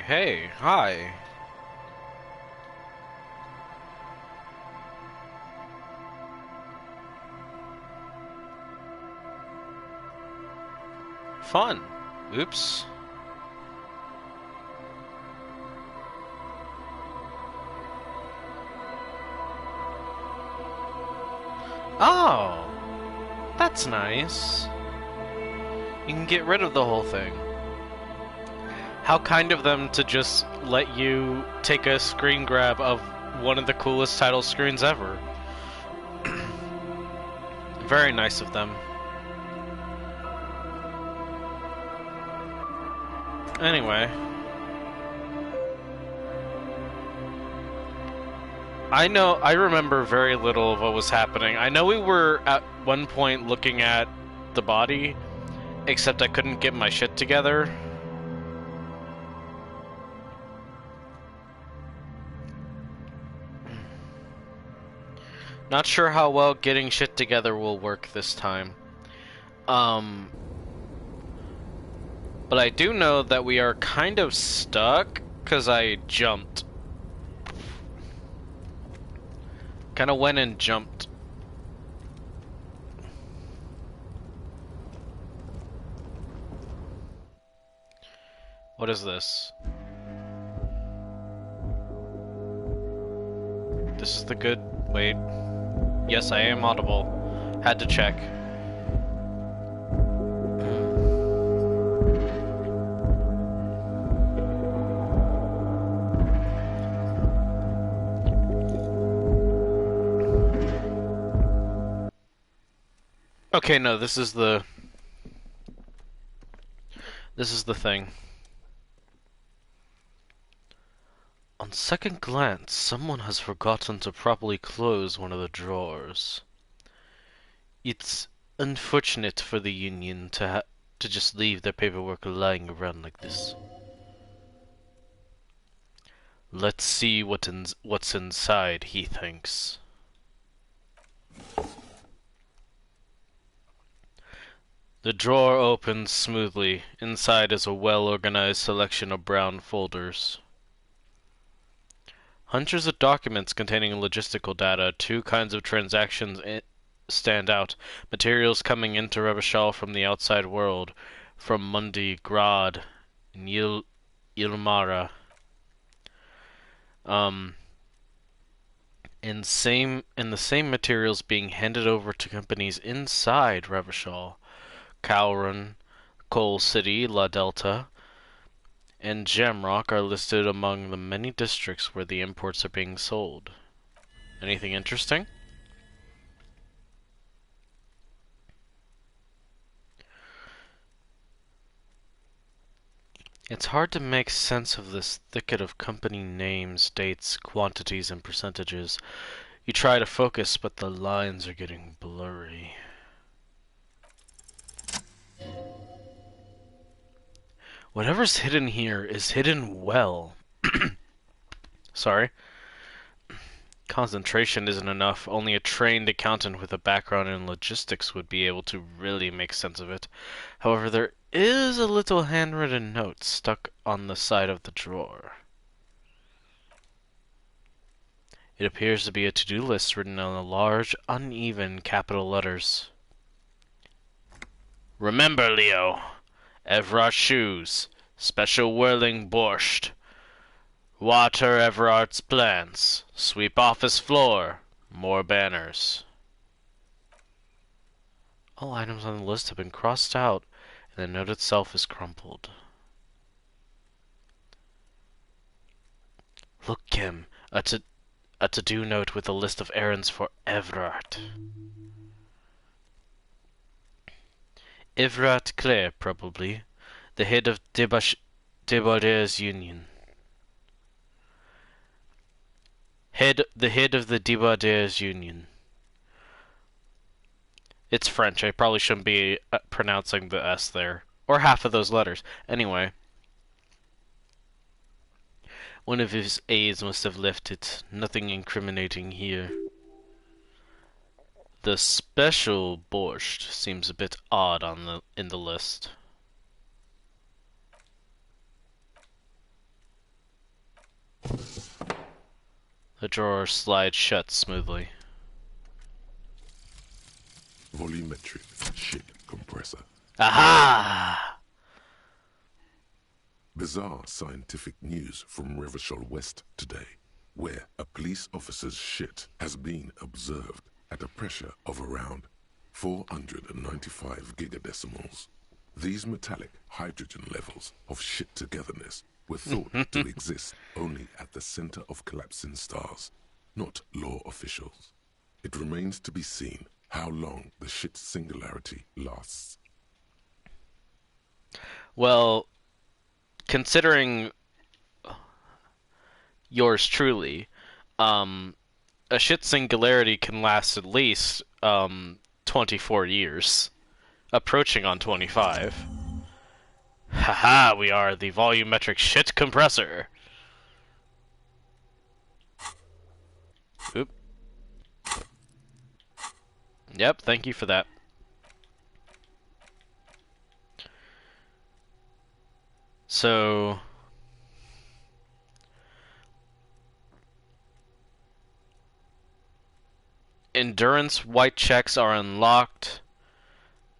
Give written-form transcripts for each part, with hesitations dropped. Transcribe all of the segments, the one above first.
Hey, hi. Fun. Oops. Oh, that's nice. You can get rid of the whole thing. How kind of them to just let you take a screen grab of one of the coolest title screens ever. Very nice of them. Anyway. I remember very little of what was happening. I know we were at one point looking at the body, except I couldn't get my shit together. Not sure how well getting shit together will work this time. But I do know that we are kind of stuck, because I jumped. Kind of went and jumped. What is this? This is the good... Wait. Yes, I am audible. Had to check. Okay, no, this is the thing. On second glance, someone has forgotten to properly close one of the drawers. It's unfortunate for the Union to just leave their paperwork lying around like this. Let's see what's inside, he thinks. The drawer opens smoothly. Inside is a well-organized selection of brown folders. Hundreds of documents containing logistical data. Two kinds of transactions stand out. Materials coming into Revachol from the outside world, from Mundi, Grad, and Ilmara. And the same materials being handed over to companies inside Revachol. Cowron, Coal City, La Delta, and Jamrock are listed among the many districts where the imports are being sold. Anything interesting? It's hard to make sense of this thicket of company names, dates, quantities, and percentages. You try to focus, but the lines are getting blurry. Whatever's hidden here is hidden well. Sorry. Concentration isn't enough. Only a trained accountant with a background in logistics would be able to really make sense of it. However, there is a little handwritten note stuck on the side of the drawer. It appears to be a to-do list written in large, uneven capital letters. Remember, Leo. Everard shoes. Special whirling borscht. Water Everard's plants. Sweep office floor. More banners. All items on the list have been crossed out, and the note itself is crumpled. Look, Kim. A to-do note with a list of errands for Everard. Everard Clare, probably. The head of Debardaire's Union. The head of the Debardaire's Union. It's French. I probably shouldn't be pronouncing the S there. Or half of those letters. Anyway. One of his aides must have left it. Nothing incriminating here. The special borscht seems a bit odd in the list. The drawer slides shut smoothly. Volumetric shit compressor. Aha! Bizarre scientific news from Revachol West today, where a police officer's shit has been observed at a pressure of around 495 gigadecimals. These metallic hydrogen levels of shit togetherness were thought to exist only at the center of collapsing stars, not law officials. It remains to be seen how long the shit singularity lasts. Well, considering yours truly, a shit singularity can last at least 24 years, approaching on 25. Haha, we are the volumetric shit compressor. Oop. Yep, thank you for that. So... endurance white checks are unlocked.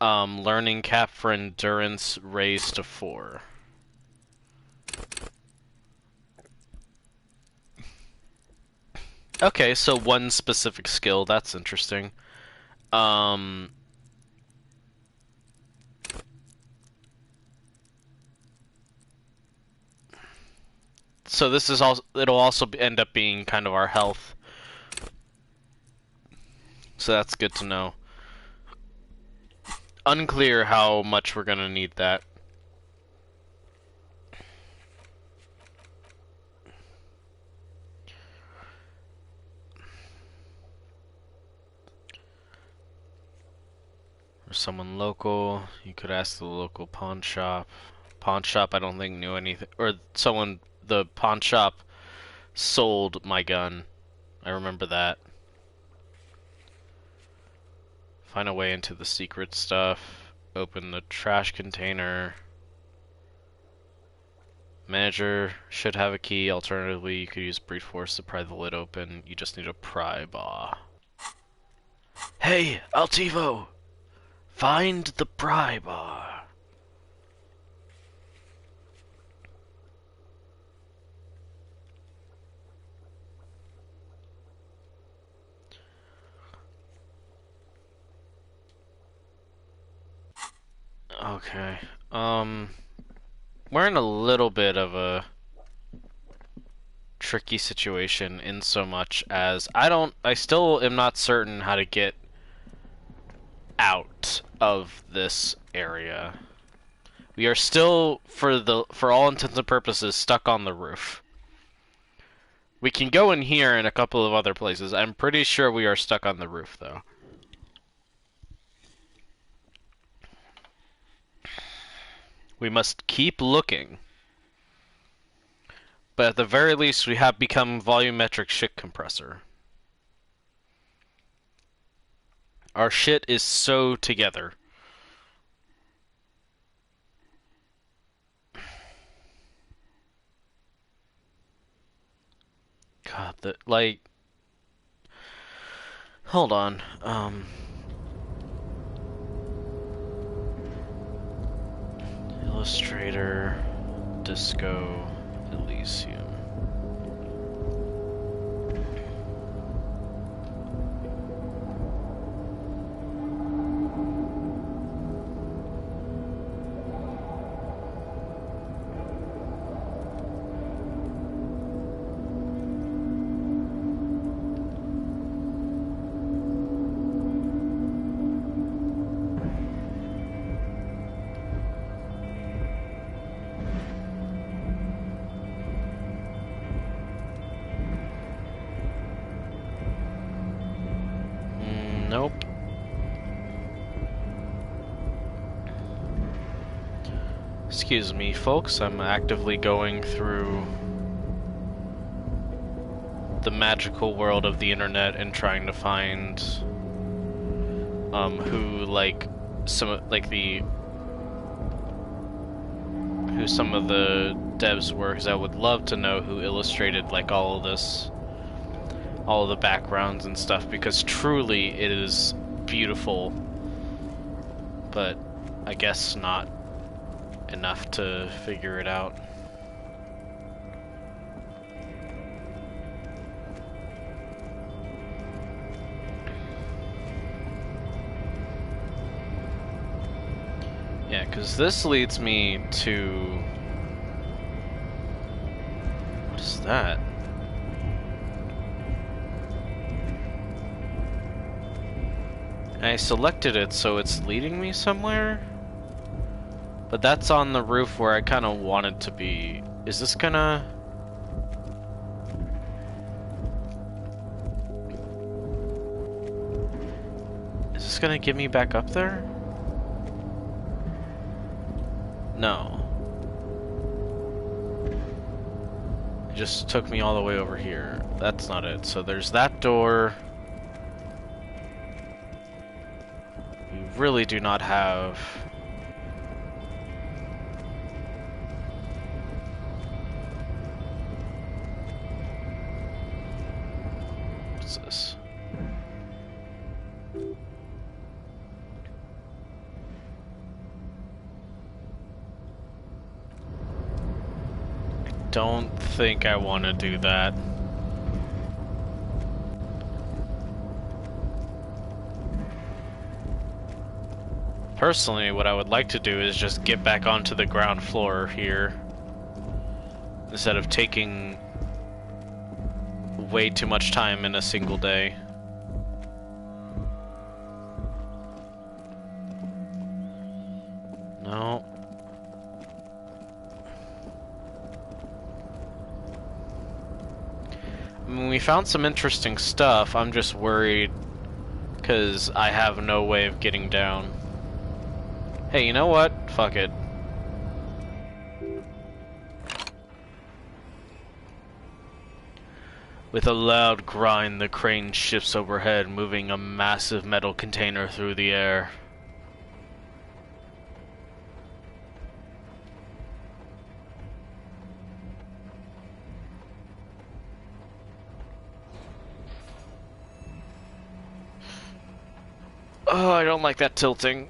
Learning cap for endurance raised to 4. Okay, so one specific skill, that's interesting. So this is also, it'll also end up being kind of our health. So that's good to know. Unclear how much we're gonna need that. Or someone local, you could ask the local pawn shop. Pawn shop I don't think knew anything, or someone, the pawn shop sold my gun. I remember that. Find a way into the secret stuff. Open the trash container. Manager should have a key. Alternatively, you could use brute force to pry the lid open. You just need a pry bar. Hey, Altivo! Find the pry bar. Okay. We're in a little bit of a tricky situation in so much as I still am not certain how to get out of this area. We are still, for all intents and purposes, stuck on the roof. We can go in here and a couple of other places. I'm pretty sure we are stuck on the roof, though. We must keep looking. But at the very least, we have become volumetric shit compressor. Our shit is so together. God, hold on. Illustrator, Disco, Elysium. Nope. Excuse me, folks. I'm actively going through the magical world of the internet and trying to find who some of the devs were, because I would love to know who illustrated like all of this, all of the backgrounds and stuff, because truly it is beautiful, but I guess not enough to figure it out. Yeah, because this leads me to... What is that? I selected it, so it's leading me somewhere? But that's on the roof where I kind of want it to be. Is this gonna... Is this gonna get me back up there? No. It just took me all the way over here. That's not it. So there's that door. We really do not have... What's this? Don't think I want to do that. Personally, what I would like to do is just get back onto the ground floor here, instead of taking way too much time in a single day. No. I mean, we found some interesting stuff. I'm just worried because I have no way of getting down. Hey, you know what? Fuck it. With a loud grind, the crane shifts overhead, moving a massive metal container through the air. Oh, I don't like that tilting.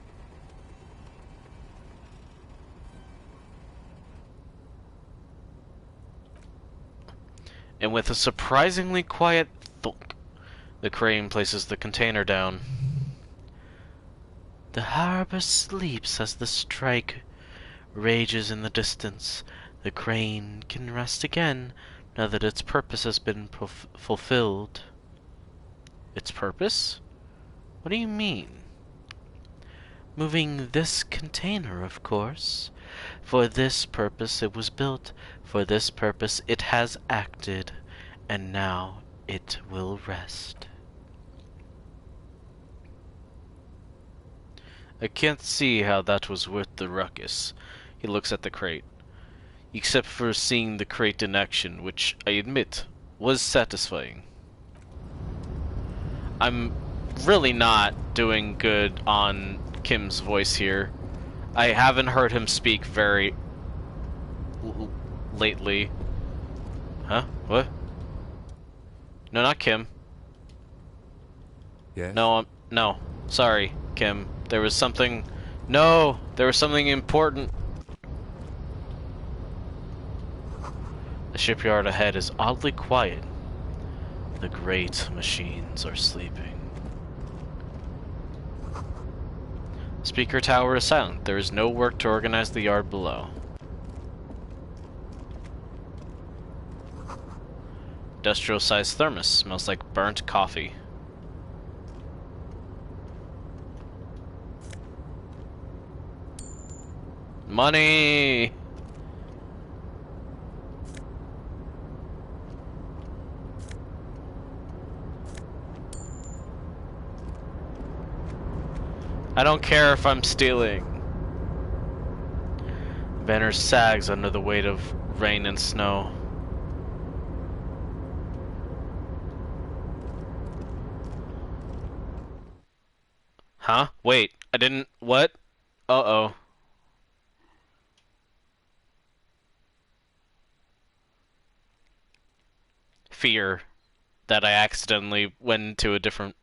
And with a surprisingly quiet thunk, the crane places the container down. The harbor sleeps as the strike rages in the distance. The crane can rest again now that its purpose has been fulfilled. Its purpose? What do you mean? Moving this container, of course. For this purpose it was built, for this purpose it has acted, and now it will rest. I can't see how that was worth the ruckus. He looks at the crate. Except for seeing the crate in action, which, I admit, was satisfying. I'm really not doing good on Kim's voice here. I haven't heard him speak very lately. Huh? What? No, not Kim. Yes? No, no. Sorry, Kim. There was something... No! There was something important. The shipyard ahead is oddly quiet. The great machines are sleeping. Speaker tower is silent. There is no work to organize the yard below. Industrial-sized thermos. Smells like burnt coffee. Money! I don't care if I'm stealing. Banner sags under the weight of rain and snow. Huh? Wait, I didn't... What? Uh-oh. fear that I accidentally went into a different.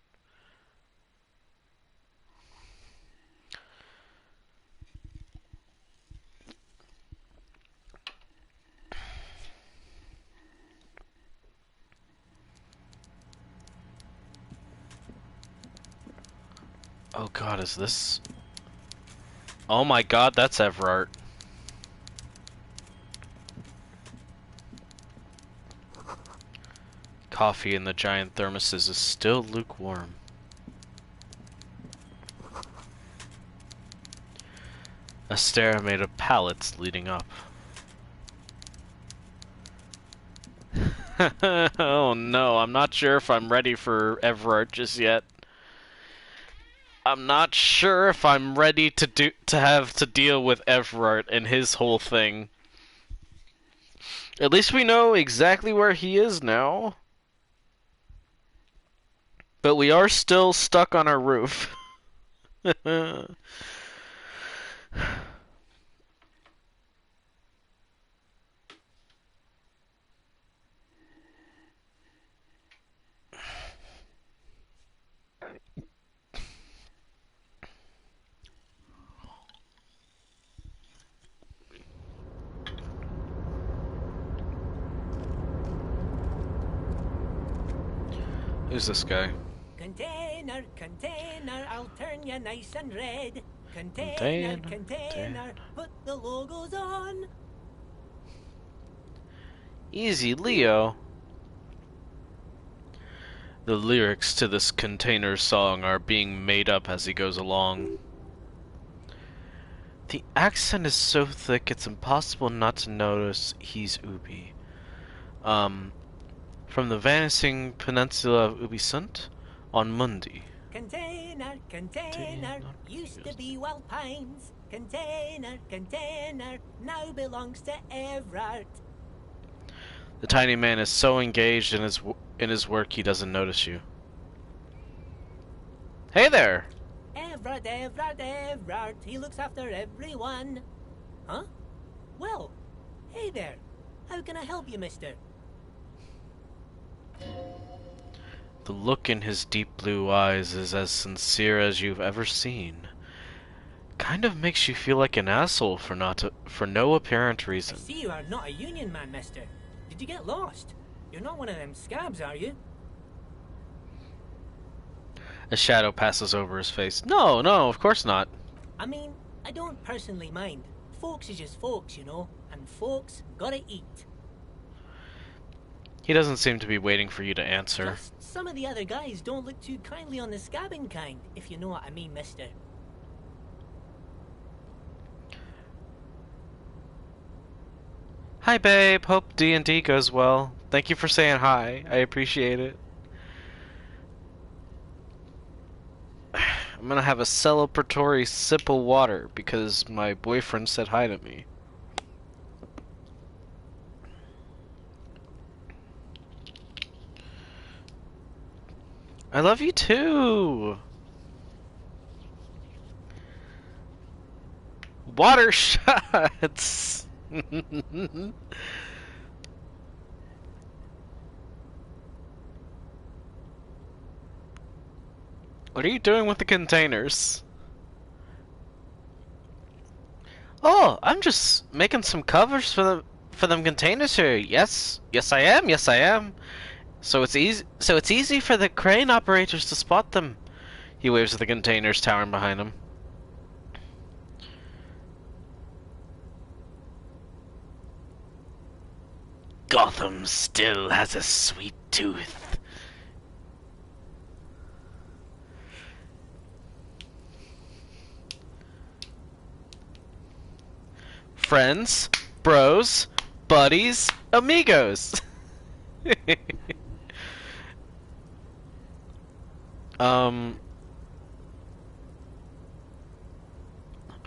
Oh god, is this? Oh my god, that's Everart. Coffee in the giant thermoses is still lukewarm. A stair made of pallets leading up. Oh no, I'm not sure if I'm ready for Everart just yet. I'm not sure if I'm ready to have to deal with Everart and his whole thing. At least we know exactly where he is now. But we are still stuck on our roof. Who's this guy? Container, container, I'll turn you nice and red. Container, Container, put the logos on. Easy, Leo. The lyrics to this container song are being made up as he goes along. The accent is so thick it's impossible not to notice he's Ubi. From the vanishing peninsula of Ubisunt on Mundi. Container, used to be Wild Pines. Container, now belongs to Everard. The tiny man is so engaged in his work he doesn't notice you. Hey there! Everard, he looks after everyone. Huh? Well, hey there. How can I help you, mister? The look in his deep blue eyes is as sincere as you've ever seen. Kind of makes you feel like an asshole for no apparent I reason. see you are not a union man, mister. Did you get lost? You're not one of them scabs, are you? A shadow passes over his face. No, of course not. I mean, I don't personally mind. Folks is just folks, you know, and folks gotta eat. He doesn't seem to be waiting for you to answer. Plus, some of the other guys don't look too kindly on the scabbing kind, if you know what I mean, mister. Hi babe, hope D&D goes well. Thank you for saying hi, I appreciate it. I'm gonna have a celebratory sip of water because my boyfriend said hi to me. I love you too! Water shots! What are you doing with the containers? Oh, I'm just making some covers for them containers here. Yes, I am. So it's easy for the crane operators to spot them. He waves at the containers towering behind him. Gotham still has a sweet tooth. Friends, bros, buddies, amigos.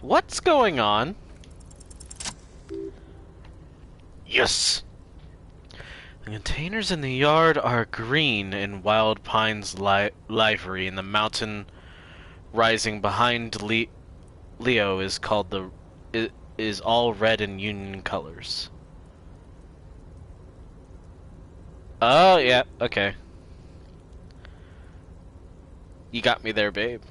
What's going on? Yes. The containers in the yard are green in Wild Pine's livery, and the mountain rising behind Leo is called is all red in Union colors. Oh, yeah, okay. You got me there, babe.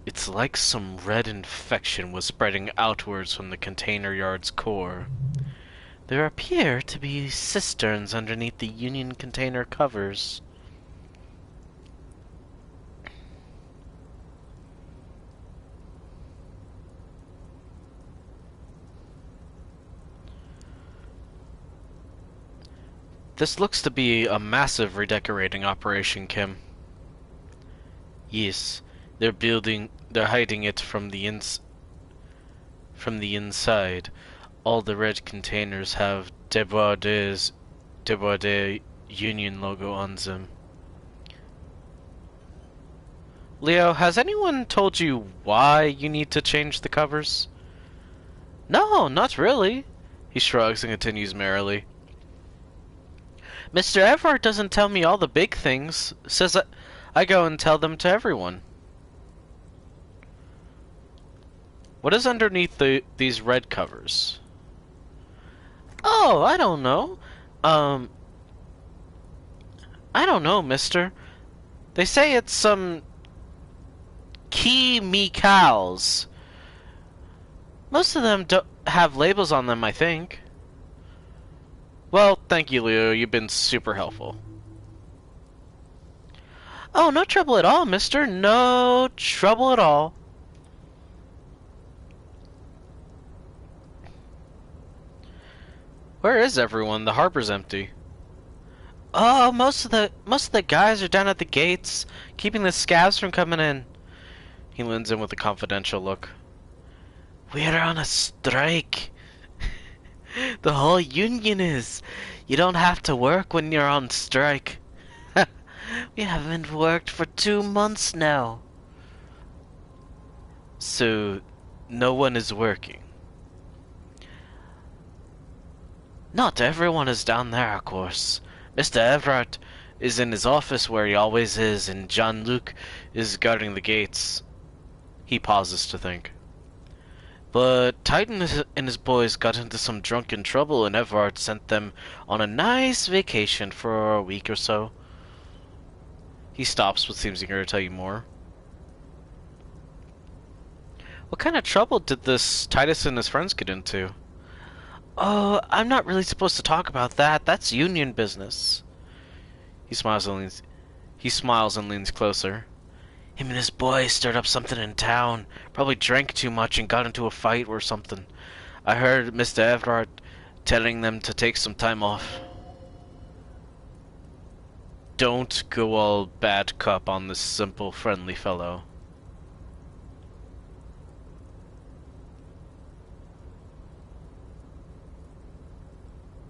It's like some red infection was spreading outwards from the container yard's core. There appear to be cisterns underneath the Union container covers. This looks to be a massive redecorating operation, Kim. Yes, they're hiding it from the inside. All the red containers have Deborday's Union logo on them. Leo, has anyone told you why you need to change the covers? No, not really. He shrugs and continues merrily. Mr. Everard doesn't tell me all the big things. Says I go and tell them to everyone. What is underneath these red covers? Oh, I don't know. I don't know, mister. They say it's some chemicals. Most of them don't have labels on them, I think. Well, thank you, Leo. You've been super helpful. Oh, no trouble at all, mister. No trouble at all. Where is everyone? The harbor's empty. Oh, most of the guys are down at the gates, keeping the scabs from coming in. He leans in with a confidential look. We're on a strike. The whole union is. You don't have to work when you're on strike. We haven't worked for 2 months now. So, no one is working. Not everyone is down there, of course. Mr. Everett is in his office where he always is, and Jean-Luc is guarding the gates. He pauses to think. But Titan and his boys got into some drunken trouble, and Everard sent them on a nice vacation for a week or so. He stops, but seems eager to tell you more. What kind of trouble did this Titus and his friends get into? Oh, I'm not really supposed to talk about that. That's union business. He smiles and leans closer. Him and his boys stirred up something in town. Probably drank too much and got into a fight or something. I heard Mr. Everard telling them to take some time off. Don't go all bad cop on this simple, friendly fellow.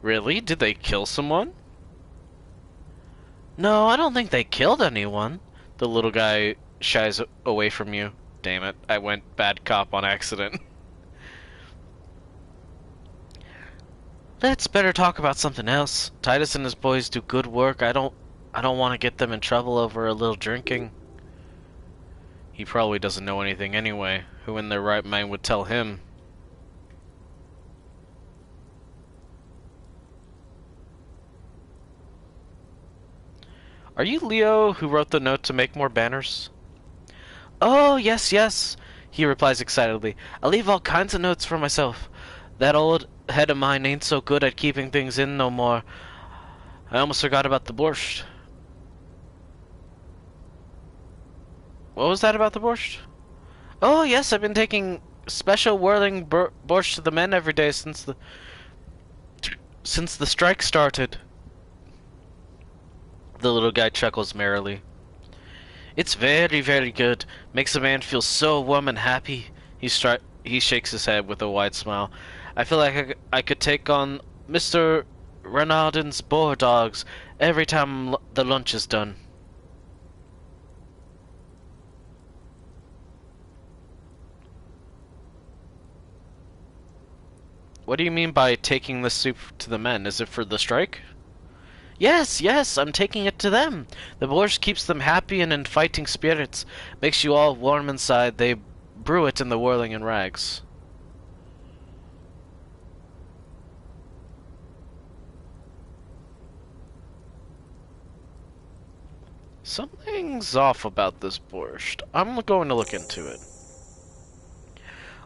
Really? Did they kill someone? No, I don't think they killed anyone. The little guy shies away from you. Damn it, I went bad cop on accident. Let's better talk about something else. Titus and his boys do good work. I don't want to get them in trouble over a little drinking. He probably doesn't know anything anyway. Who in their right mind would tell him? Are you Leo who wrote the note to make more banners? Oh, yes, yes, he replies excitedly. I leave all kinds of notes for myself. That old head of mine ain't so good at keeping things in no more. I almost forgot about the borscht. What was that about the borscht? Oh, yes, I've been taking special whirling borscht to the men every day since the strike started. The little guy chuckles merrily. It's very, very good. Makes a man feel so warm and happy. He shakes his head with a wide smile. I feel like I could take on Mr. Renaudin's boar dogs every time the lunch is done. What do you mean by taking the soup to the men? Is it for the strike? Yes, yes, I'm taking it to them. The borscht keeps them happy and in fighting spirits. Makes you all warm inside. They brew it in the whirling in rags. Something's off about this borscht. I'm going to look into it.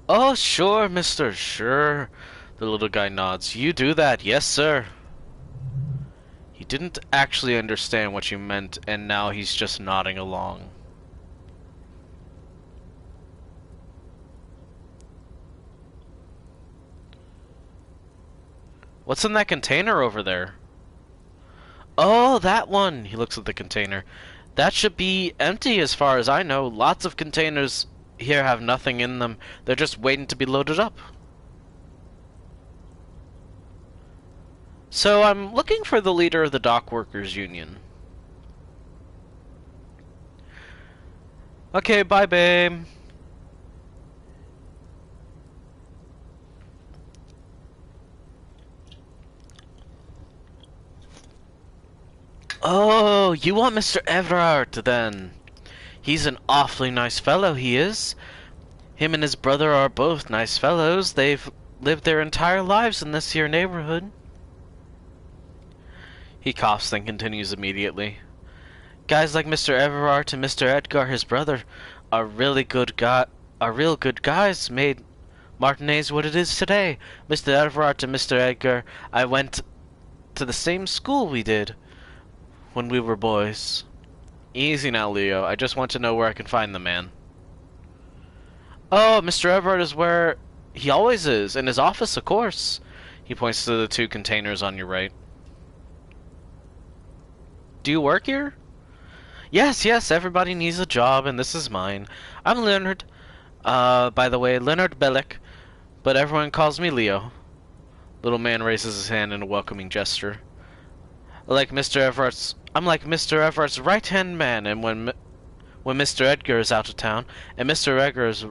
Oh, sure, mister, sure. The little guy nods. You do that, yes, sir. He didn't actually understand what you meant, and now he's just nodding along. What's in that container over there? Oh, that one! He looks at the container. That should be empty as far as I know. Lots of containers here have nothing in them. They're just waiting to be loaded up. So I'm looking for the leader of the dock workers union. Okay, bye, babe. Oh, you want Mr. Everard, then? He's an awfully nice fellow, he is. Him and his brother are both nice fellows. They've lived their entire lives in this here neighborhood. He coughs, then continues immediately. Guys like Mr. Everard and Mr. Edgar, his brother, are real good guys, made Martinez what it is today. Mr. Everard and Mr. Edgar, I went to the same school we did when we were boys. Easy now, Leo. I just want to know where I can find the man. Oh, Mr. Everard is where he always is, in his office, of course. He points to the two containers on your right. Do you work here? Yes, everybody needs a job, and this is mine. I'm Leonard. By the way, Leonard Bellick, but everyone calls me Leo. Little man raises his hand in a welcoming gesture. I'm like Mr. Everett's right-hand man, and when Mr. Edgar is out of town, and Mr. Edgar's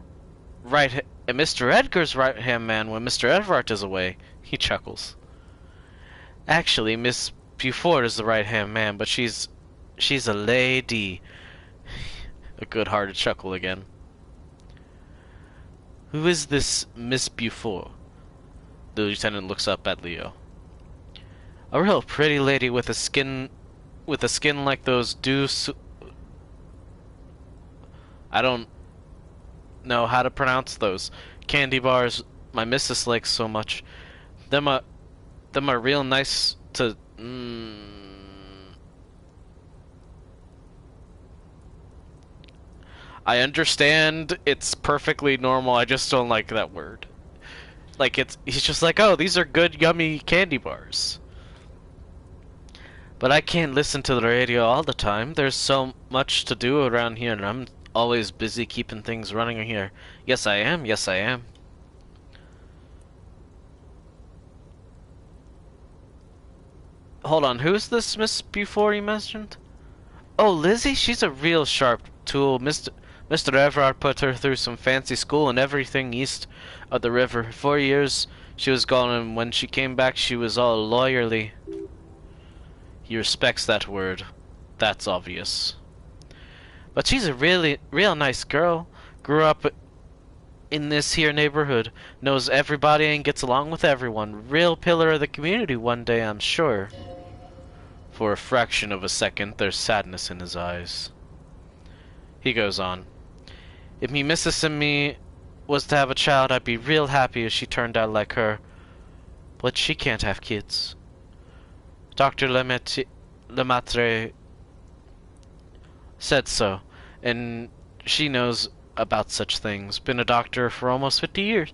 right-hand man when Mr. Everett is away. He chuckles. Actually, Miss Beaufort is the right-hand man, but she's a lady. A good-hearted chuckle again. Who is this Miss Beaufort? The lieutenant looks up at Leo. A real pretty lady with a skin like those I don't know how to pronounce those candy bars my missus likes so much. Them are real nice to. I understand it's perfectly normal. I just don't like that word. Like he's just like, oh, these are good, yummy candy bars. But I can't listen to the radio all the time. There's so much to do around here, and I'm always busy keeping things running here. Yes, I am. Yes, I am. Hold on, who's this Miss Beaufort you mentioned? Oh, Lizzie? She's a real sharp tool. Mr. Everard put her through some fancy school and everything east of the river. 4 years she was gone, and when she came back she was all lawyerly. He respects that word. That's obvious. But she's a real nice girl. Grew up in this here neighborhood. Knows everybody and gets along with everyone. Real pillar of the community one day, I'm sure. For a fraction of a second, there's sadness in his eyes. He goes on. If me missus and me was to have a child, I'd be real happy if she turned out like her. But she can't have kids. Dr. Lemaitre said so, and she knows about such things. Been a doctor for almost 50 years.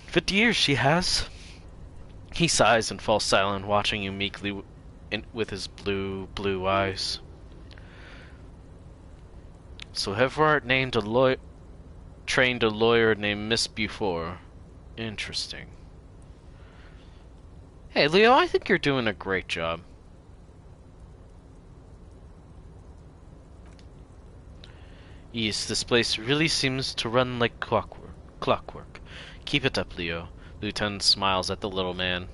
50 years she has. He sighs and falls silent, watching you meekly with his blue eyes. So Everard trained a lawyer named Miss Beaufort. Interesting. Hey, Leo, I think you're doing a great job. Yes, this place really seems to run like clockwork. Keep it up, Leo. Lieutenant smiles at the little man.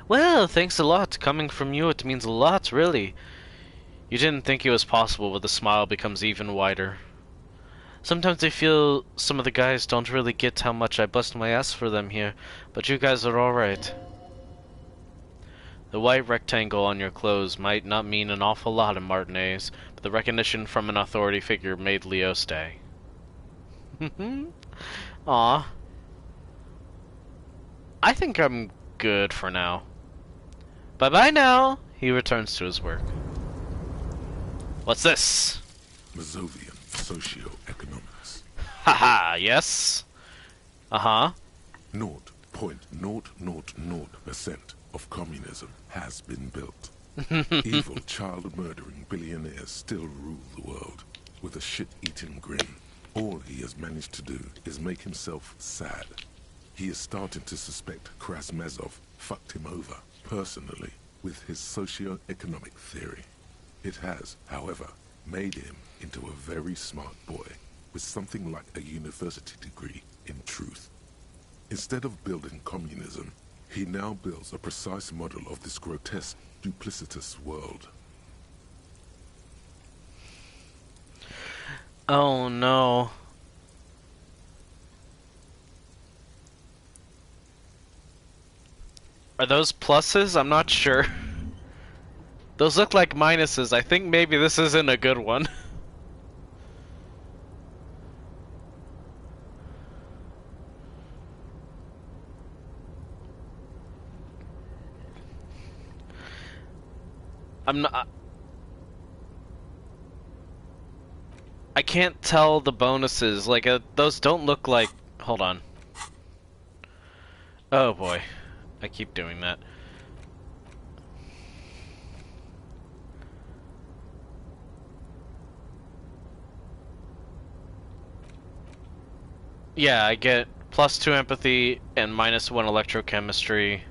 Well, thanks a lot. Coming from you, it means a lot, really. You didn't think it was possible, but the smile becomes even wider. Sometimes I feel some of the guys don't really get how much I bust my ass for them here, but you guys are alright. The white rectangle on your clothes might not mean an awful lot in Martinez, but the recognition from an authority figure made Leo stay. Aw. I think I'm good for now. Bye-bye now! He returns to his work. What's this? Mazovian socio-economics. Haha, yes? Uh-huh. 0.000% of communism has been built. Evil, child-murdering billionaires still rule the world with a shit-eating grin. All he has managed to do is make himself sad. He is starting to suspect Krasmezov fucked him over, personally, with his socio-economic theory. It has, however, made him into a very smart boy with something like a university degree in truth. Instead of building communism, he now builds a precise model of this grotesque, duplicitous world. Oh no. Are those pluses? I'm not sure. Those look like minuses. I think maybe this isn't a good one. I'm not... I can't tell the bonuses. Like, those don't look like... Hold on. Oh boy. I keep doing that. Yeah, I get +2 empathy and -1 electrochemistry.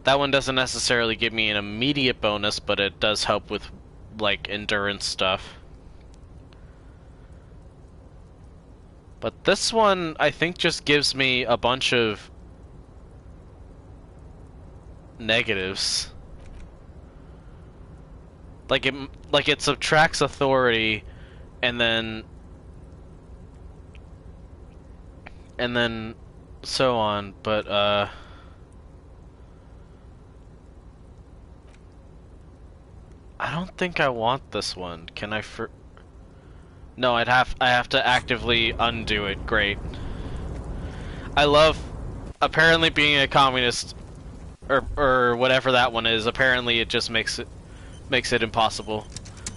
That one doesn't necessarily give me an immediate bonus, but it does help with, like, endurance stuff. But this one, I think, just gives me a bunch of negatives. Like it subtracts authority, and then so on. But I don't think I want this one. Can I No, I have to actively undo it. Great. I love apparently being a communist or whatever that one is. Apparently it just makes it impossible.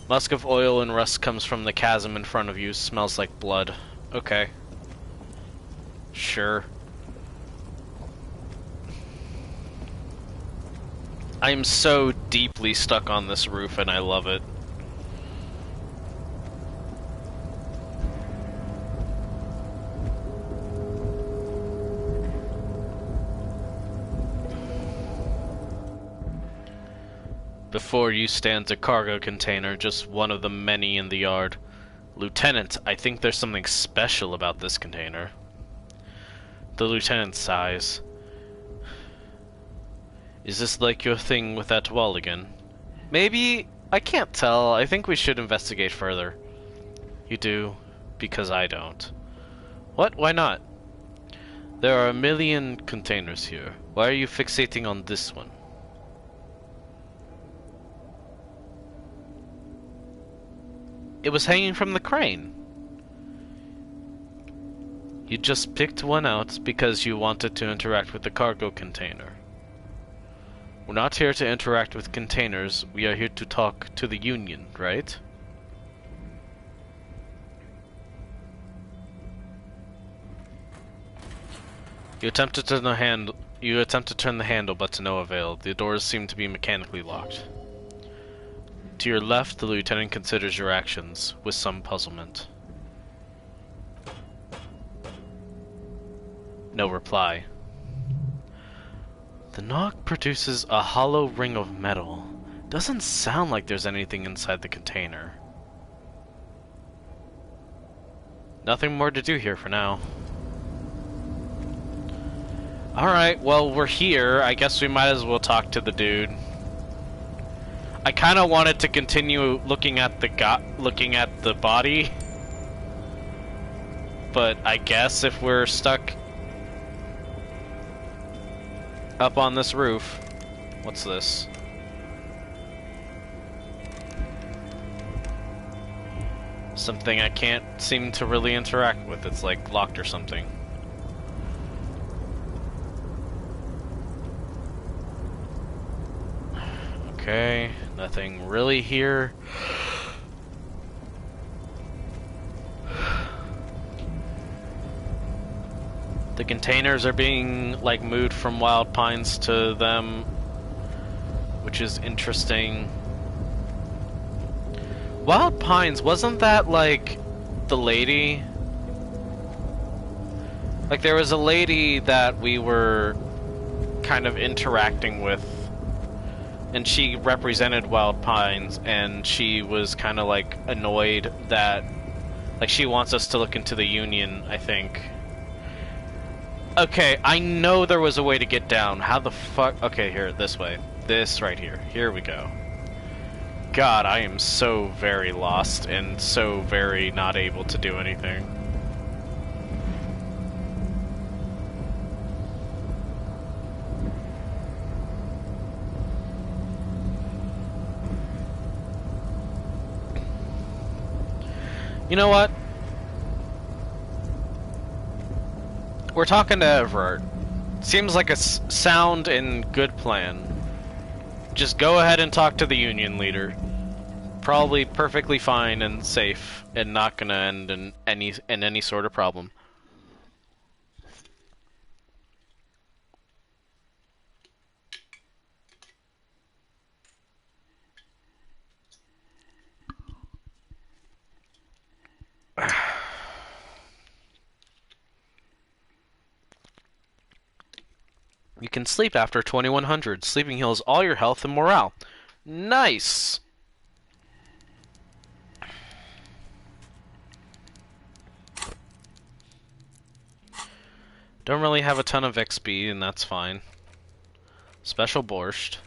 Musk of oil and rust comes from the chasm in front of you. Smells like blood. Okay. Sure. I'm so deeply stuck on this roof and I love it. Before you stands a cargo container, just one of the many in the yard. Lieutenant, I think there's something special about this container. The lieutenant sighs. Is this like your thing with that wall again? Maybe? I can't tell. I think we should investigate further. You do? Because I don't. What? Why not? There are a million containers here. Why are you fixating on this one? It was hanging from the crane. You just picked one out because you wanted to interact with the cargo container. We're not here to interact with containers, we are here to talk to the Union, right? You attempt to turn the handle, but to no avail. The doors seem to be mechanically locked. To your left, the lieutenant considers your actions with some puzzlement. No reply. The knock produces a hollow ring of metal. Doesn't sound like there's anything inside the container. Nothing more to do here for now. Alright, well, we're here. I guess we might as well talk to the dude. I kind of wanted to continue looking at the body, but I guess if we're stuck, up on this roof. What's this? Something I can't seem to really interact with. It's like locked or something. Okay, nothing really here. The containers are being like moved from Wild Pines to them, which is interesting. Wild Pines, wasn't that like the lady? Like there was a lady that we were kind of interacting with, and she represented Wild Pines, and she was kind of like annoyed that like she wants us to look into the Union, I think. Okay, I know there was a way to get down. How the fuck? Okay, here, this way. This right here. Here we go. God, I am so very lost and so very not able to do anything. You know what? We're talking to Everard. Seems like a sound and good plan. Just go ahead and talk to the Union leader. Probably perfectly fine and safe, and not gonna end in any sort of problem. You can sleep after 2100. Sleeping heals all your health and morale. Nice! Don't really have a ton of XP, and that's fine. Special borscht.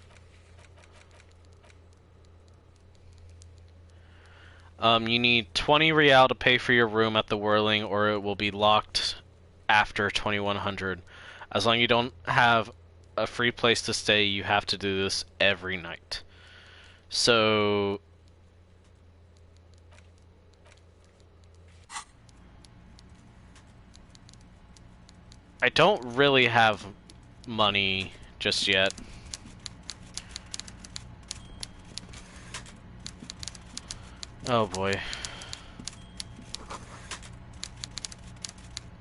You need 20 real to pay for your room at the Whirling, or it will be locked after 2100. As long as you don't have a free place to stay, you have to do this every night. So... I don't really have money just yet. Oh boy.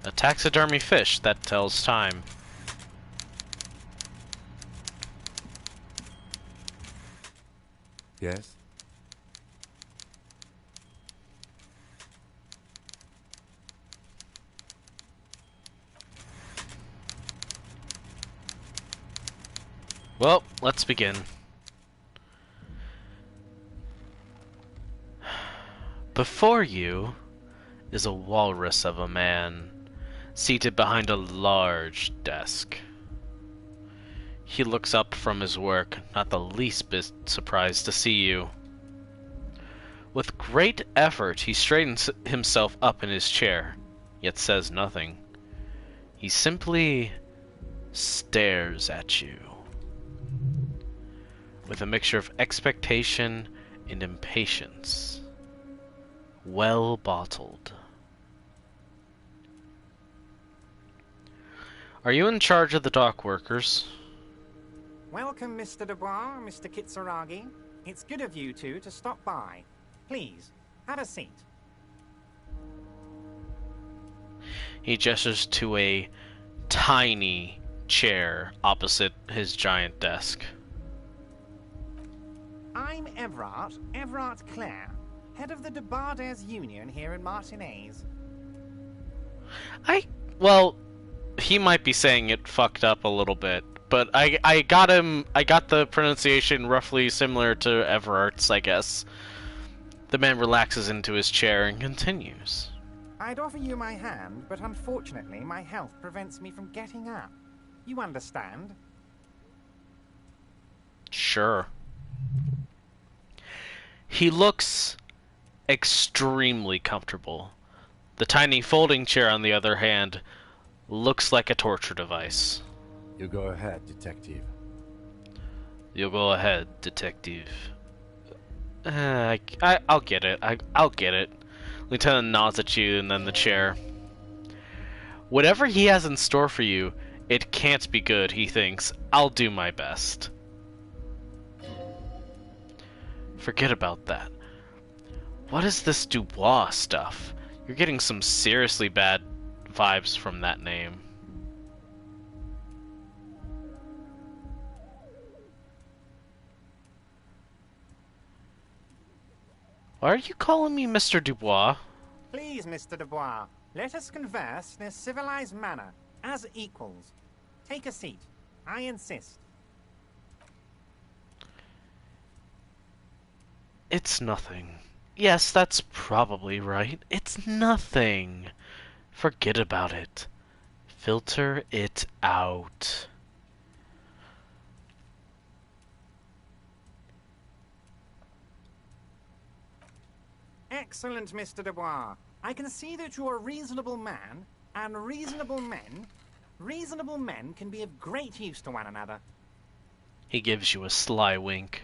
A taxidermy fish that tells time. Yes? Well, let's begin. Before you is a walrus of a man, seated behind a large desk. He looks up from his work, not the least bit surprised to see you. With great effort, he straightens himself up in his chair, yet says nothing. He simply stares at you, with a mixture of expectation and impatience. Well bottled. Are you in charge of the dock workers? Welcome, Mr. Dubois, Mr. Kitsuragi. It's good of you two to stop by. Please, have a seat. He gestures to a tiny chair opposite his giant desk. I'm Everard Clare, head of the Debarders Union here in Martinez. Well, he might be saying it fucked up a little bit, but I got the pronunciation roughly similar to Everart's, I guess. The man relaxes into his chair and continues. I'd offer you my hand, but unfortunately my health prevents me from getting up. You understand? Sure. He looks extremely comfortable. The tiny folding chair, on the other hand, looks like a torture device. You go ahead, detective. You go ahead, detective. I'll get it. I'll get it. Lieutenant nods at you and then the chair. Whatever he has in store for you, it can't be good, he thinks. I'll do my best. Forget about that. What is this Dubois stuff? You're getting some seriously bad vibes from that name. Why are you calling me Mr. Dubois? Please, Mr. Dubois, let us converse in a civilized manner, as equals. Take a seat. I insist. It's nothing. Yes, that's probably right. It's nothing. Forget about it. Filter it out. Excellent, Mr. Dubois. I can see that you are a reasonable man, and reasonable men can be of great use to one another. He gives you a sly wink.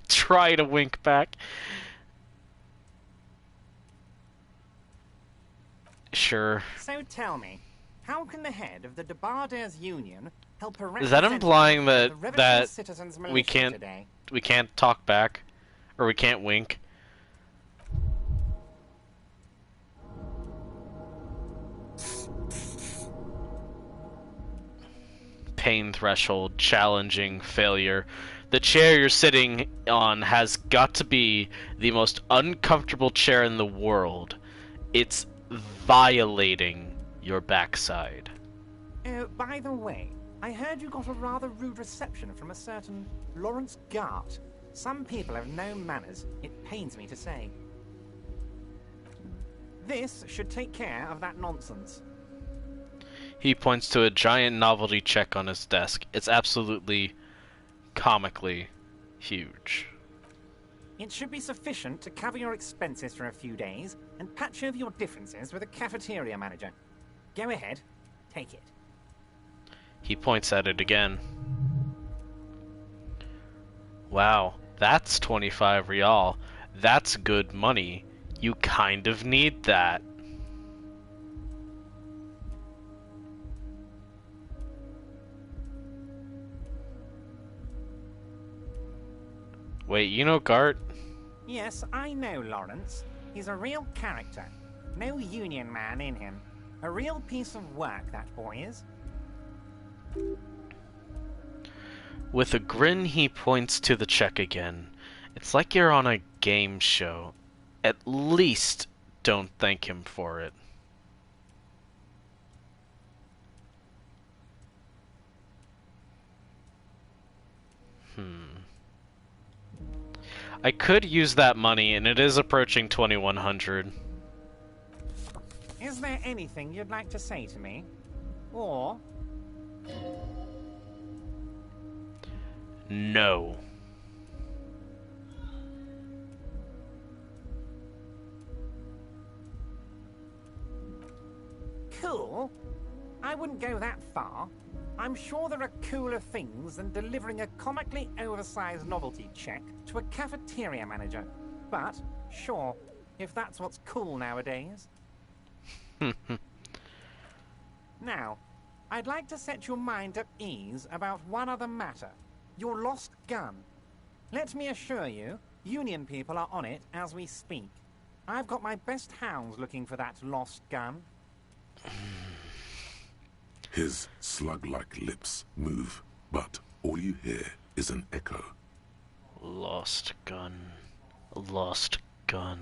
Try to wink back. Sure. So tell me, how can the head of the Debarders Union help a Is that implying that representative of the Revachol Citizens we Militia can't today? we can't talk back, or we can't wink? Pain threshold, challenging, failure. The chair you're sitting on has got to be the most uncomfortable chair in the world. It's violating your backside. By the way, I heard you got a rather rude reception from a certain Lawrence Gart. Some people have no manners, it pains me to say. This should take care of that nonsense. He points to a giant novelty check on his desk. It's absolutely comically huge. It should be sufficient to cover your expenses for a few days and patch over your differences with a cafeteria manager. Go ahead, take it. He points at it again. Wow, that's 25 real. That's good money. You kind of need that. Wait, you know Gart? Yes, I know Lawrence. He's a real character. No union man in him. A real piece of work, that boy is. With a grin, he points to the check again. It's like you're on a game show. At least don't thank him for it. I could use that money, and it is approaching 2100. Is there anything you'd like to say to me? Or... No. Cool? I wouldn't go that far. I'm sure there are cooler things than delivering a comically oversized novelty check to a cafeteria manager. But, sure, if that's what's cool nowadays. Now, I'd like to set your mind at ease about one other matter. Your lost gun. Let me assure you, Union people are on it as we speak. I've got my best hounds looking for that lost gun. His slug-like lips move, but all you hear is an echo. Lost gun. Lost gun.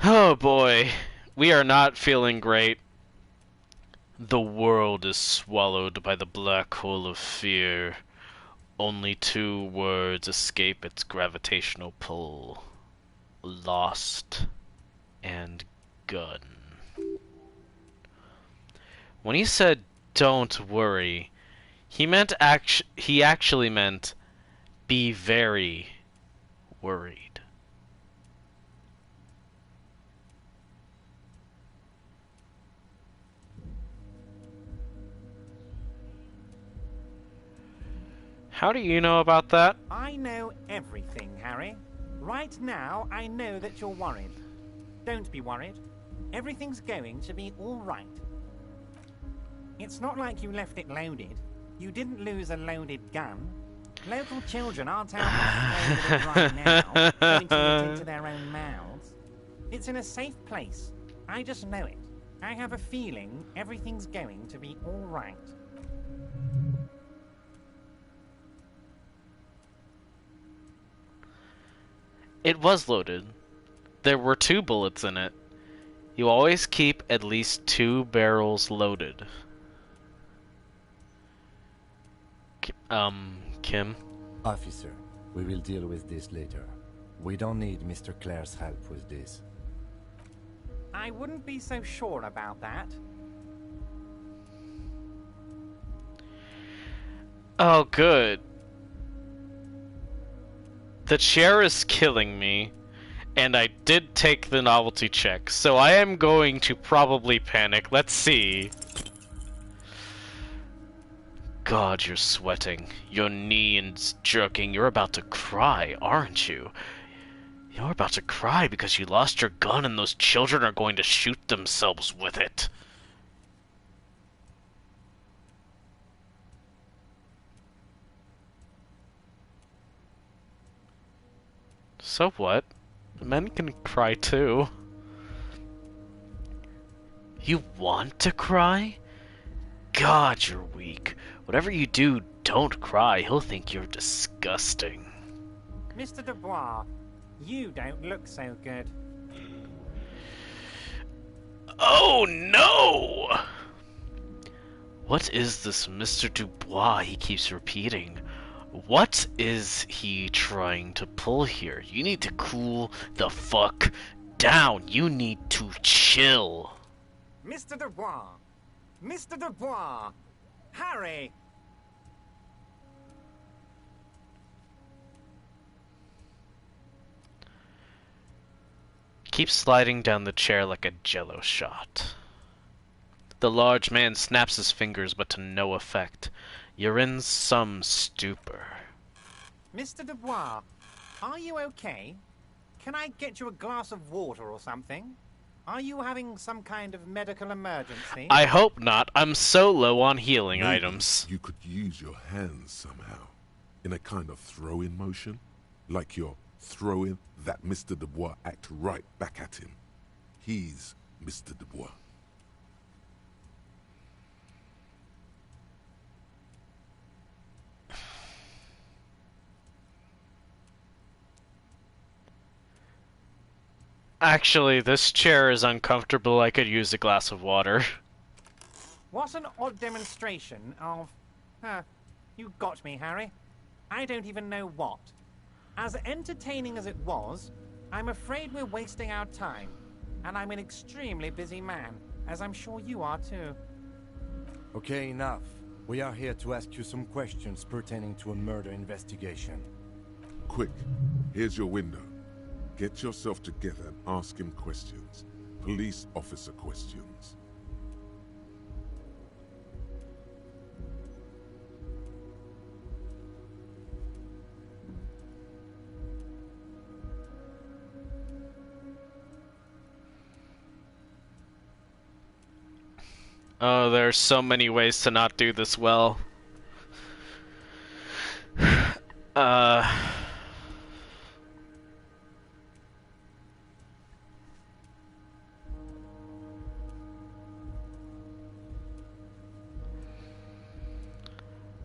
Oh boy, we are not feeling great. The world is swallowed by the black hole of fear. Only two words escape its gravitational pull. Lost and gun. When he said don't worry, he actually meant be very worried. How do you know about that? I know everything, Harry. Right now, I know that you're worried. Don't be worried. Everything's going to be all right. It's not like you left it loaded. You didn't lose a loaded gun. Local children aren't out there with it right now, pointing it into their own mouths. It's in a safe place. I just know it. I have a feeling everything's going to be all right. It was loaded. There were 2 bullets in it. You always keep at least 2 barrels loaded. Kim? Officer, we will deal with this later. We don't need Mr. Clare's help with this. I wouldn't be so sure about that. Oh, good. The chair is killing me, and I did take the novelty check, so I am going to probably panic. Let's see. God, you're sweating. Your knee is jerking. You're about to cry, aren't you? You're about to cry because you lost your gun and those children are going to shoot themselves with it. So what? Men can cry too. You want to cry? God, you're weak. Whatever you do, don't cry. He'll think you're disgusting. Mr. Dubois, you don't look so good. Oh no! What is this Mr. Dubois he keeps repeating? What is he trying to pull here? You need to cool the fuck down. You need to chill. Mr. Dubois! Mr. Dubois! Harry! Keep sliding down the chair like a jello shot. The large man snaps his fingers, but to no effect. You're in some stupor. Mr. Dubois, are you okay? Can I get you a glass of water or something? Are you having some kind of medical emergency? I hope not. I'm so low on healing Maybe items. you could use your hands somehow, in a kind of throw-in motion, like you're throwing that Mr. Dubois act right back at him. He's Mr. Dubois. Actually, this chair is uncomfortable. I could use a glass of water. What an odd demonstration of... you got me, Harry. I don't even know what. As entertaining as it was, I'm afraid we're wasting our time. And I'm an extremely busy man, as I'm sure you are too. Okay, enough. We are here to ask you some questions pertaining to a murder investigation. Quick, here's your window. Get yourself together and ask him questions. Police officer questions. Oh, there are so many ways to not do this well.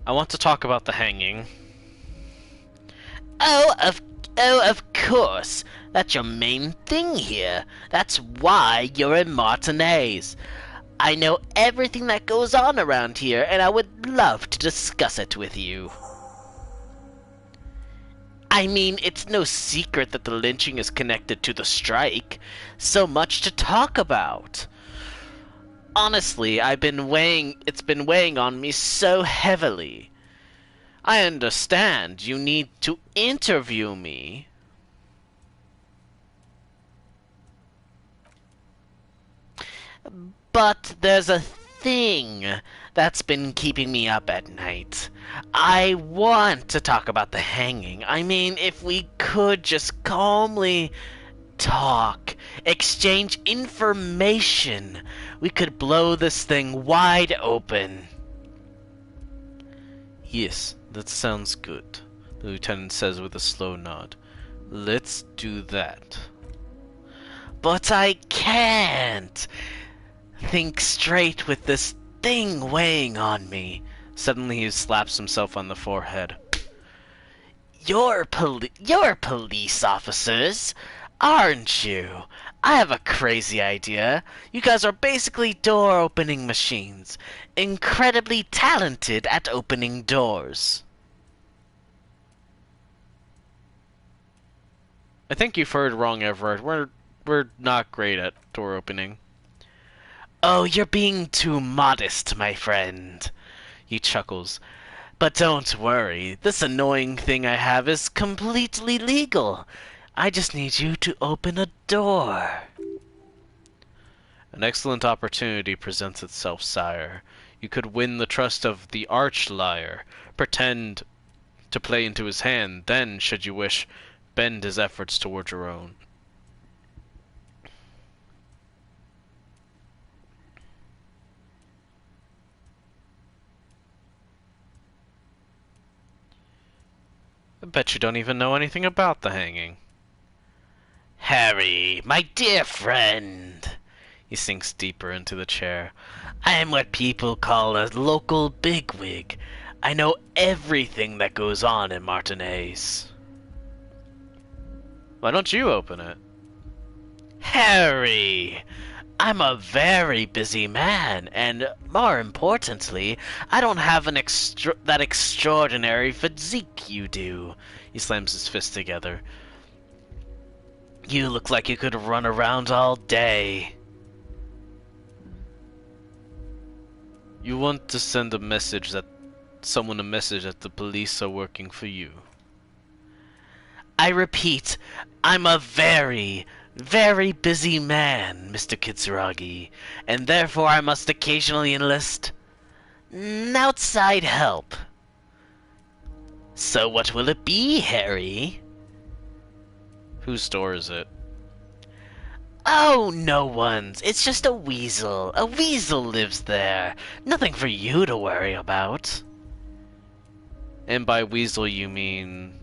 I want to talk about the hanging. Oh, of course. That's your main thing here. That's why you're in Martinez. I know everything that goes on around here, and I would love to discuss it with you. I mean, it's no secret that the lynching is connected to the strike. So much to talk about. Honestly, it's been weighing on me so heavily. I understand you need to interview me. But there's a thing that's been keeping me up at night. I want to talk about the hanging. I mean, if we could just calmly talk, exchange information, we could blow this thing wide open. Yes, that sounds good, the lieutenant says with a slow nod. Let's do that. But I can't think straight with this thing weighing on me. Suddenly he slaps himself on the forehead. You're police officers, aren't you? I have a crazy idea. You guys are basically door-opening machines. Incredibly talented at opening doors. I think you've heard wrong, Everett. We're not great at door opening. Oh, you're being too modest, my friend. He chuckles. But don't worry, this annoying thing I have is completely legal. I just need you to open a door. An excellent opportunity presents itself, sire. You could win the trust of the arch-liar, pretend to play into his hand, then, should you wish, bend his efforts toward your own. I bet you don't even know anything about the hanging. Harry, my dear friend. He sinks deeper into the chair. I am what people call a local bigwig. I know everything that goes on in Martinez. Why don't you open it? Harry, I'm a very busy man, and more importantly, I don't have that extraordinary physique you do. He slams his fists together. You look like you could run around all day. You want to send a message that the police are working for you. I repeat, I'm a very, very busy man, Mr. Kitsuragi, and therefore I must occasionally enlist outside help. So what will it be, Harry? Whose door is it? Oh, no one's. It's just a weasel. A weasel lives there. Nothing for you to worry about. And by weasel you mean...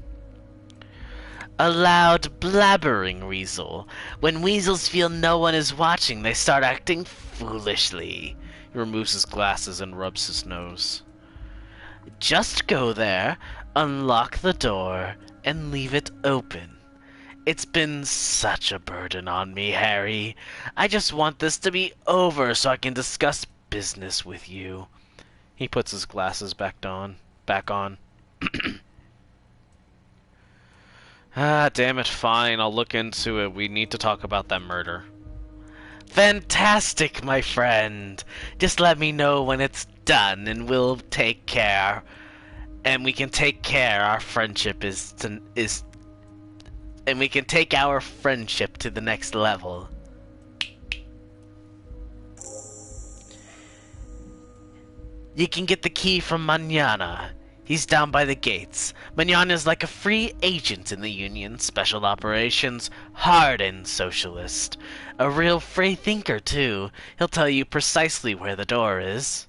A loud, blabbering weasel. When weasels feel no one is watching, they start acting foolishly. He removes his glasses and rubs his nose. Just go there, unlock the door, and leave it open. It's been such a burden on me, Harry. I just want this to be over so I can discuss business with you. He puts his glasses back on. Ah, damn it, fine. I'll look into it. We need to talk about that murder. Fantastic, my friend. Just let me know when it's done and we'll take care. And we can take care. Our friendship and we can take our friendship to the next level. You can get the key from Manana. He's down by the gates. Manana's like a free agent in the Union, special operations, hardened socialist. A real free thinker, too. He'll tell you precisely where the door is.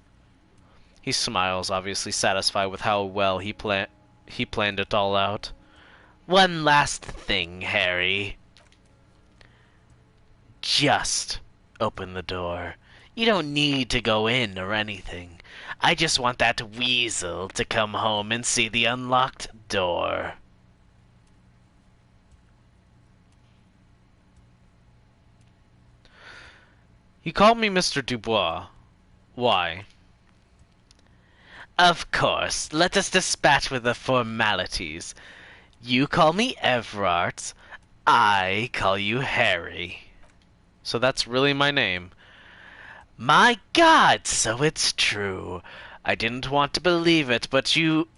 He smiles, obviously satisfied with how well he planned it all out. One last thing, Harry. Just open the door. You don't need to go in or anything. I just want that weasel to come home and see the unlocked door. You called me Mr. Dubois. Why? Of course. Let us dispatch with the formalities. You call me Everart. I call you Harry. So that's really my name. My God, so it's true. I didn't want to believe it, but you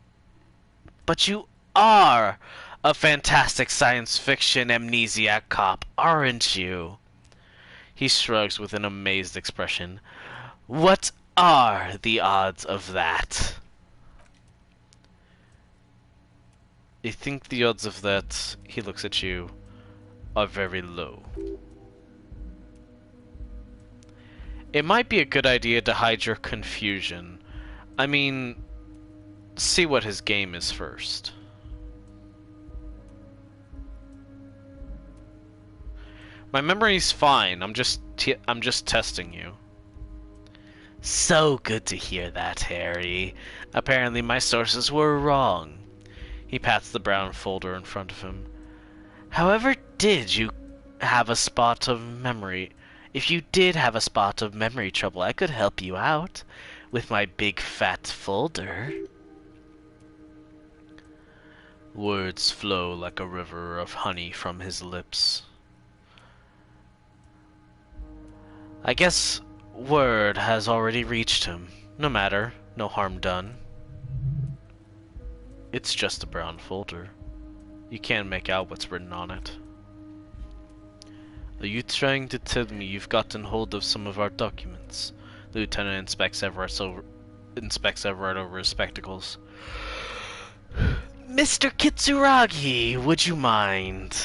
are a fantastic science fiction amnesiac cop, aren't you? He shrugs with an amazed expression. What are the odds of that? I think the odds of that, he looks at you, are very low. It might be a good idea to hide your confusion. I mean, see what his game is first. My memory's fine. I'm just testing you. So good to hear that, Harry. Apparently my sources were wrong. He pats the brown folder in front of him. However, did you have a spot of memory? If you did have a spot of memory trouble, I could help you out with my big fat folder. Words flow like a river of honey from his lips. I guess word has already reached him. No matter, no harm done. It's just a brown folder. You can't make out what's written on it. Are you trying to tell me you've gotten hold of some of our documents? The lieutenant inspects Everett over his spectacles. Mr. Kitsuragi, would you mind?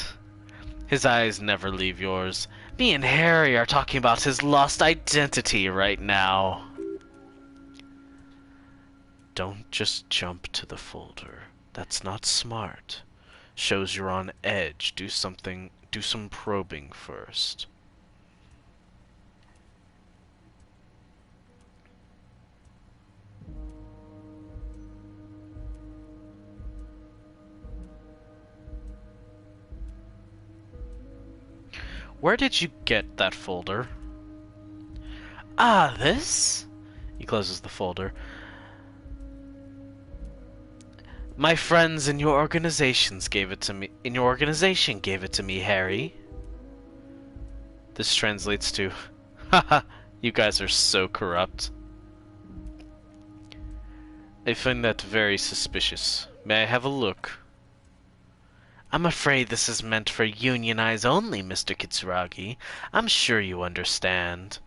His eyes never leave yours. Me and Harry are talking about his lost identity right now. Don't just jump to the folder. That's not smart. Shows you're on edge. Do some probing first. Where did you get that folder? Ah, this? He closes the folder. My friends in your organizations gave it to me. Your organization gave it to me, Harry. This translates to, haha, you guys are so corrupt. I find that very suspicious. May I have a look? I'm afraid this is meant for Union eyes only, Mr. Kitsuragi. I'm sure you understand.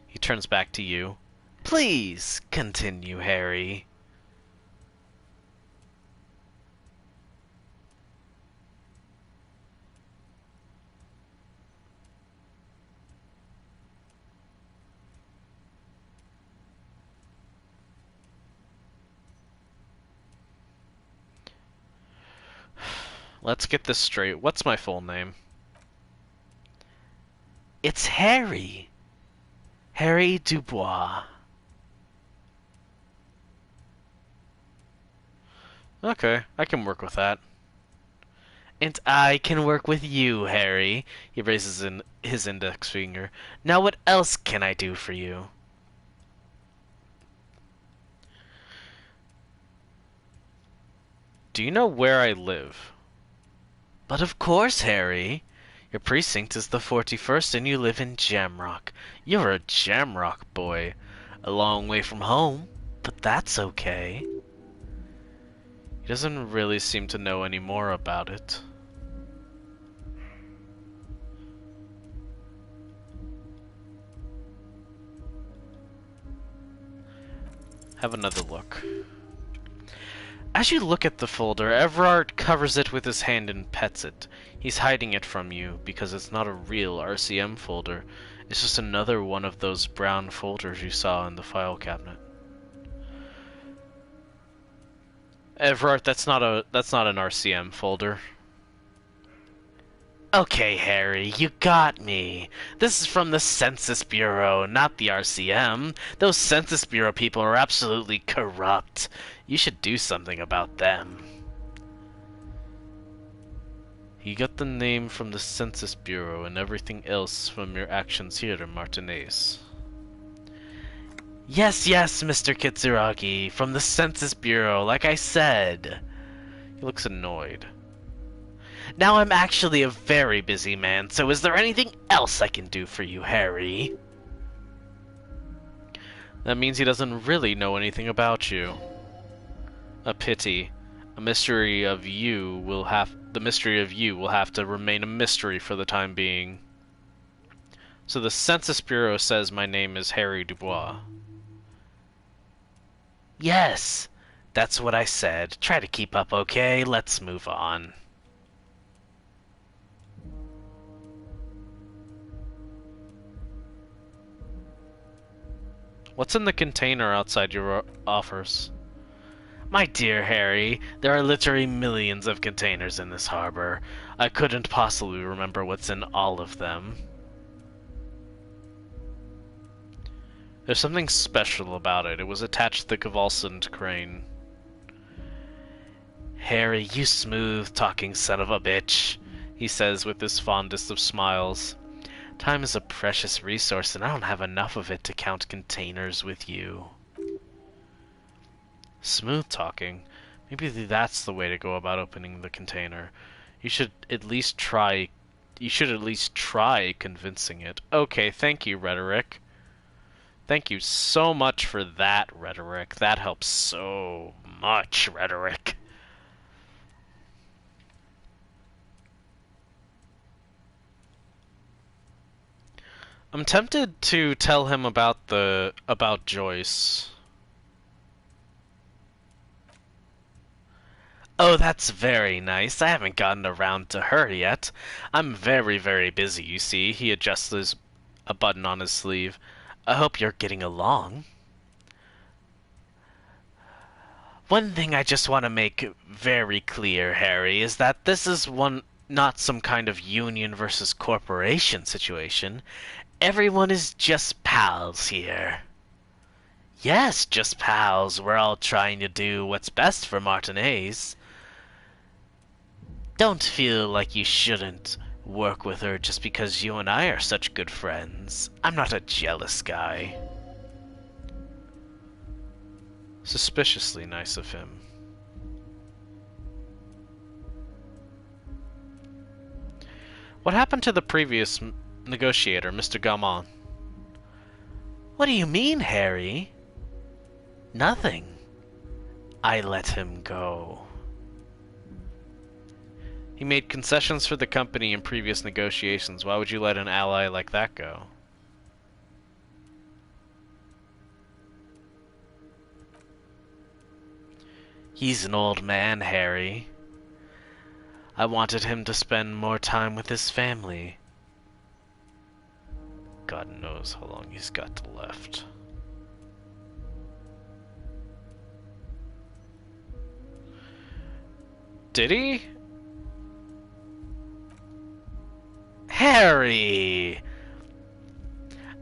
He turns back to you. Please, continue, Harry. Let's get this straight. What's my full name? It's Harry. Harry Dubois. Okay, I can work with that. And I can work with you, Harry. He raises his index finger. Now what else can I do for you? Do you know where I live? But of course, Harry. Your precinct is the 41st and you live in Jamrock. You're a Jamrock boy. A long way from home, but that's okay. He doesn't really seem to know any more about it. Have another look. As you look at the folder, Everard covers it with his hand and pets it. He's hiding it from you because it's not a real RCM folder. It's just another one of those brown folders you saw in the file cabinet. Everard, that's not an RCM folder. Okay, Harry, you got me. This is from the Census Bureau, not the RCM. Those Census Bureau people are absolutely corrupt. You should do something about them. You got the name from the Census Bureau and everything else from your actions here in Martinez. Yes, Mr. Kitsuragi, from the Census Bureau, like I said. He looks annoyed. Now I'm actually a very busy man, so is there anything else I can do for you, Harry? That means he doesn't really know anything about you. A pity. The mystery of you will have to remain a mystery for the time being. So the Census Bureau says my name is Harry Dubois. Yes, that's what I said. Try to keep up, okay? Let's move on. What's in the container outside your offers? My dear Harry, there are literally millions of containers in this harbor. I couldn't possibly remember what's in all of them. There's something special about it. It was attached to the convulsant crane. Harry, you smooth-talking son of a bitch, he says with his fondest of smiles. Time is a precious resource, and I don't have enough of it to count containers with you. Smooth talking. Maybe that's the way to go about opening the container. You should at least try convincing it. Okay, thank you, Rhetoric. Thank you so much for that, Rhetoric. That helps so much, Rhetoric. I'm tempted to tell him about Joyce. Oh, that's very nice. I haven't gotten around to her yet. I'm very, very busy, you see. He adjusts a button on his sleeve. I hope you're getting along. One thing I just want to make very clear, Harry, is that this is not some kind of union versus corporation situation. Everyone is just pals here. Yes, just pals. We're all trying to do what's best for Martinez. Don't feel like you shouldn't work with her just because you and I are such good friends. I'm not a jealous guy. Suspiciously nice of him. What happened to the previous negotiator, Mr. Gaumont? What do you mean, Harry? Nothing. I let him go. He made concessions for the company in previous negotiations. Why would you let an ally like that go? He's an old man, Harry. I wanted him to spend more time with his family. God knows how long he's got left. Did he? Harry!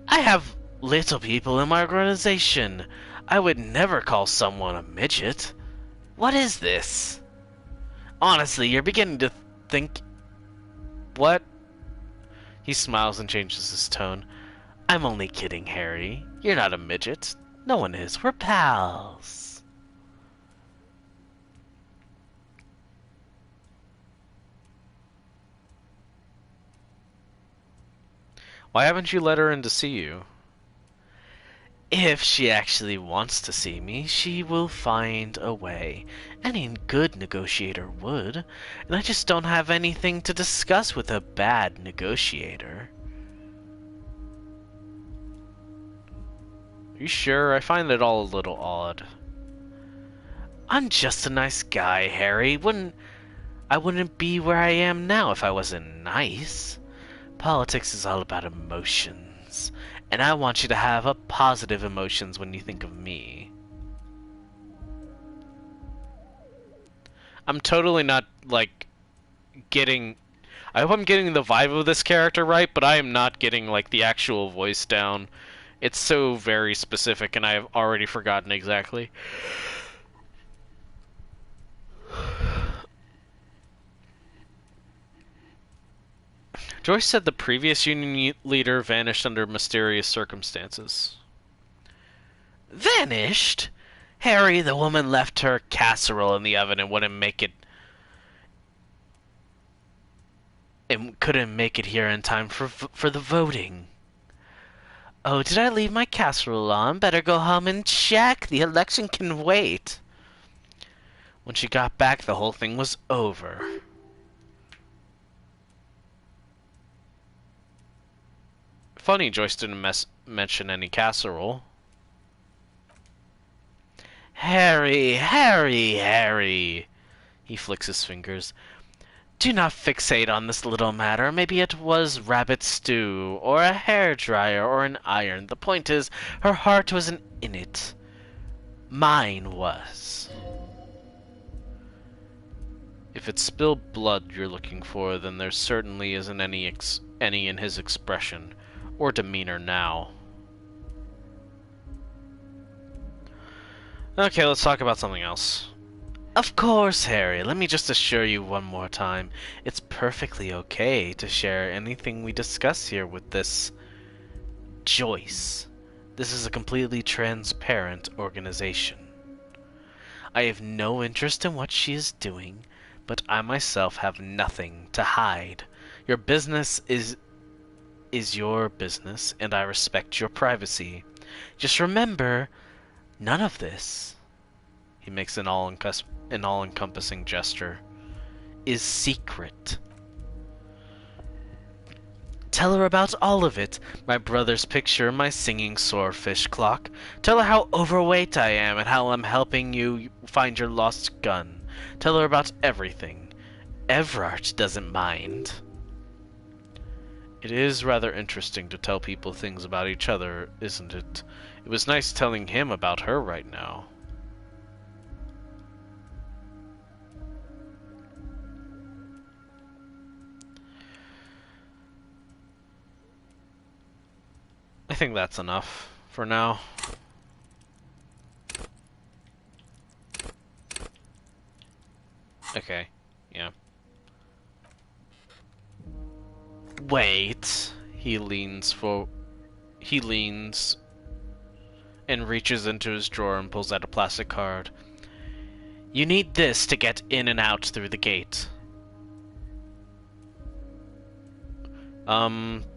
I have little people in my organization. I would never call someone a midget. What is this? Honestly, you're beginning to think... What? He smiles and changes his tone. I'm only kidding, Harry. You're not a midget. No one is. We're pals. Why haven't you let her in to see you? If she actually wants to see me, she will find a way. Any good negotiator would. And I just don't have anything to discuss with a bad negotiator. Are you sure? I find it all a little odd. I'm just a nice guy, Harry. I wouldn't be where I am now if I wasn't nice. Politics is all about emotions. And I want you to have a positive emotions when you think of me. I'm totally not, like, getting... I hope I'm getting the vibe of this character right, but I am not getting, like, the actual voice down. It's so very specific, and I have already forgotten exactly. Joyce said the previous union leader vanished under mysterious circumstances. Vanished? Harry, the woman left her casserole in the oven and wouldn't make it... and couldn't make it here in time for the voting. Oh, did I leave my casserole on? Better go home and check. The election can wait. When she got back, the whole thing was over. Funny, Joyce didn't mention any casserole. Harry, Harry, Harry. He flicks his fingers. Do not fixate on this little matter. Maybe it was rabbit stew, or a hairdryer, or an iron. The point is, her heart wasn't in it. Mine was. If it's spilled blood you're looking for, then there certainly isn't any in his expression or demeanor now. Okay, let's talk about something else. Of course, Harry. Let me just assure you one more time. It's perfectly okay to share anything we discuss here with this Joyce. This is a completely transparent organization. I have no interest in what she is doing, but I myself have nothing to hide. Your business is your business, and I respect your privacy. Just remember, none of this, he makes an all-encompassing gesture, is secret. Tell her about all of it. My brother's picture, my singing swordfish clock. Tell her how overweight I am and how I'm helping you find your lost gun. Tell her about everything. Everard doesn't mind. It is rather interesting to tell people things about each other, isn't it? It was nice telling him about her right now. I think that's enough for now. Okay, yeah. Wait. He leans and reaches into his drawer and pulls out a plastic card. You need this to get in and out through the gate.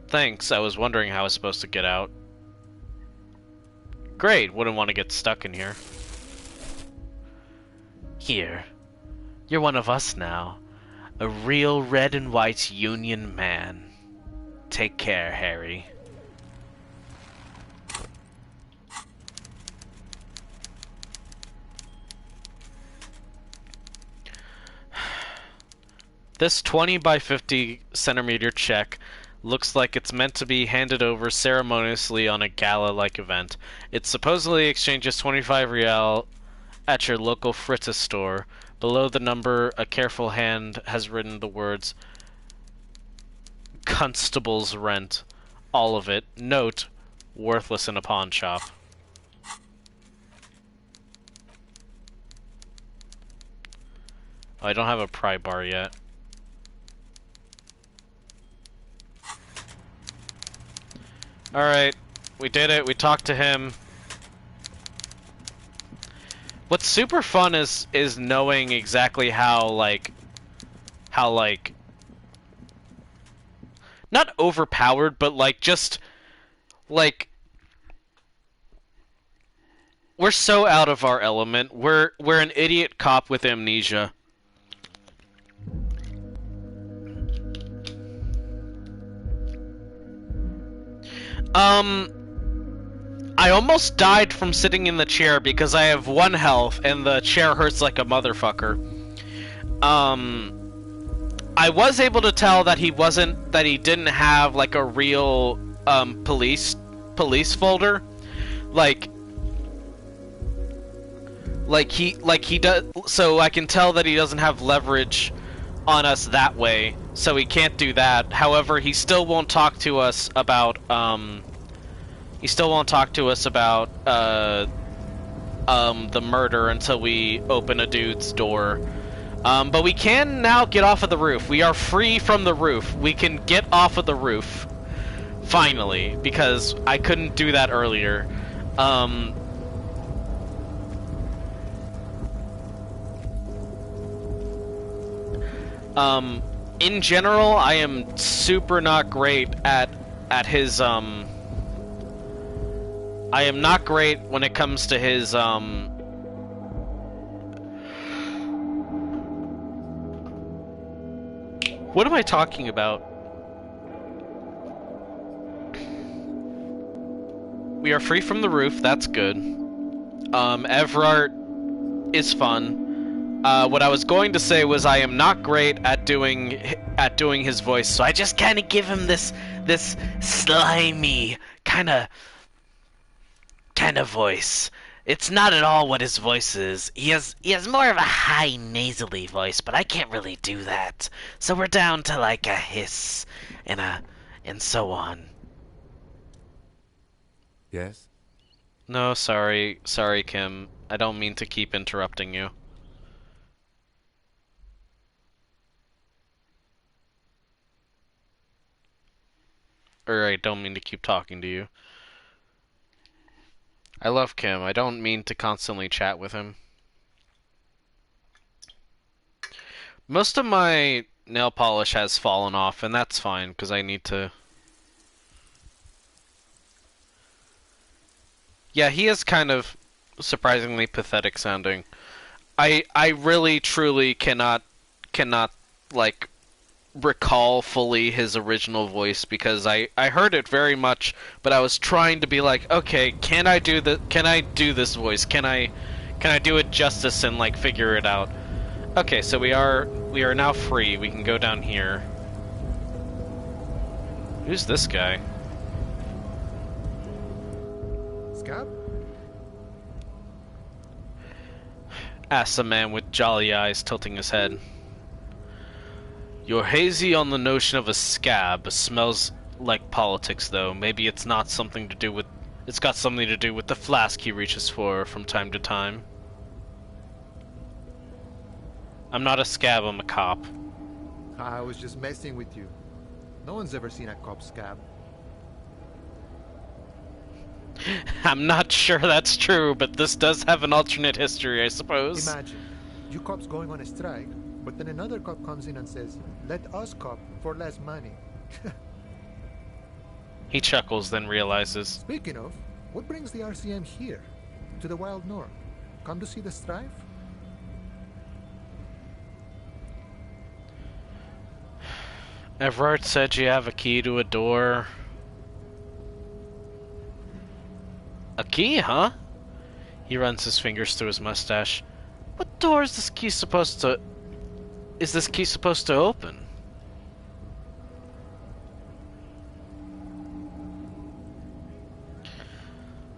Thanks. I was wondering how I was supposed to get out. Great. Wouldn't want to get stuck in here. Here. You're one of us now. A real red and white Union man. Take care, Harry. This 20 by 50 centimeter check looks like it's meant to be handed over ceremoniously on a gala-like event. It supposedly exchanges 25 real at your local Fritta store. Below the number, a careful hand has written the words Constable's Rent. All of it. Note, worthless in a pawn shop. Oh, I don't have a pry bar yet. Alright, we did it, we talked to him. What's super fun is knowing exactly how not overpowered, but just we're so out of our element. We're an idiot cop with amnesia. I almost died from sitting in the chair because I have 1 health and the chair hurts like a motherfucker. I was able to tell that he didn't have a real police folder. He does, so I can tell that he doesn't have leverage on us that way, so he can't do that. However, he still won't talk to us about the murder until we open a dude's door. But we can now get off of the roof. We are free from the roof. We can get off of the roof. Finally, because I couldn't do that earlier. In general, I am super not great at his, I am not great when it comes to his, what am I talking about? We are free from the roof, that's good. Everard is fun. What I was going to say was I am not great at doing his voice, so I just kind of give him this slimy kind of voice. It's not at all what his voice is. He has more of a high nasally voice, but I can't really do that. So we're down to like a hiss and so on. Yes? No, sorry, Kim. I don't mean to keep interrupting you. Or I don't mean to keep talking to you. I love Kim. I don't mean to constantly chat with him. Most of my nail polish has fallen off, and that's fine, because I need to... Yeah, he is kind of surprisingly pathetic sounding. I really, truly cannot, like, recall fully his original voice, because I heard it very much, but I was trying to be like, okay, can I do this voice? Can I do it justice and, like, figure it out? Okay, so we are now free. We can go down here. Who's this guy? Scab? Asks the man with jolly eyes, tilting his head. You're hazy on the notion of a scab. Smells like politics, though. Maybe it's not something to do with... It's got something to do with the flask he reaches for from time to time. I'm not a scab, I'm a cop. I was just messing with you. No one's ever seen a cop scab. I'm not sure that's true, but this does have an alternate history, I suppose. Imagine, you cops going on a strike, but then another cop comes in and says, let us cop for less money. He chuckles, then realizes. Speaking of, what brings the RCM here? To the Wild North? Come to see the strife? Everard said you have a key to a door. A key, huh? He runs his fingers through his mustache. What door is this key supposed to... Is this key supposed to open?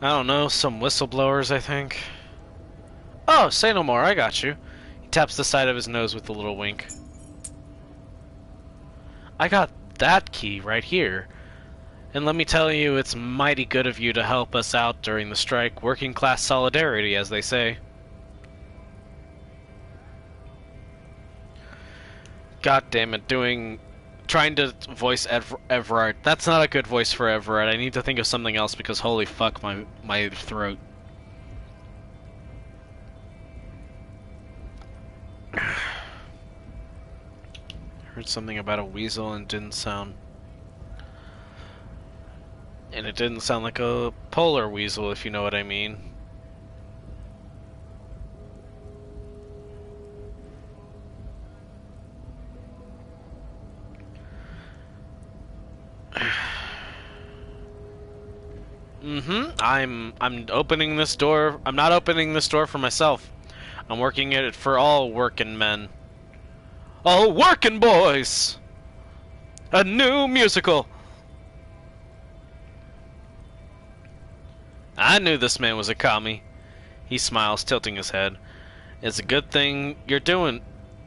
I don't know, some whistleblowers, I think. Oh, say no more, I got you. He taps the side of his nose with a little wink. I got that key right here. And let me tell you, it's mighty good of you to help us out during the strike. Working class solidarity, as they say. God damn it, trying to voice Everard. That's not a good voice for Everard. I need to think of something else because holy fuck, my throat. Heard something about a weasel and didn't sound... And it didn't sound like a polar weasel, if you know what I mean. I'm opening this door. I'm not opening this door for myself. I'm working it for all working men. All working boys! A new musical! I knew this man was a commie. He smiles, tilting his head. It's a good thing you're doing.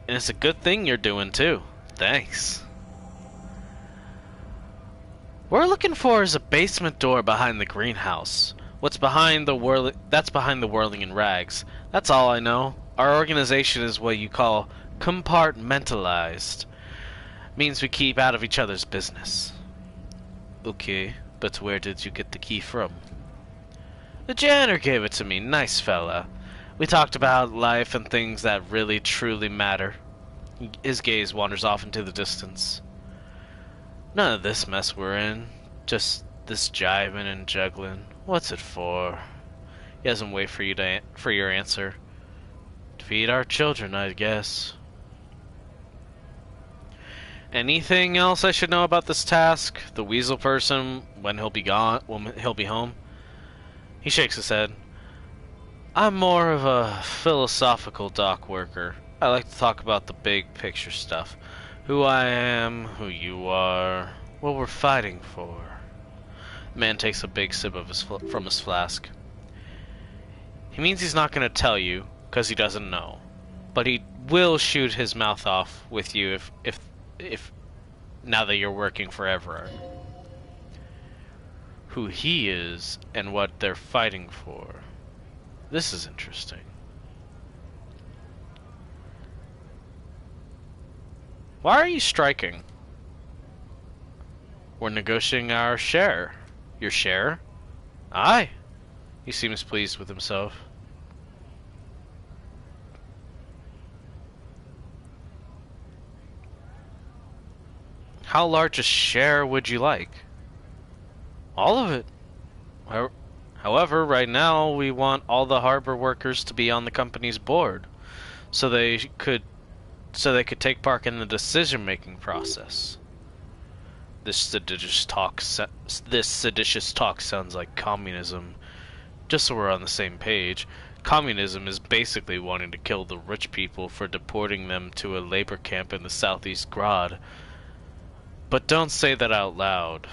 And it's a good thing you're doing, too. Thanks. What we're looking for is a basement door behind the greenhouse. That's behind the whirling in rags. That's all I know. Our organization is what you call compartmentalized. Means we keep out of each other's business. Okay, but where did you get the key from? The janitor gave it to me. Nice fella. We talked about life and things that really truly matter. His gaze wanders off into the distance. None of this mess we're in. Just this jiving and juggling. What's it for? He doesn't wait for your answer. To feed our children, I guess. Anything else I should know about this task? The weasel person, when he'll be home? He shakes his head. I'm more of a philosophical dock worker. I like to talk about the big picture stuff. Who I am, who you are, what we're fighting for. The man takes a big sip of from his flask. He means he's not going to tell you, because he doesn't know. But he will shoot his mouth off with you if now that you're working for Everard. Who he is and what they're fighting for. This is interesting. Why are you striking? We're negotiating our share. Your share? Aye. He seems pleased with himself. How large a share would you like? All of it. However, right now we want all the harbor workers to be on the company's board, so they could take part in the decision-making process. This seditious talk sounds like communism. Just so we're on the same page, communism is basically wanting to kill the rich people for deporting them to a labor camp in the southeast Grad. But don't say that out loud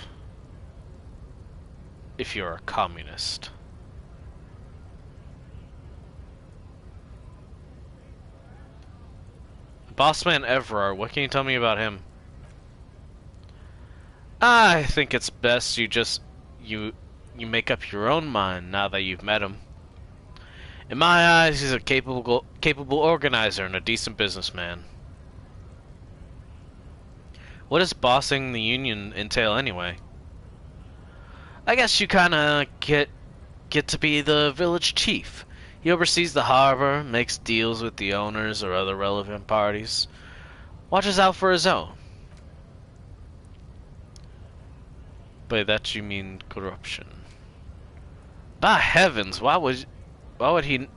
if you're a communist. Bossman Everard, what can you tell me about him? I think it's best you make up your own mind now that you've met him. In my eyes, he's a capable organizer and a decent businessman. What does bossing the union entail anyway? I guess you kinda get to be the village chief. He oversees the harbor, makes deals with the owners or other relevant parties, watches out for his own. By that you mean corruption. By heavens, why would he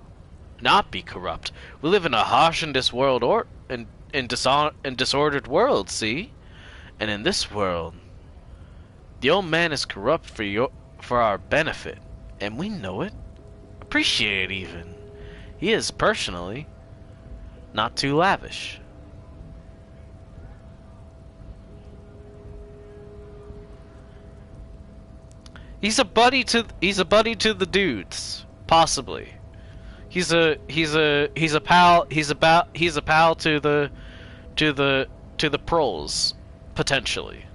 not be corrupt? We live in a harsh and disordered world, see? And in this world, the old man is corrupt for our benefit, and we know it. Appreciate it even. He is personally not too lavish. He's a buddy to the dudes, possibly. He's a pal to the proles, potentially.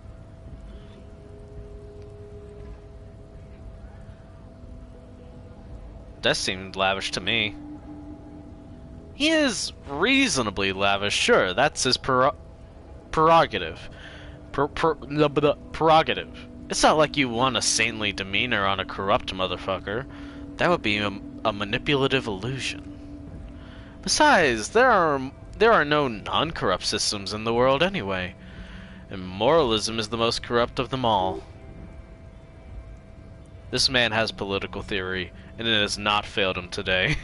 That seemed lavish to me. He is reasonably lavish, sure. That's his prerogative. Prerogative. It's not like you want a saintly demeanor on a corrupt motherfucker. That would be a manipulative illusion. Besides, there are no non-corrupt systems in the world anyway, and moralism is the most corrupt of them all. This man has political theory, and it has not failed him today.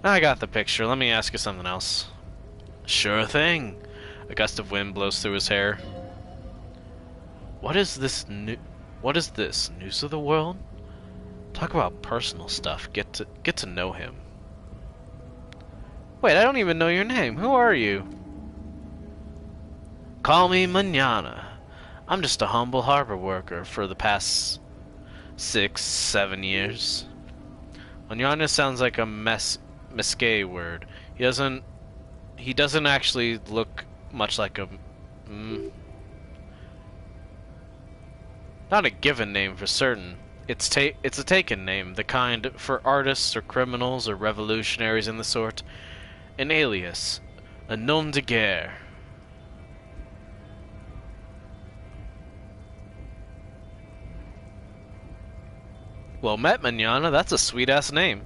I got the picture. Let me ask you something else. Sure thing. A gust of wind blows through his hair. What is this news of the world? Talk about personal stuff. Get to know him. Wait, I don't even know your name. Who are you? Call me Manana. I'm just a humble harbor worker for the past 6-7 years. Manana sounds like a Mesquite word. He doesn't actually look much like a not a given name for certain. It's a taken name, the kind for artists or criminals or revolutionaries in the sort. An alias, a nom de guerre. Well met, Manana. That's a sweet-ass name.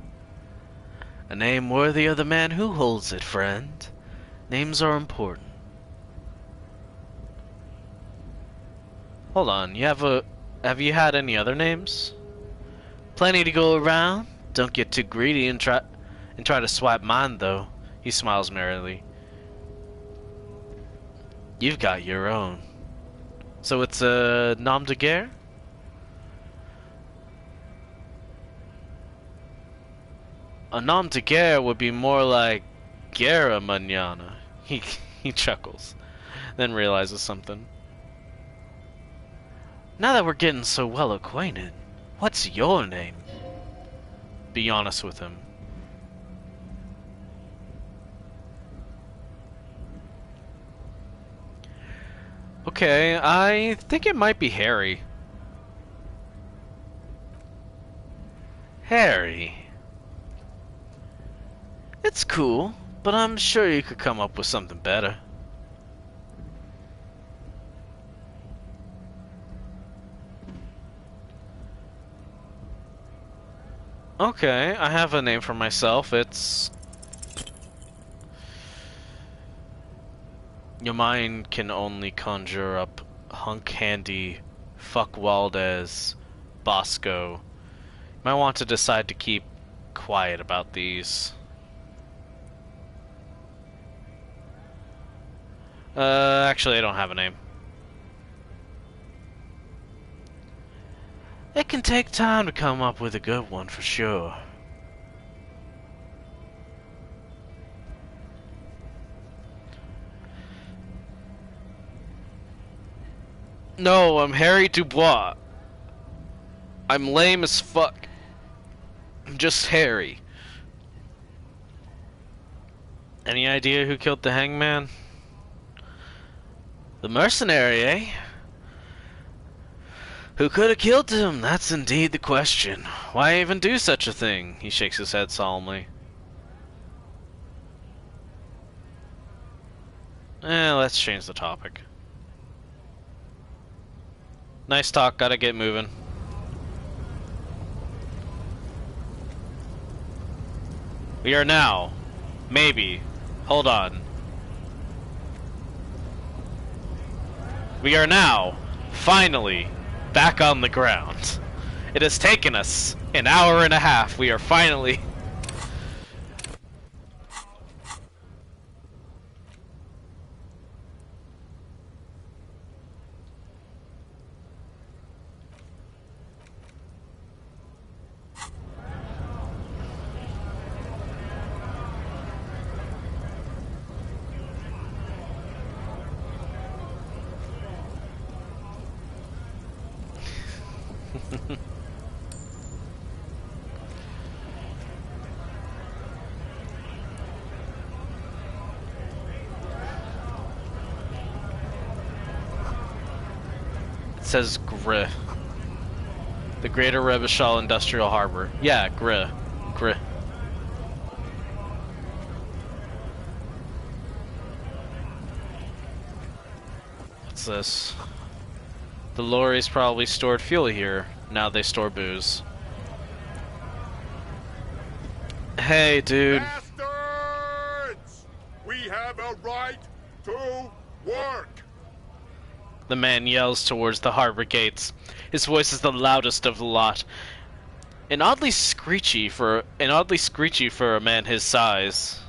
A name worthy of the man who holds it, friend. Names are important. Hold on, have you had any other names? Plenty to go around. Don't get too greedy and try to swipe mine, though. He smiles merrily. You've got your own. So it's a nom de guerre? A nom de guerre would be more like guerra mañana. He chuckles, then realizes something. Now that we're getting so well acquainted, what's your name? Be honest with him. Okay, I think it might be Harry. Harry. It's cool, but I'm sure you could come up with something better. Okay, I have a name for myself. It's... Your mind can only conjure up Hunk Handy, Fuck Waldez, Bosco. You might want to decide to keep quiet about these. Actually, I don't have a name. It can take time to come up with a good one for sure. No, I'm Harry Dubois. I'm lame as fuck. I'm just Harry. Any idea who killed the hangman? The mercenary, eh? Who could have killed him? That's indeed the question. Why even do such a thing? He shakes his head solemnly. Let's change the topic. Nice talk, gotta get moving. We are now, maybe, hold on. We are now, finally, back on the ground. It has taken us an hour and a half. We are finally... It says GRI. The Greater Revachol Industrial Harbor. Yeah, GRI. GRI. What's this? The lorries probably stored fuel here. Now they store booze. Hey, dude. Bastards! We have a right to work! The man yells towards the harbor gates. His voice is the loudest of the lot, and oddly screechy for a man his size.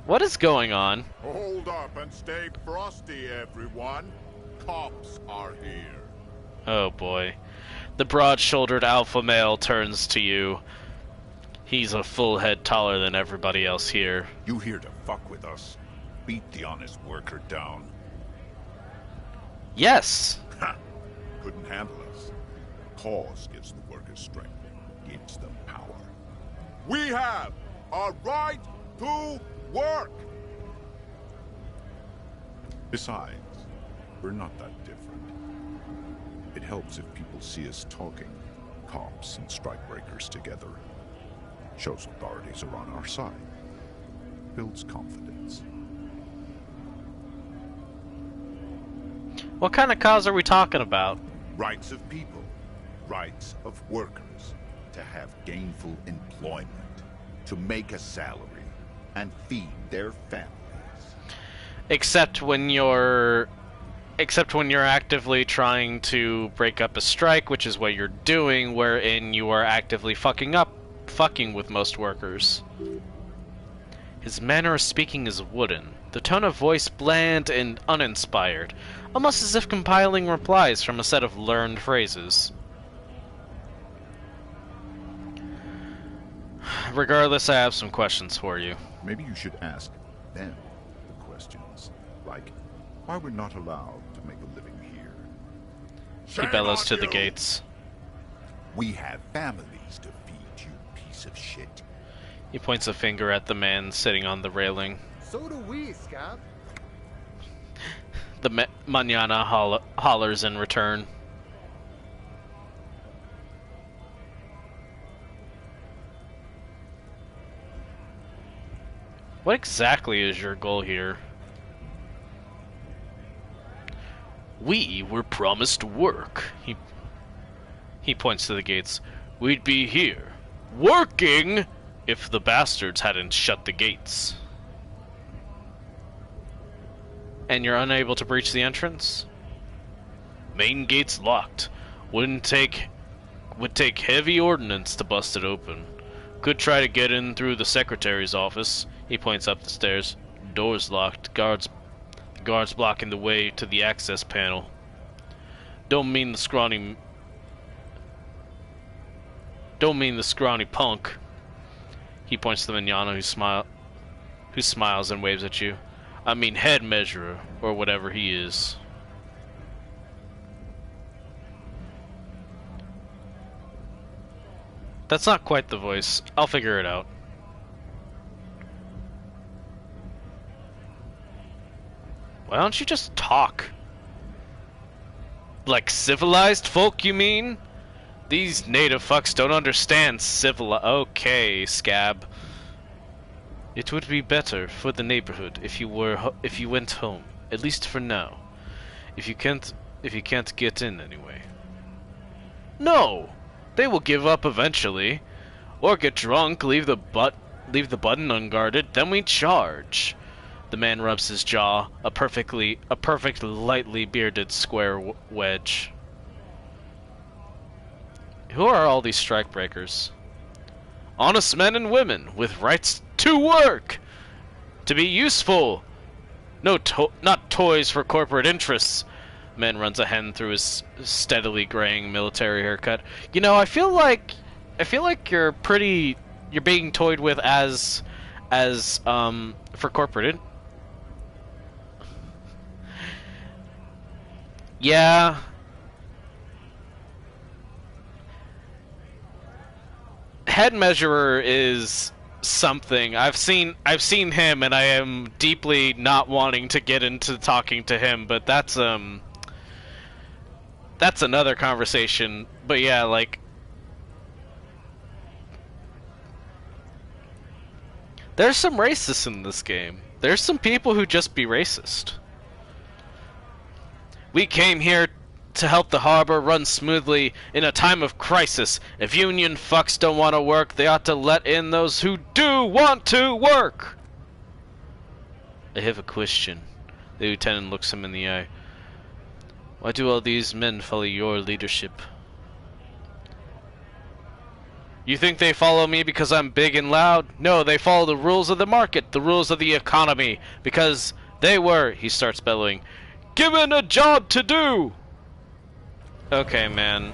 What is going on? Hold up and stay frosty, everyone. Cops are here. Oh boy. The broad-shouldered alpha male turns to you. He's a full head taller than everybody else here. You here to fuck with us? Beat the honest worker down. Yes! Ha! Couldn't handle us. Cause gives the workers strength, gives them power. We have a right to work! Besides, we're not that different. It helps if people see us talking, cops and strikebreakers together. Shows authorities are on our side. Builds confidence. What kind of cause are we talking about? Rights of people, rights of workers, to have gainful employment, to make a salary, and feed their families. Except when you're actively trying to break up a strike, which is what you're doing, wherein you are actively fucking with most workers. His manner of speaking is wooden, the tone of voice bland and uninspired, almost as if compiling replies from a set of learned phrases. Regardless, I have some questions for you. Maybe you should ask them the questions. Like, why we're not allowed to make a living here. He bellows to the gates. We have families to feed, you piece of shit. He points a finger at the man sitting on the railing. So do we, Scab. The manana hollers in return. What exactly is your goal here? We were promised work. He points to the gates. We'd be here, working, if the bastards hadn't shut the gates. And you're unable to breach the entrance? Main gate's locked. Would take heavy ordnance to bust it open. Could try to get in through the secretary's office. He points up the stairs. Door's locked. Guards blocking the way to the access panel. Don't mean the scrawny punk. He points to the manana who smiles and waves at you. I mean head measurer, or whatever he is. That's not quite the voice. I'll figure it out. Why don't you just talk? Like civilized folk, you mean? These native fucks don't understand Okay, Scab. It would be better for the neighborhood if you went home, at least for now. If you can't get in anyway. No, they will give up eventually, or get drunk, leave the button unguarded. Then we charge. The man rubs his jaw, a perfect lightly bearded square wedge. Who are all these strikebreakers? Honest men and women with rights to work, to be useful. Not toys for corporate interests. Man runs a hand through his steadily graying military haircut. You know, I feel like you're being toyed with as for corporate. Yeah. Head measurer is something. I've seen him, and I am deeply not wanting to get into talking to him, but that's another conversation. But yeah, like, there's some racists in this game. There's some people who just be racist. We came here to help the harbor run smoothly in a time of crisis. If union fucks don't want to work, they ought to let in those who do want to work. I have a question. The lieutenant looks him in the eye. Why do all these men follow your leadership? You think they follow me because I'm big and loud? No, they follow the rules of the market, the rules of the economy, because they were, he starts bellowing, given a job to do! Okay, man.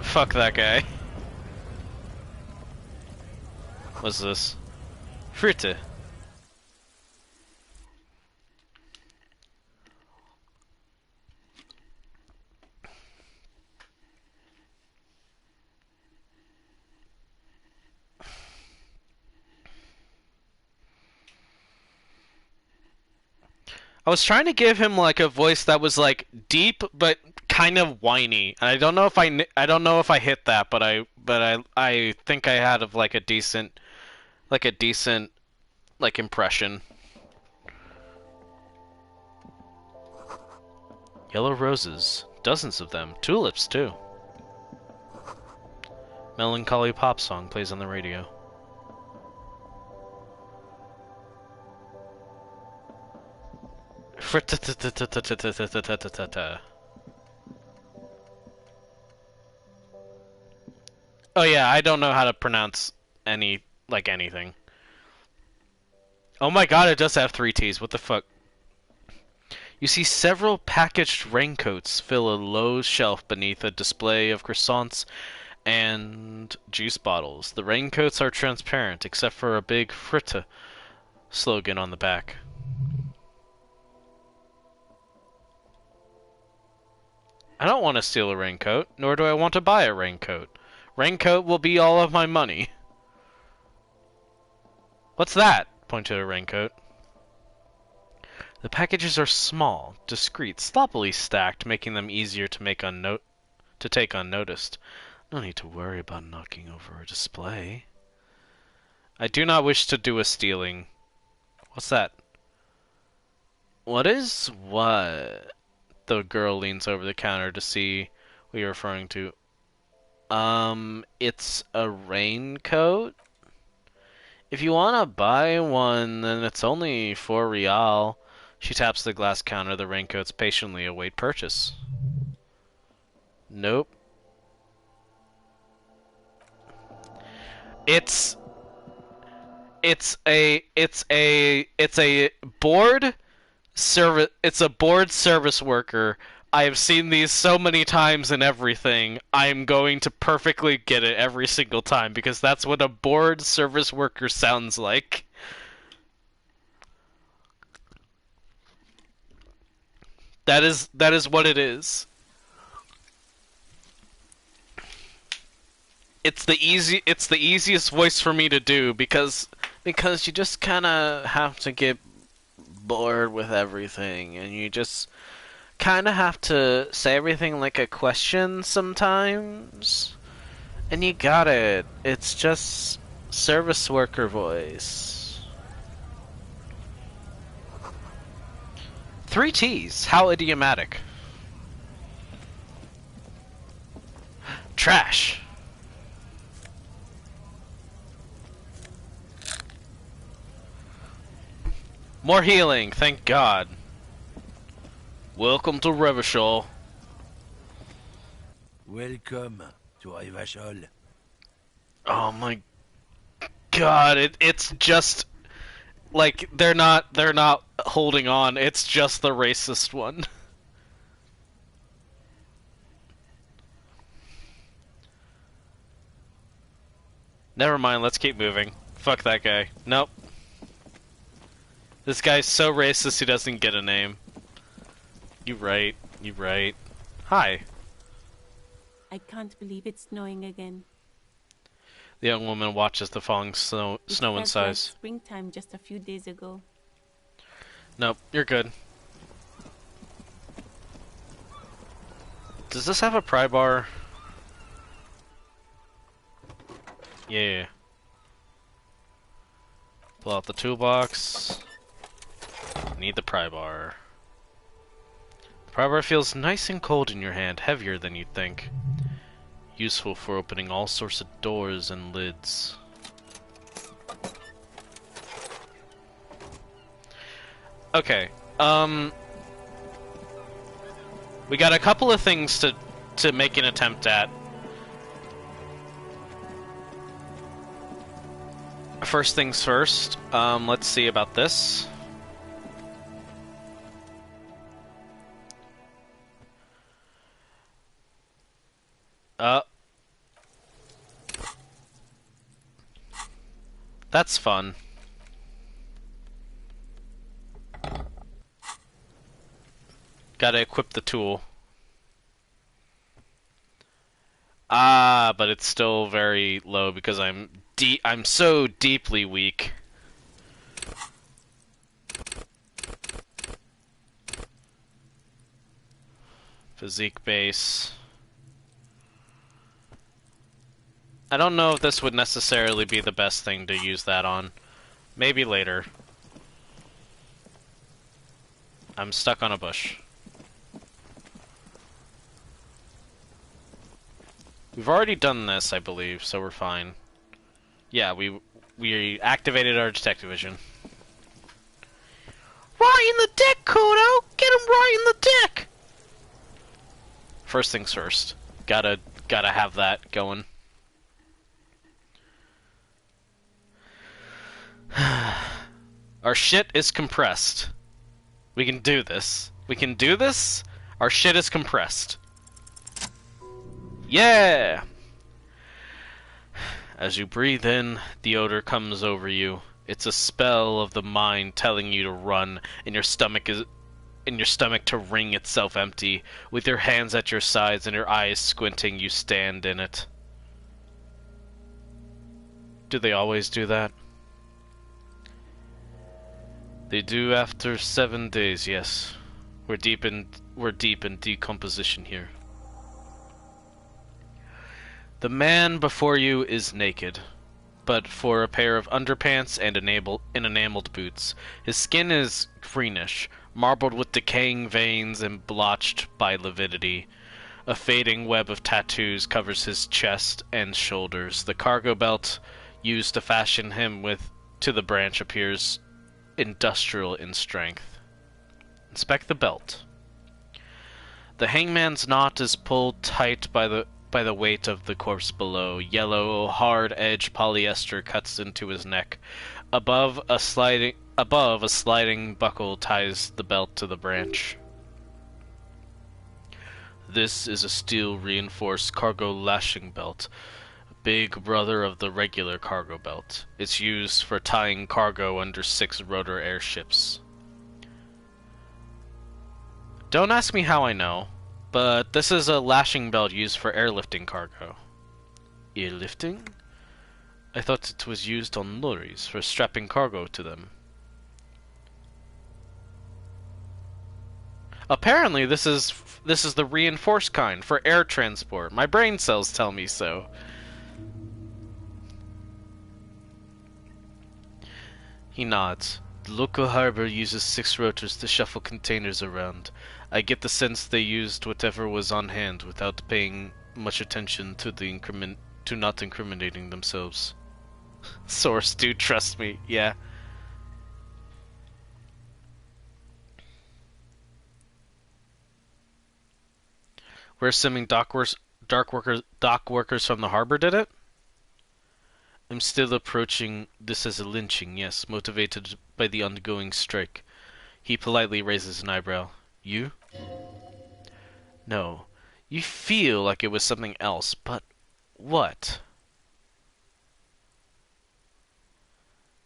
Fuck that guy. What's this? Fritte. I was trying to give him like a voice that was like deep but kind of whiny. And I don't know if I hit that, but I think I had of like a decent like impression. Yellow roses, dozens of them, tulips too. Melancholy pop song plays on the radio. Oh yeah, I don't know how to pronounce anything. Oh my god, it does have 3 T's. What the fuck? You see several packaged raincoats fill a low shelf beneath a display of croissants and juice bottles. The raincoats are transparent, except for a big Fritte slogan on the back. I don't want to steal a raincoat, nor do I want to buy a raincoat. Raincoat will be all of my money. What's that? Point to a raincoat. The packages are small, discreet, sloppily stacked, making them easier to take unnoticed. No need to worry about knocking over a display. I do not wish to do a stealing. What's that? What is what? The girl leans over the counter to see what you're referring to. It's a raincoat? If you want to buy one, then it's only 4 real. She taps the glass counter. The raincoats patiently await purchase. Nope. It's a board service. It's a board service worker. I have seen these so many times in everything. I'm going to perfectly get it every single time because that's what a board service worker sounds like. That is what it is. It's the easiest voice for me to do because you just kind of have to get bored with everything and you just kind of have to say everything like a question sometimes. And you got it. It's just service worker voice. 3 T's. How idiomatic. Trash. More healing, thank God. Welcome to Revachol. Welcome to Revachol. Oh my God, it's just like they're not holding on. It's just the racist one. Never mind, let's keep moving. Fuck that guy. Nope. This guy's so racist he doesn't get a name. You right. You right. Hi. I can't believe it's snowing again. The young woman watches the falling snow in It felt like size. springtime just a few days ago. Nope, you're good. Does this have a pry bar? Yeah. Pull out the toolbox. Need the pry bar. The pry bar feels nice and cold in your hand, heavier than you'd think. Useful for opening all sorts of doors and lids. Okay, we got a couple of things to make an attempt at. First things first, let's see about this. That's fun. Gotta equip the tool. Ah, but it's still very low because I'm so deeply weak. Physique base. I don't know if this would necessarily be the best thing to use that on. Maybe later. I'm stuck on a bush. We've already done this, I believe, so we're fine. Yeah, we activated our detective vision. Right in the deck, Kodo! Get him right in the deck! First things first. Gotta have that going. Our shit is compressed. We can do this. We can do this. Our shit is compressed. Yeah! As you breathe in, the odor comes over you. It's a spell of the mind telling you to run, and your stomach to wring itself empty. With your hands at your sides and your eyes squinting, you stand in it. Do they always do that? They do after 7 days, yes. We're deep in decomposition here. The man before you is naked, but for a pair of underpants and enameled boots. His skin is greenish, marbled with decaying veins and blotched by lividity. A fading web of tattoos covers his chest and shoulders. The cargo belt used to fashion him to the branch appears industrial in strength. Inspect the belt. The hangman's knot is pulled tight by the weight of the corpse below. Yellow, hard-edged polyester cuts into his neck. Above, a sliding buckle ties the belt to the branch. This is a steel-reinforced cargo lashing belt, big brother of the regular cargo belt. It's used for tying cargo under 6-rotor airships. Don't ask me how I know, but this is a lashing belt used for airlifting cargo. Airlifting? I thought it was used on lorries for strapping cargo to them. Apparently this is the reinforced kind for air transport. My brain cells tell me so. He nods. The local harbor uses 6 rotors to shuffle containers around. I get the sense they used whatever was on hand without paying much attention to not incriminating themselves. Source, dude, trust me, yeah. We're assuming dock workers from the harbor did it? I'm still approaching this as a lynching, yes, motivated by the ongoing strike. He politely raises an eyebrow. You? No. You feel like it was something else, but what?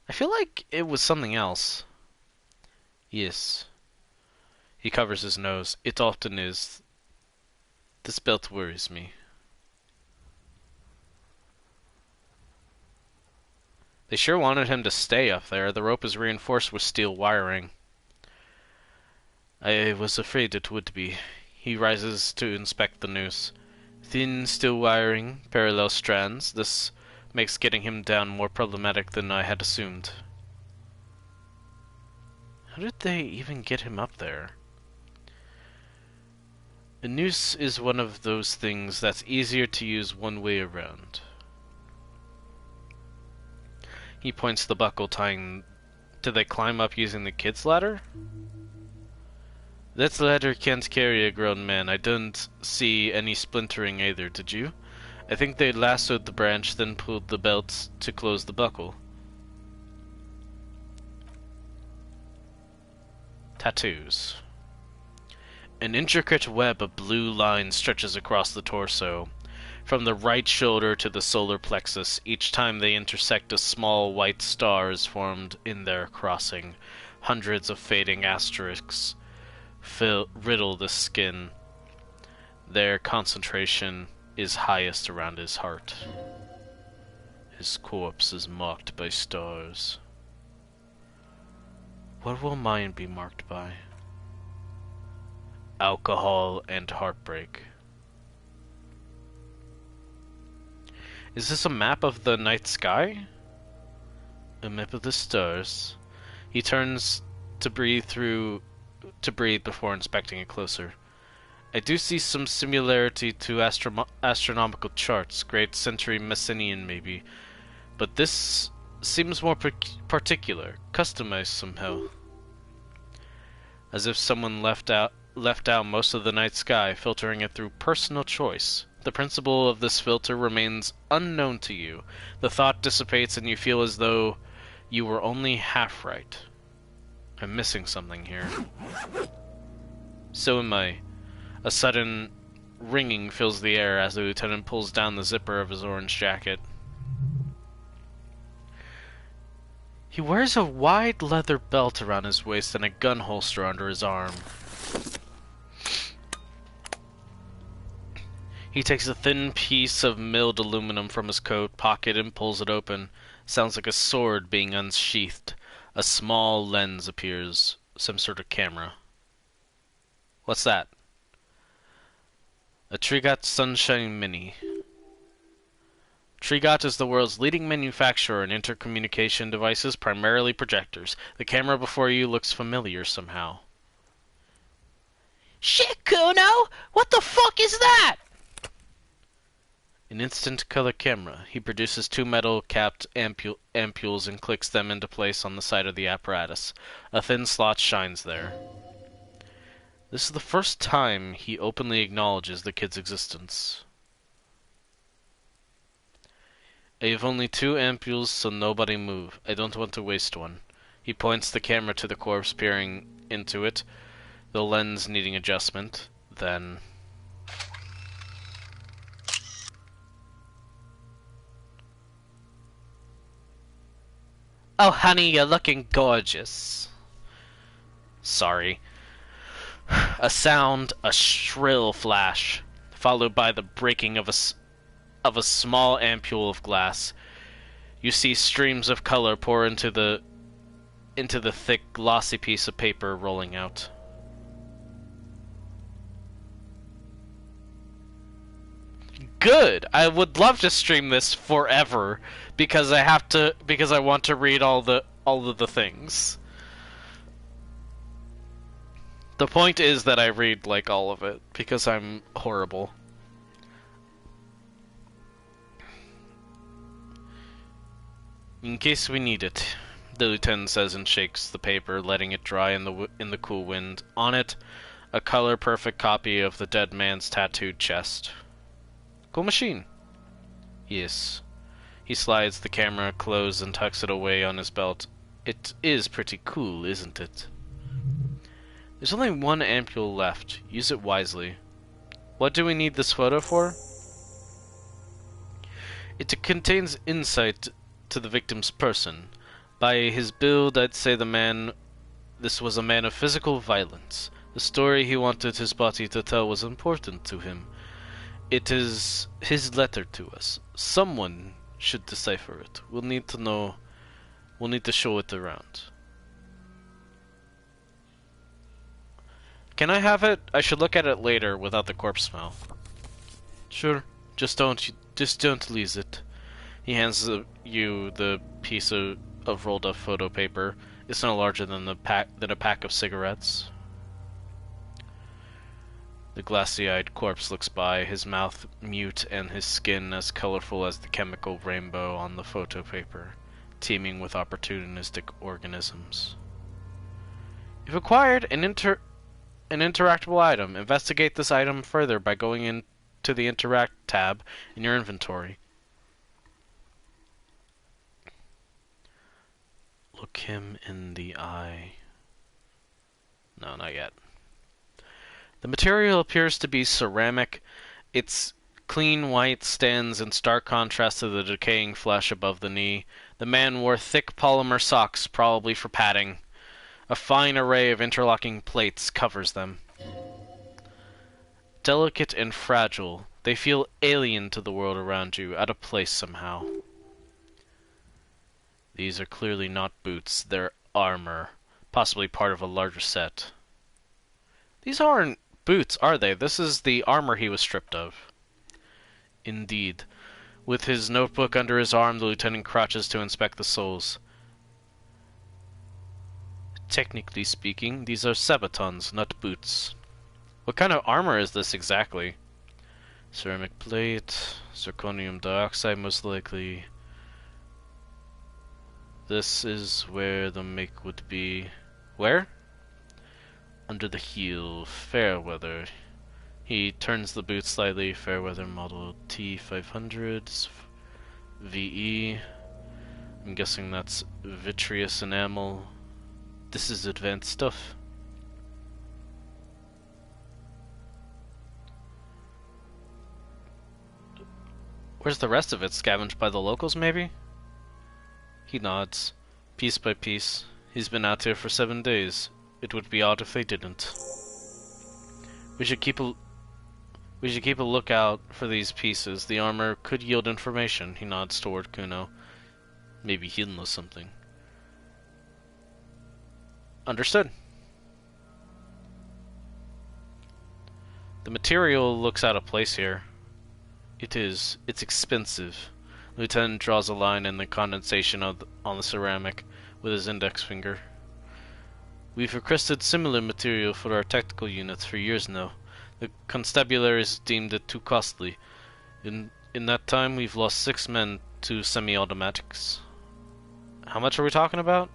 I feel like it was something else. Yes. He covers his nose. It often is. This belt worries me. They sure wanted him to stay up there. The rope is reinforced with steel wiring. I was afraid it would be. He rises to inspect the noose. Thin steel wiring, parallel strands. This makes getting him down more problematic than I had assumed. How did they even get him up there? A noose is one of those things that's easier to use one way around. He points the buckle tying... Did they climb up using the kid's ladder? That ladder can't carry a grown man. I don't see any splintering either, did you? I think they lassoed the branch, then pulled the belt to close the buckle. Tattoos. An intricate web of blue lines stretches across the torso. From the right shoulder to the solar plexus, each time they intersect a small white star is formed in their crossing. Hundreds of fading asterisks riddle the skin. Their concentration is highest around his heart. His corpse is marked by stars. What will mine be marked by? Alcohol and heartbreak. Is this a map of the night sky? A map of the stars. He turns to breathe before inspecting it closer. I do see some similarity to astronomical charts, great century Messenian maybe, but this seems more particular, customized somehow. As if someone left out most of the night sky, filtering it through personal choice. The principle of this filter remains unknown to you. The thought dissipates and you feel as though you were only half right. I'm missing something here. So am I. A sudden ringing fills the air as the lieutenant pulls down the zipper of his orange jacket. He wears a wide leather belt around his waist and a gun holster under his arm. He takes a thin piece of milled aluminum from his coat pocket and pulls it open. Sounds like a sword being unsheathed. A small lens appears. Some sort of camera. What's that? A Trigot Sunshine Mini. Trigot is the world's leading manufacturer in intercommunication devices, primarily projectors. The camera before you looks familiar somehow. Shit, Kuno! What the fuck is that? An instant color camera. He produces two metal-capped ampules and clicks them into place on the side of the apparatus. A thin slot shines there. This is the first time he openly acknowledges the kid's existence. I have only two ampules, so nobody move. I don't want to waste one. He points the camera to the corpse, peering into it, the lens needing adjustment. Then... Oh, honey, you're looking gorgeous. Sorry. A sound, a shrill flash, followed by the breaking of a small ampule of glass. You see streams of color pour into the thick, glossy piece of paper rolling out. Good. I would love to stream this forever because I want to read all of the things. The point is that I read like all of it because I'm horrible. In case we need it, the lieutenant says and shakes the paper, letting it dry in the cool wind. On it, a color-perfect copy of the dead man's tattooed chest. Cool machine. Yes. He slides the camera close and tucks it away on his belt. It is pretty cool, isn't it? There's only one ampule left. Use it wisely. What do we need this photo for? It contains insight to the victim's person. By his build, I'd say this was a man of physical violence. The story he wanted his body to tell was important to him. It is his letter to us. Someone should decipher it. We'll need to show it around. Can I have it? I should look at it later without the corpse smell. Sure. Just don't lose it. He hands you the piece of rolled up photo paper. It's no larger than a pack of cigarettes. The glassy-eyed corpse looks by, his mouth mute and his skin as colorful as the chemical rainbow on the photo paper, teeming with opportunistic organisms. If acquired an interactable item, investigate this item further by going into the Interact tab in your inventory. Look him in the eye. No, not yet. The material appears to be ceramic. Its clean white stands in stark contrast to the decaying flesh above the knee. The man wore thick polymer socks, probably for padding. A fine array of interlocking plates covers them. Delicate and fragile, they feel alien to the world around you, out of place somehow. These are clearly not boots, they're armor, possibly part of a larger set. These aren't boots, are they? This is the armor he was stripped of. Indeed. With his notebook under his arm, the lieutenant crouches to inspect the soles. Technically speaking, these are sabatons, not boots. What kind of armor is this exactly? Ceramic plate, zirconium dioxide most likely. This is where the make would be. Where? Under the heel, Fairweather. He turns the boot slightly. Fairweather model T500 VE. I'm guessing that's vitreous enamel. This is advanced stuff. Where's the rest of it? Scavenged by the locals, maybe? He nods. Piece by piece. He's been out here for 7 days. It would be odd if they didn't. We should keep a lookout for these pieces. The armor could yield information. He nods toward Kuno. Maybe he'll know something. Understood. The material looks out of place here. It's expensive. Lieutenant draws a line in the condensation on the ceramic with his index finger. We've requested similar material for our tactical units for years now. The constabularies deemed it too costly. In that time, we've lost 6 men to semi-automatics. How much are we talking about?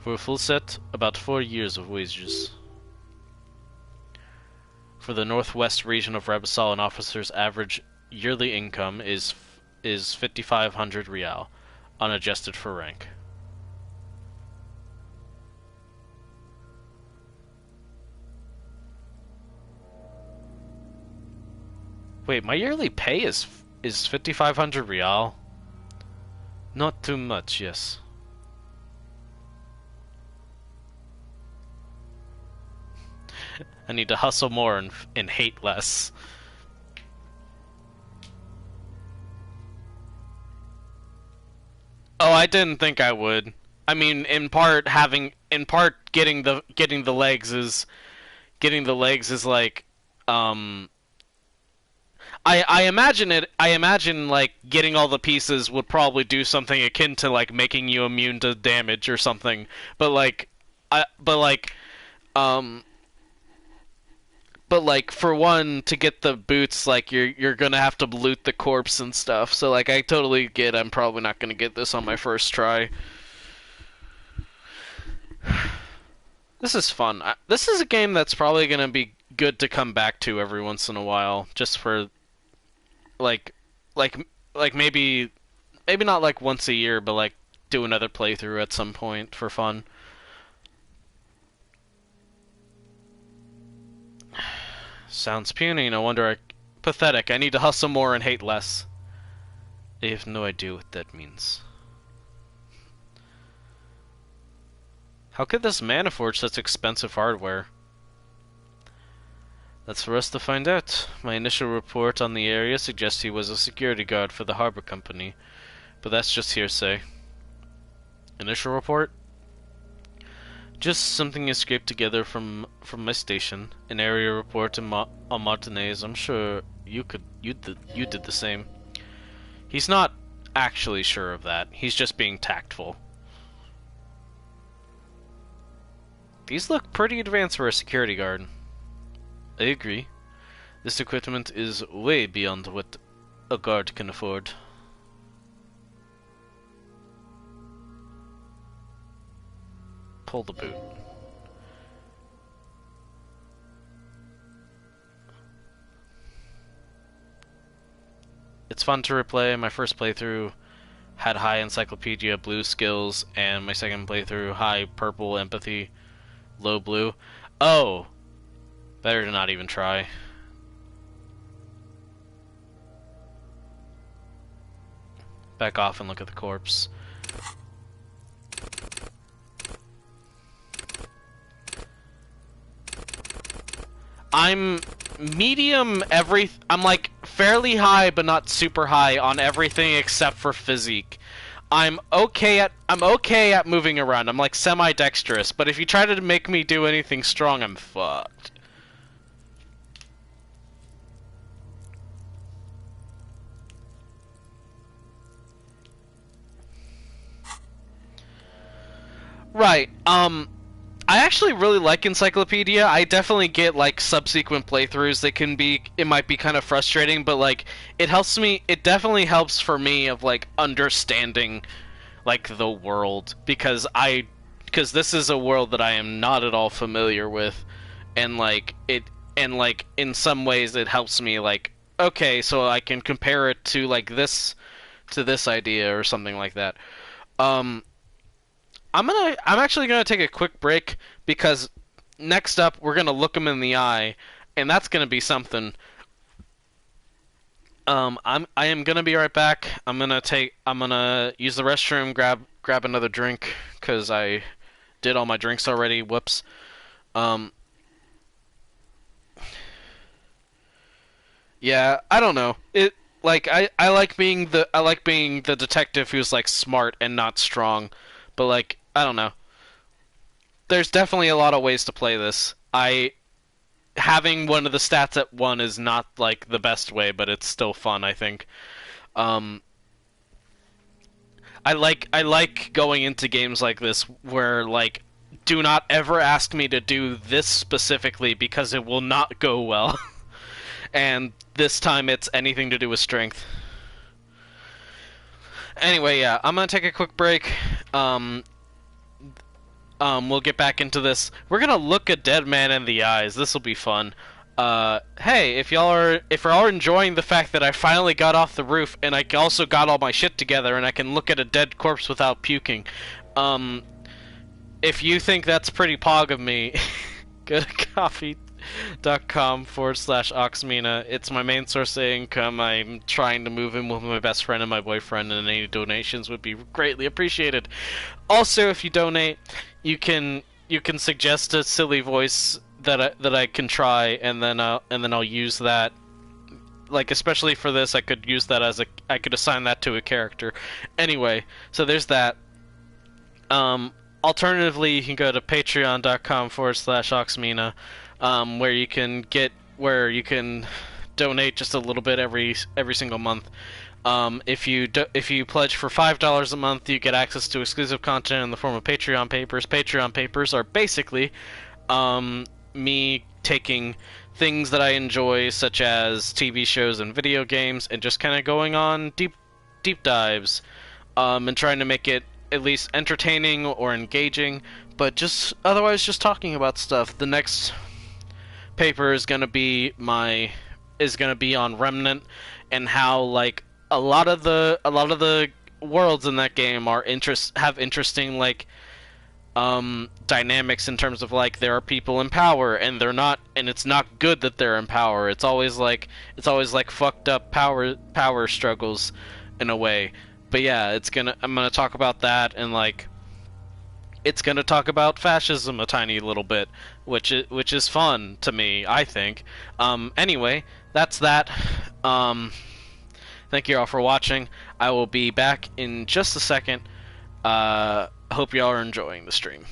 For a full set, about 4 years of wages. For the northwest region of Rabasal, an officer's average yearly income is 5,500 real, unadjusted for rank. Wait, my yearly pay is 5,500 real? Not too much, yes. I need to hustle more and hate less. Oh, I didn't think I would. I mean, in part getting the legs is like I imagine like getting all the pieces would probably do something akin to like making you immune to damage or something. But for one, to get the boots, like you're gonna have to loot the corpse and stuff. So like I totally get I'm probably not gonna get this on my first try. This is fun. This is a game that's probably gonna be good to come back to every once in a while, just for like maybe not like once a year, but like do another playthrough at some point for fun. Sounds puny, no wonder pathetic. I need to hustle more and hate less. I have no idea what that means. How could this man afford such expensive hardware? That's for us to find out. My initial report on the area suggests he was a security guard for the harbor company, but that's just hearsay. Initial report? Just something I scraped together from my station. An area report on Martinez. I'm sure you did the same. He's not actually sure of that. He's just being tactful. These look pretty advanced for a security guard. I agree. This equipment is way beyond what a guard can afford. Pull the boot. It's fun to replay. My first playthrough had high encyclopedia blue skills, and my second playthrough high purple empathy, low blue. Oh! Better to not even try. Back off and look at the corpse. I'm medium I'm like fairly high but not super high on everything except for physique. I'm okay at moving around. I'm like semi-dexterous, but if you try to make me do anything strong, I'm fucked. Right, I actually really like Encyclopedia. I definitely get, like, subsequent playthroughs that it might be kind of frustrating, but, like, it definitely helps for me of, like, understanding, like, the world, because this is a world that I am not at all familiar with, and, in some ways it helps me, like, okay, so I can compare it to, like, this idea or something like that. I'm actually gonna take a quick break because next up we're gonna look him in the eye, and that's gonna be something. I am gonna be right back. I'm gonna use the restroom, grab grab another drink because I did all my drinks already. Whoops. Um, yeah, I don't know. I like being the detective who's like smart and not strong, but like I don't know. There's definitely a lot of ways to play this. I having one of the stats at 1 is not like the best way, but it's still fun, I think. Um, I like going into games like this where like do not ever ask me to do this specifically because it will not go well. And this time it's anything to do with strength. Anyway, yeah, I'm gonna take a quick break. Um, we'll get back into this. We're gonna look a dead man in the eyes. This will be fun. Hey, if y'all are enjoying the fact that I finally got off the roof and I also got all my shit together and I can look at a dead corpse without puking, if you think that's pretty pog of me, go to coffee.com/Oxmina. It's my main source of income. I'm trying to move in with my best friend and my boyfriend, and any donations would be greatly appreciated. Also, if you donate, you can suggest a silly voice that I can try, and then I'll use that. Like especially for this, I could assign that to a character. Anyway, so there's that. Alternatively, you can go to patreon.com/Oxmina, where you can donate just a little bit every single month. If you pledge for $5 a month, you get access to exclusive content in the form of Patreon papers. Patreon papers are basically me taking things that I enjoy, such as TV shows and video games, and just kind of going on deep dives, and trying to make it at least entertaining or engaging, but just otherwise just talking about stuff. The next paper is gonna be on Remnant and how like a lot of the worlds in that game have interesting like dynamics in terms of like there are people in power and they're not, and it's not good that they're in power. It's always like fucked up power struggles in a way. But yeah, I'm gonna talk about that, and like it's gonna talk about fascism a tiny little bit, which is fun to me, I think. Anyway, that's that. Thank you all for watching. I will be back in just a second. Hope y'all are enjoying the stream.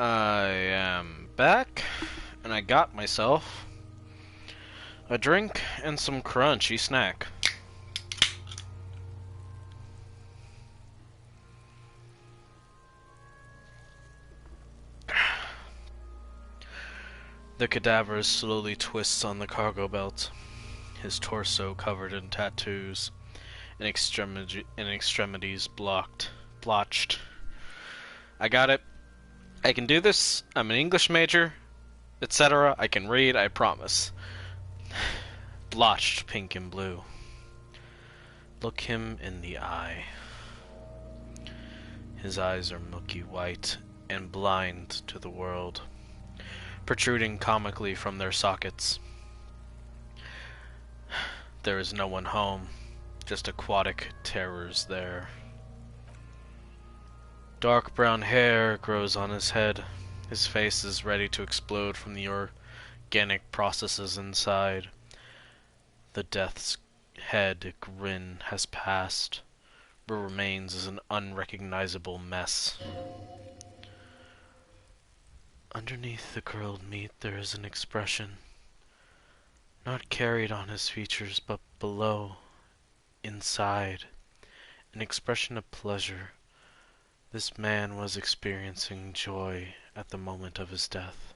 I am back, and I got myself a drink and some crunchy snack. The cadaver slowly twists on the cargo belt, his torso covered in tattoos, and extremities blotched. I got it. I can do this. I'm an English major, etc. I can read, I promise. Blotched pink and blue. Look him in the eye. His eyes are milky white and blind to the world, protruding comically from their sockets. There is no one home, just aquatic terrors there. Dark brown hair grows on his head. His face is ready to explode from the organic processes inside. The death's head grin has passed. What remains is an unrecognizable mess. Underneath the curled meat there is an expression, not carried on his features, but below, inside, an expression of pleasure. This man was experiencing joy at the moment of his death.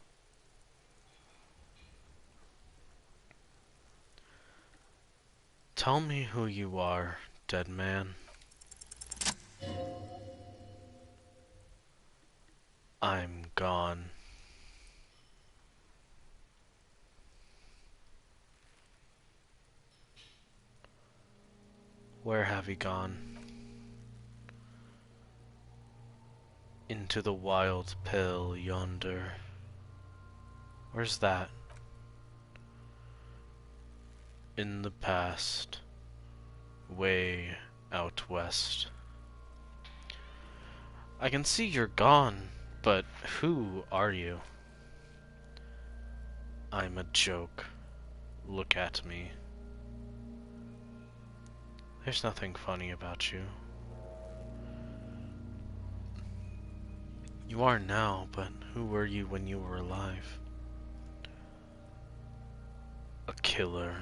Tell me who you are, dead man. I'm gone. Where have you gone? Into the wild pale yonder. Where's that? In the past. Way out west. I can see you're gone, but who are you? I'm a joke. Look at me. There's nothing funny about you. You are now, but who were you when you were alive? A killer.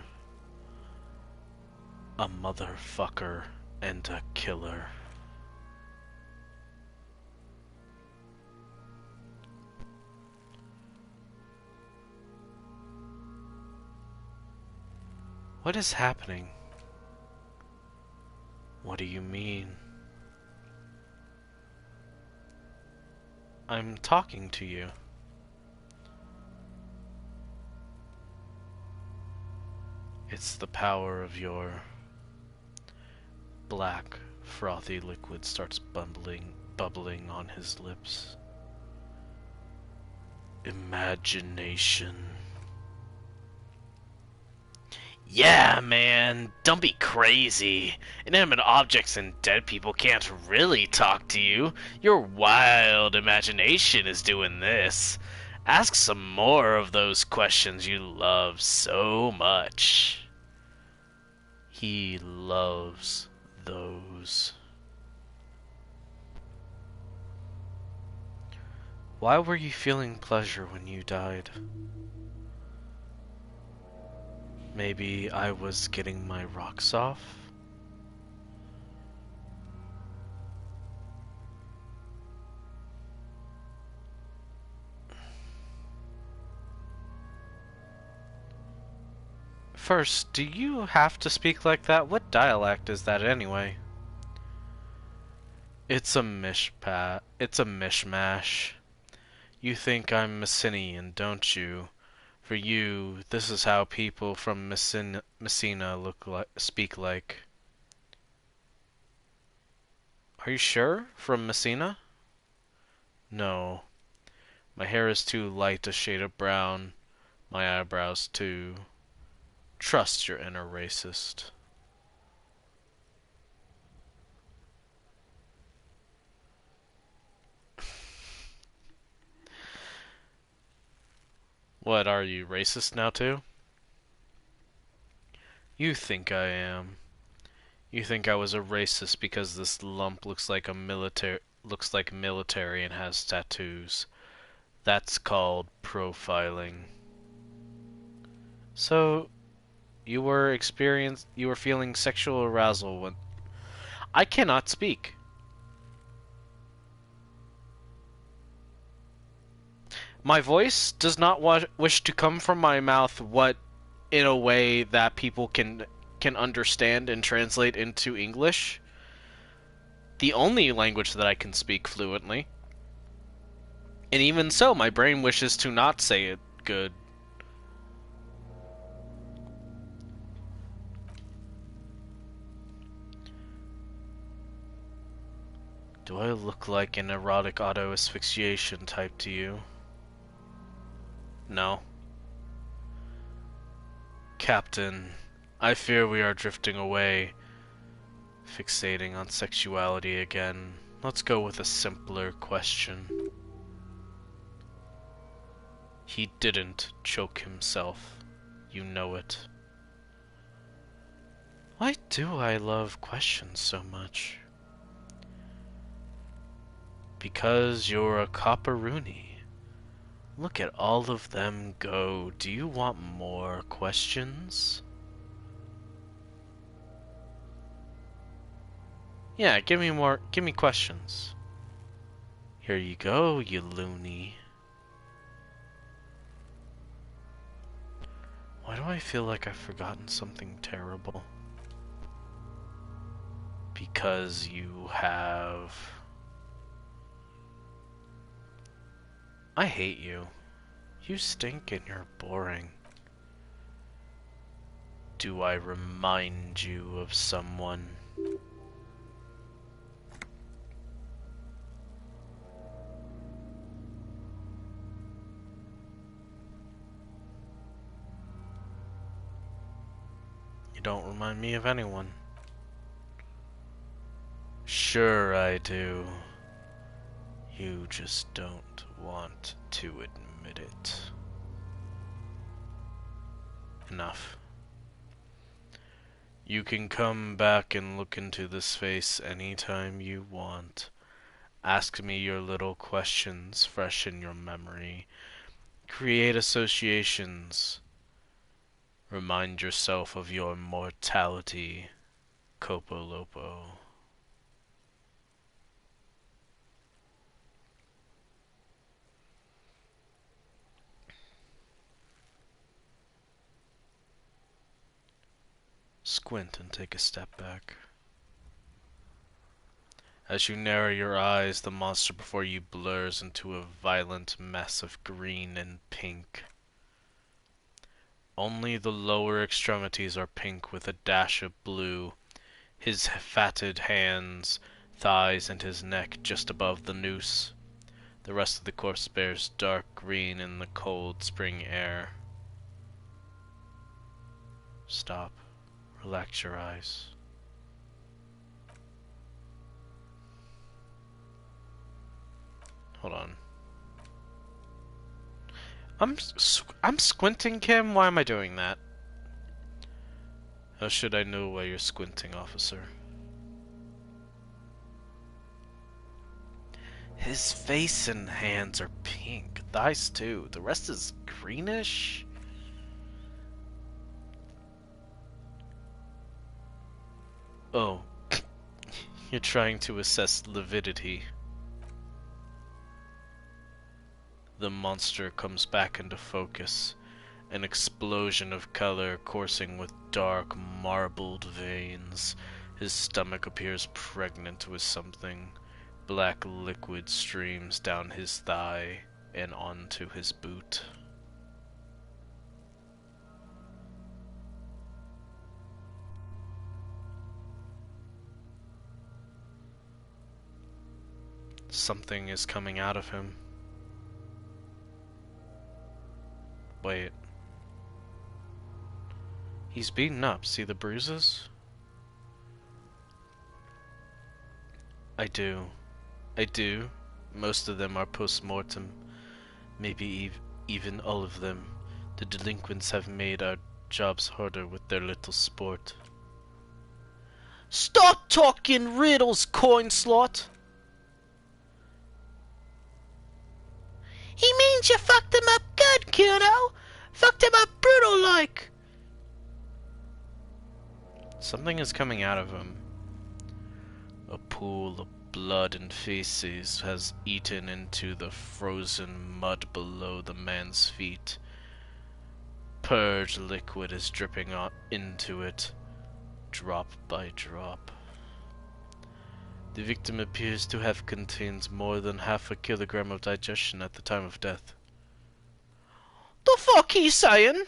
A motherfucker and a killer. What is happening? What do you mean? I'm talking to you. It's the power of your black, frothy liquid starts bubbling on his lips. Imagination. Yeah, man, don't be crazy. Inanimate objects and dead people can't really talk to you. Your wild imagination is doing this. Ask some more of those questions you love so much. He loves those. Why were you feeling pleasure when you died? Maybe I was getting my rocks off? First, do you have to speak like that? What dialect is that anyway? It's a mishmash. You think I'm Messinian, don't you? For you, this is how people from Messina speak like. Are you sure? From Messina? No. My hair is too light a shade of brown. My eyebrows too. Trust your inner racist. What, are you racist now too? You think I am. You think I was a racist because this lump looks like military and has tattoos. That's called profiling. So, you were feeling sexual arousal when... I cannot speak. My voice does not wish to come from my mouth in a way that people can understand and translate into English. The only language that I can speak fluently. And even so, my brain wishes to not say it good. Do I look like an erotic auto-asphyxiation type to you? No. Captain, I fear we are drifting away, fixating on sexuality again. Let's go with a simpler question. He didn't choke himself. You know it. Why do I love questions so much? Because you're a copperoony. Look at all of them go. Do you want more questions? Yeah, give me questions. Here you go, you loony. Why do I feel like I've forgotten something terrible? Because you have... I hate you. You stink and you're boring. Do I remind you of someone? You don't remind me of anyone. Sure I do. You just don't want to admit it. Enough. You can come back and look into this face anytime you want. Ask me your little questions fresh in your memory. Create associations. Remind yourself of your mortality, Copolopo. Squint and take a step back. As you narrow your eyes, the monster before you blurs into a violent mess of green and pink. Only the lower extremities are pink with a dash of blue. His fatted hands, thighs, and his neck just above the noose. The rest of the corpse bears dark green in the cold spring air. Stop. Relax your eyes. Hold on. I'm squinting, Kim? Why am I doing that? How should I know why you're squinting, officer? His face and hands are pink. Thighs too. The rest is greenish? Oh. You're trying to assess lividity. The monster comes back into focus, an explosion of color coursing with dark, marbled veins. His stomach appears pregnant with something. Black liquid streams down his thigh and onto his boot. Something is coming out of him. Wait. He's beaten up. See the bruises? I do. I do. Most of them are post-mortem. Maybe even all of them. The delinquents have made our jobs harder with their little sport. Stop talking riddles, coin slot! He means you fucked him up good, Kuno. Fucked him up brutal like. Something is coming out of him. A pool of blood and feces has eaten into the frozen mud below the man's feet. Purge liquid is dripping into it, drop by drop. The victim appears to have contained more than half a kilogram of digestion at the time of death. The fuck he saying?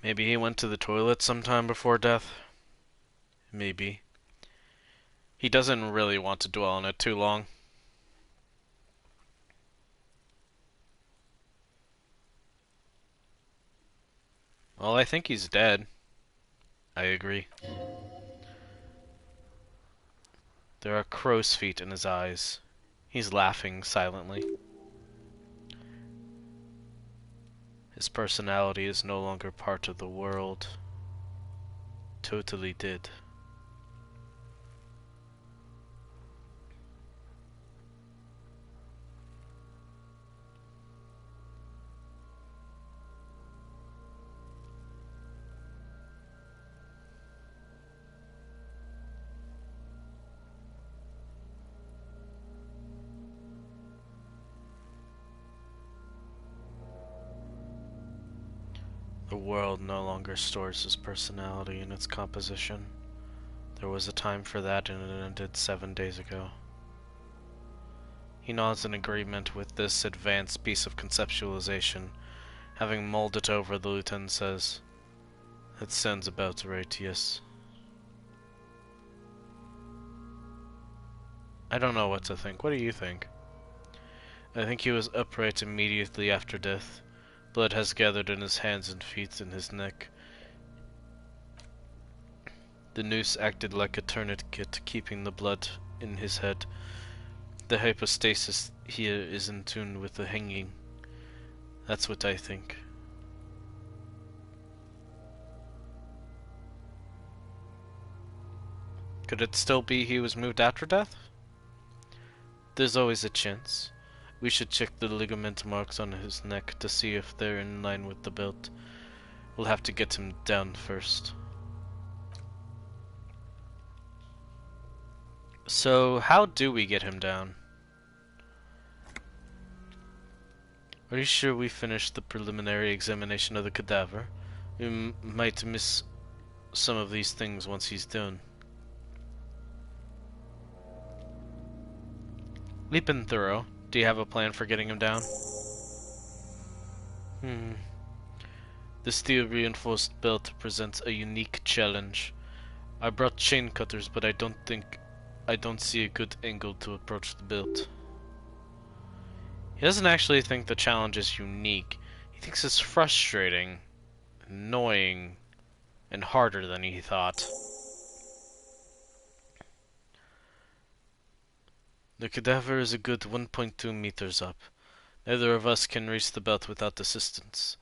Maybe he went to the toilet sometime before death. Maybe. He doesn't really want to dwell on it too long. Well, I think he's dead. I agree. There are crow's feet in his eyes. He's laughing silently. His personality is no longer part of the world. Totally did. The world no longer stores his personality in its composition. There was a time for that, and it ended 7 days ago. He nods in agreement with this advanced piece of conceptualization. Having mulled it over, the lieutenant says, "That sounds about right, yes." I don't know what to think. What do you think? I think he was upright immediately after death. Blood has gathered in his hands and feet and his neck. The noose acted like a tourniquet, keeping the blood in his head. The hypostasis here is in tune with the hanging. That's what I think. Could it still be he was moved after death? There's always a chance. We should check the ligament marks on his neck to see if they're in line with the belt. We'll have to get him down first. So, how do we get him down? Are you sure we finished the preliminary examination of the cadaver? We might miss some of these things once he's done. We've been thorough. Do you have a plan for getting him down? The steel reinforced belt presents a unique challenge. I brought chain cutters, but I don't see a good angle to approach the belt. He doesn't actually think the challenge is unique. He thinks it's frustrating, annoying, and harder than he thought. The cadaver is a good 1.2 meters up. Neither of us can reach the belt without assistance.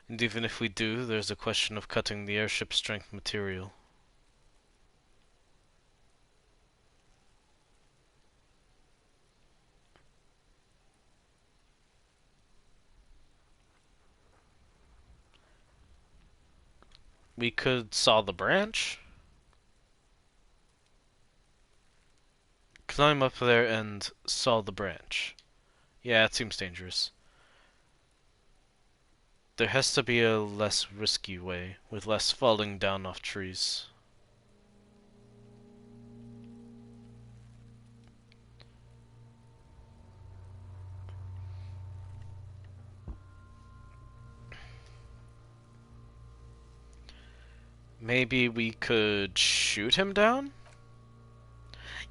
And even if we do, there's a question of cutting the airship strength material. We could saw the branch. Climb up there and saw the branch. Yeah, it seems dangerous. There has to be a less risky way, with less falling down off trees. Maybe we could shoot him down?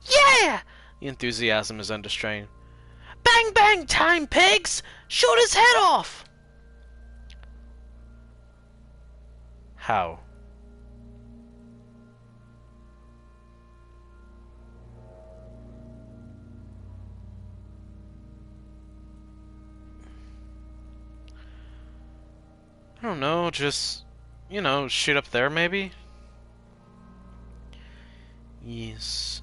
Yeah! The enthusiasm is unrestrained. Bang bang time, pigs! Shoot his head off! How? don't know, just, shoot up there maybe? Yes.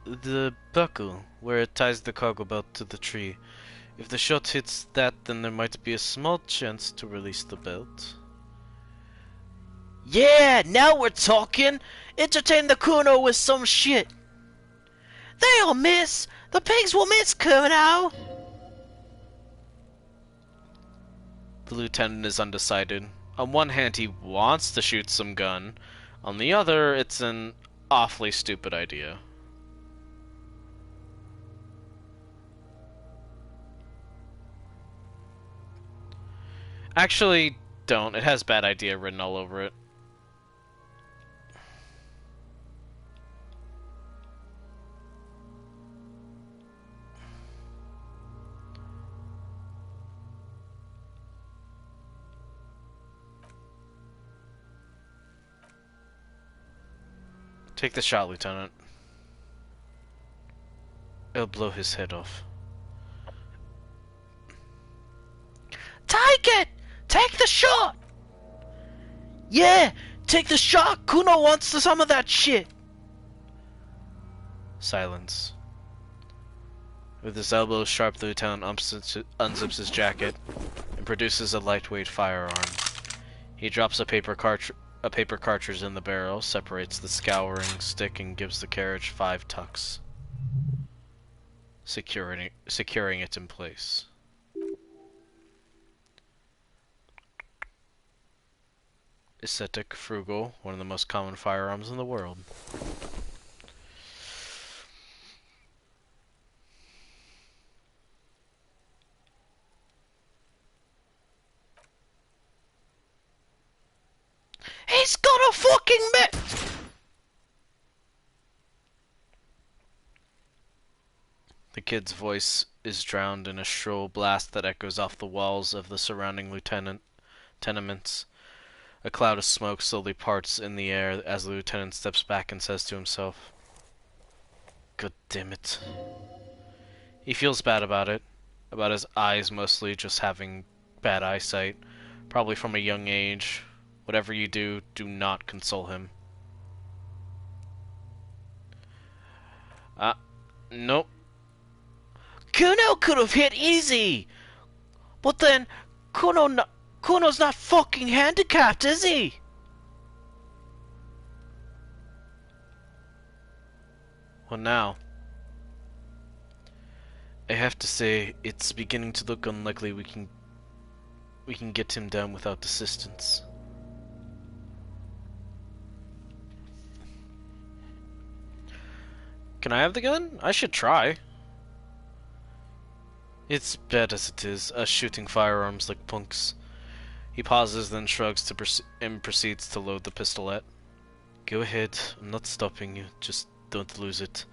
The buckle, where it ties the cargo belt to the tree. If the shot hits that, then there might be a small chance to release the belt. Yeah, now we're talking. Entertain the Kuno with some shit. They'll miss. The pigs will miss, Kuno. The lieutenant is undecided. On one hand, he wants to shoot some gun. On the other, it's an awfully stupid idea. Actually, don't. It has bad idea written all over it. Take the shot, Lieutenant. It'll blow his head off. Take it! Take the shot! Yeah, take the shot! Kuno wants some of that shit! Silence. With his elbows sharp, the lieutenant unzips his jacket and produces a lightweight firearm. He drops a paper cartridge in the barrel, separates the scouring stick, and gives the carriage 5 tucks, securing it in place. Ascetic, frugal, one of the most common firearms in the world. He's got a fucking The kid's voice is drowned in a shrill blast that echoes off the walls of the surrounding tenements. A cloud of smoke slowly parts in the air as the lieutenant steps back and says to himself, "God damn it." He feels bad about it, about his eyes mostly just having bad eyesight, probably from a young age. Whatever you do, do not console him. Nope. Kuno could have hit easy! But then, Kuno's not fucking handicapped, is he? Well, now, I have to say, it's beginning to look unlikely we can get him down without assistance. Can I have the gun? I should try. It's bad as it is, us shooting firearms like punks. He pauses, then shrugs and proceeds to load the pistolet. Go ahead, I'm not stopping you, just don't lose it.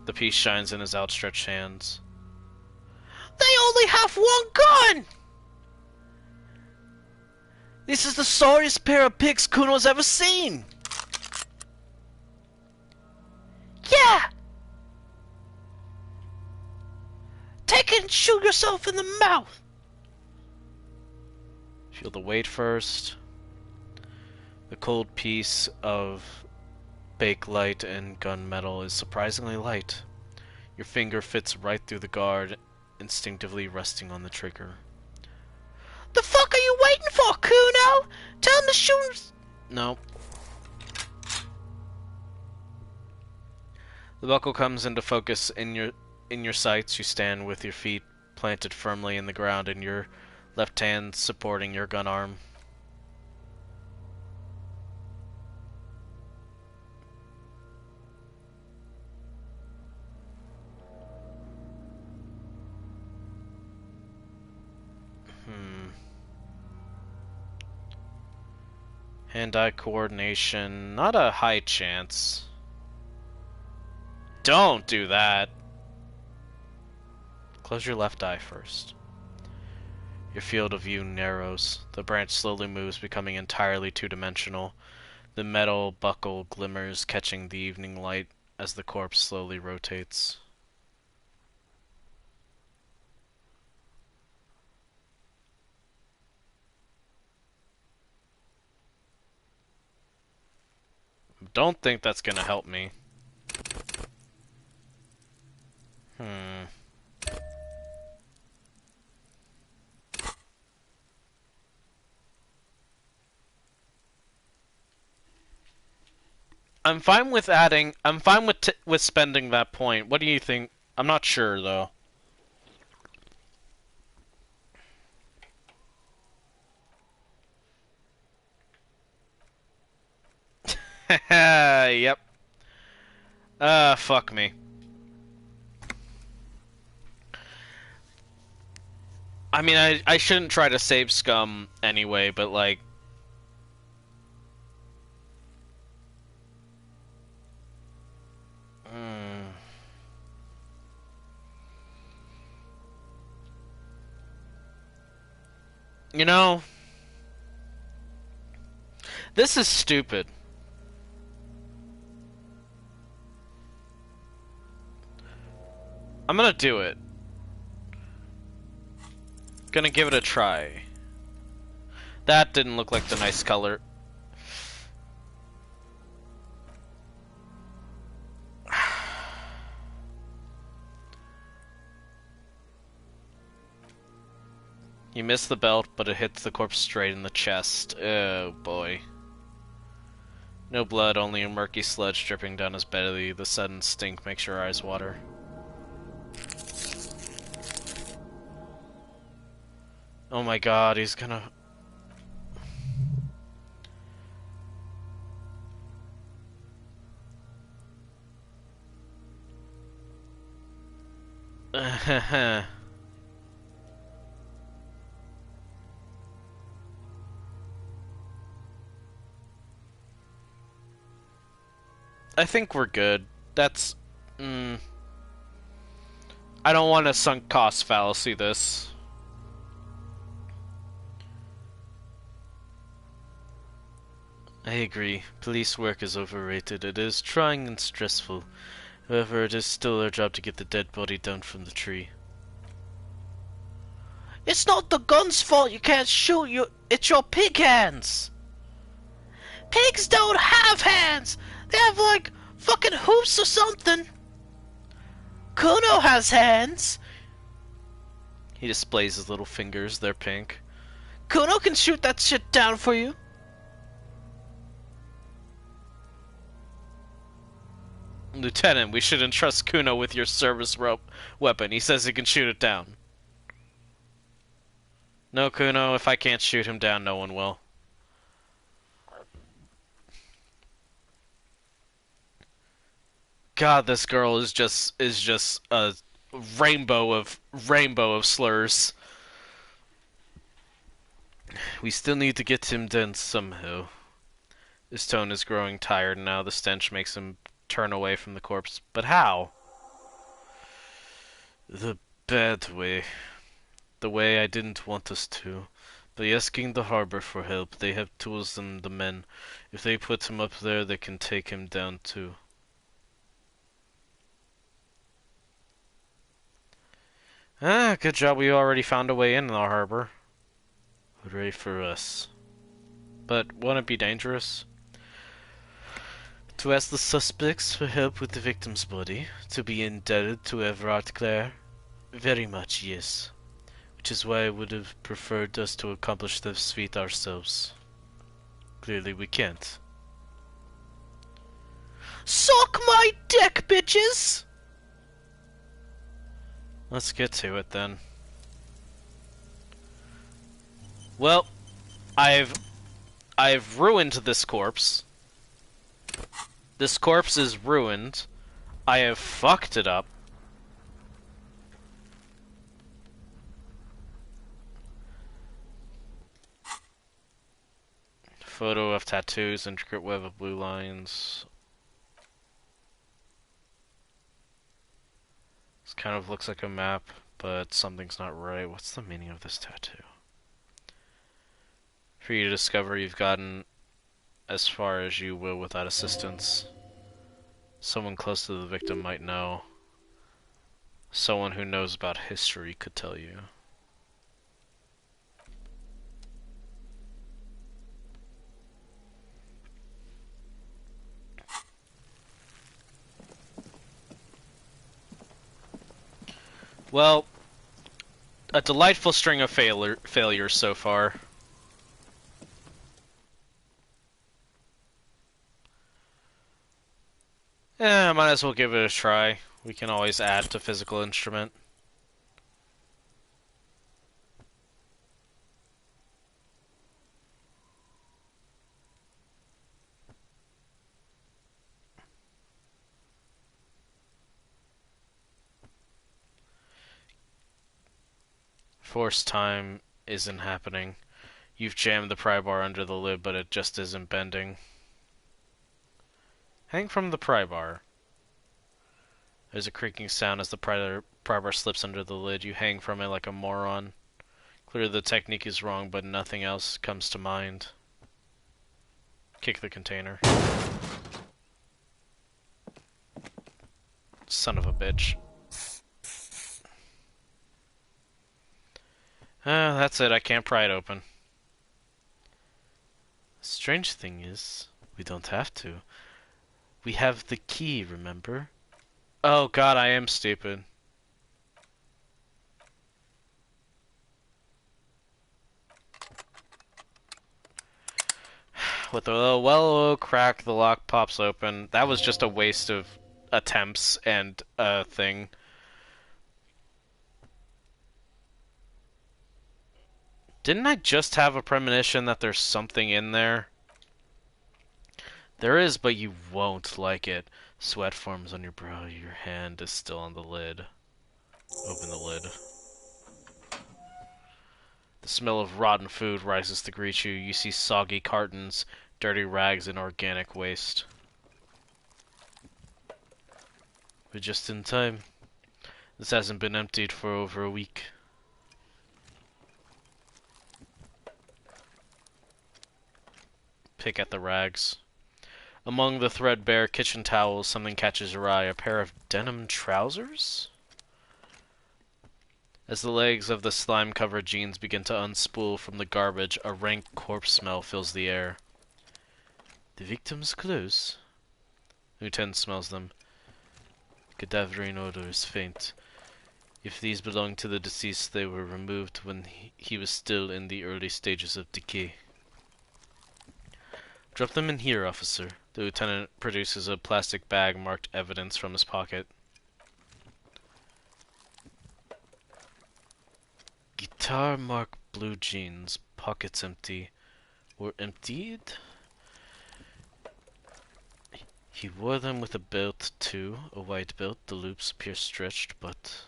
The piece shines in his outstretched hands. They only have one gun! This is the sorriest pair of pigs Kuno's ever seen! Yeah! Take it and shoot yourself in the mouth! Feel the weight first. The cold piece of bakelite and gunmetal is surprisingly light. Your finger fits right through the guard, instinctively resting on the trigger. The fuck are you waiting for, Kuno? Tell him to shoot. No. The buckle comes into focus in your sights. You stand with your feet planted firmly in the ground and your left hand supporting your gun arm. Hand-eye coordination, not a high chance. Don't do that! Close your left eye first. Your field of view narrows. The branch slowly moves, becoming entirely two-dimensional. The metal buckle glimmers, catching the evening light as the corpse slowly rotates. don't think that's gonna help me. Hmm. I'm fine with adding. I'm fine with spending that point. What do you think? I'm not sure though. Yep. Fuck me. I mean, I shouldn't try to save scum anyway, but like. Hmm. You know, this is stupid. I'm gonna do it. Gonna give it a try. That didn't look like the nice color. You missed the belt, but it hits the corpse straight in the chest. Oh boy. No blood, only a murky sludge dripping down his belly. The sudden stink makes your eyes water. Oh my god, he's gonna... I think we're good. That's... I don't want to sunk cost fallacy this. I agree. Police work is overrated. It is trying and stressful. However, it is still our job to get the dead body down from the tree. It's not the gun's fault you can't shoot. It's your pig hands. Pigs don't have hands. They have like fucking hoofs or something. Kuno has hands. He displays his little fingers. They're pink. Kuno can shoot that shit down for you. Lieutenant, we should entrust Kuno with your service weapon. He says he can shoot it down. No, Kuno, if I can't shoot him down, no one will. God, this girl is just a rainbow of slurs. We still need to get him done somehow. His tone is growing tired now. The stench makes him turn away from the corpse. But how? The bad way. The way I didn't want us to. By asking the harbor for help, they have tools and the men. If they put him up there, they can take him down too. Ah, good job we already found a way in the harbor. Hooray for us. But won't it be dangerous? To ask the suspects for help with the victim's body, to be indebted to Everard Clare? Very much, yes. Which is why I would have preferred us to accomplish this feat ourselves. Clearly we can't. Suck my dick, bitches! Let's get to it then. Well, I've ruined this corpse. This corpse is ruined. I have fucked it up. Photo of tattoos, intricate web of blue lines. This kind of looks like a map, but something's not right. What's the meaning of this tattoo? For you to discover, you've gotten as far as you will without assistance. Someone close to the victim might know. Someone who knows about history could tell you. Well, a delightful string of failures so far. Might as well give it a try. We can always add to physical instrument. Force time isn't happening. You've jammed the pry bar under the lid, but it just isn't bending. Hang from the pry bar. There's a creaking sound as the pry bar slips under the lid. You hang from it like a moron. Clearly the technique is wrong, but nothing else comes to mind. Kick the container. Son of a bitch. That's it. I can't pry it open. Strange thing is, we don't have to. We have the key, remember? Oh god, I am stupid. With a well crack, the lock pops open. That was just a waste of attempts and a thing. Didn't I just have a premonition that there's something in there? There is, but you won't like it. Sweat forms on your brow. Your hand is still on the lid. Open the lid. The smell of rotten food rises to greet you. You see soggy cartons, dirty rags, and organic waste. We're just in time. This hasn't been emptied for over a week. Pick at the rags. Among the threadbare kitchen towels, something catches your eye. A pair of denim trousers? As the legs of the slime-covered jeans begin to unspool from the garbage, a rank corpse smell fills the air. The victim's clothes? Lieutenant smells them. Cadaverine odor is faint. If these belong to the deceased, they were removed when he was still in the early stages of decay. Drop them in here, officer. The lieutenant produces a plastic bag marked evidence from his pocket. Guitar marked blue jeans, pockets empty. Were emptied? He wore them with a belt too, a white belt. The loops appear stretched, but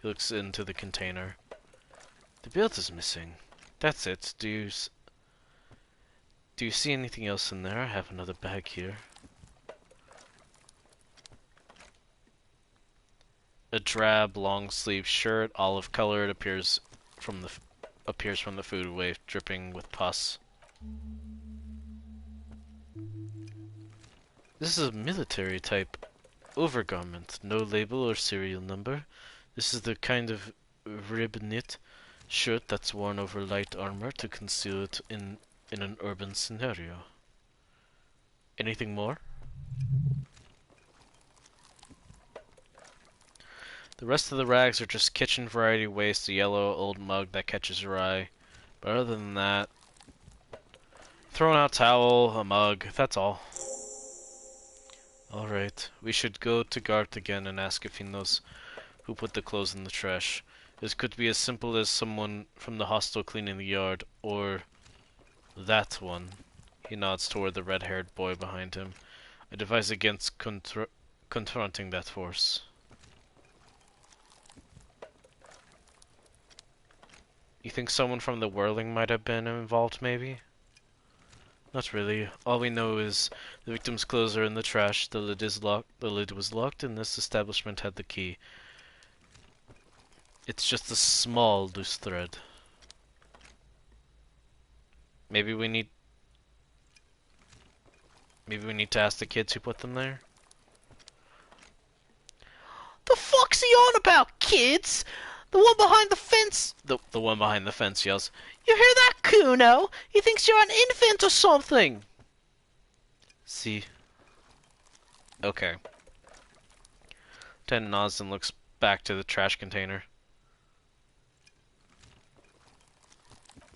he looks into the container. The belt is missing. That's it. Do you see anything else in there? I have another bag here. A drab, long-sleeved shirt, olive colored, appears from the food waste, dripping with pus. This is a military type overgarment, no label or serial number. This is the kind of rib knit shirt that's worn over light armor to conceal it in an urban scenario. Anything more? The rest of the rags are just kitchen variety waste, a yellow old mug that catches your eye. But other than that, thrown out towel, a mug, that's all. Alright, we should go to Garth again and ask if he knows who put the clothes in the trash. This could be as simple as someone from the hostel cleaning the yard, or that one. He nods toward the red-haired boy behind him. I advise against confronting that force. You think someone from the whirling might have been involved, maybe? Not really. All we know is the victim's clothes are in the trash, the lid is locked, the lid was locked, and this establishment had the key. It's just a small loose thread. Maybe we need to ask the kids who put them there? The fuck's he on about, kids? The one behind the fence... The one behind the fence yells, You hear that, Kuno? He thinks you're an infant or something. See? Okay. Lieutenant nods and looks back to the trash container.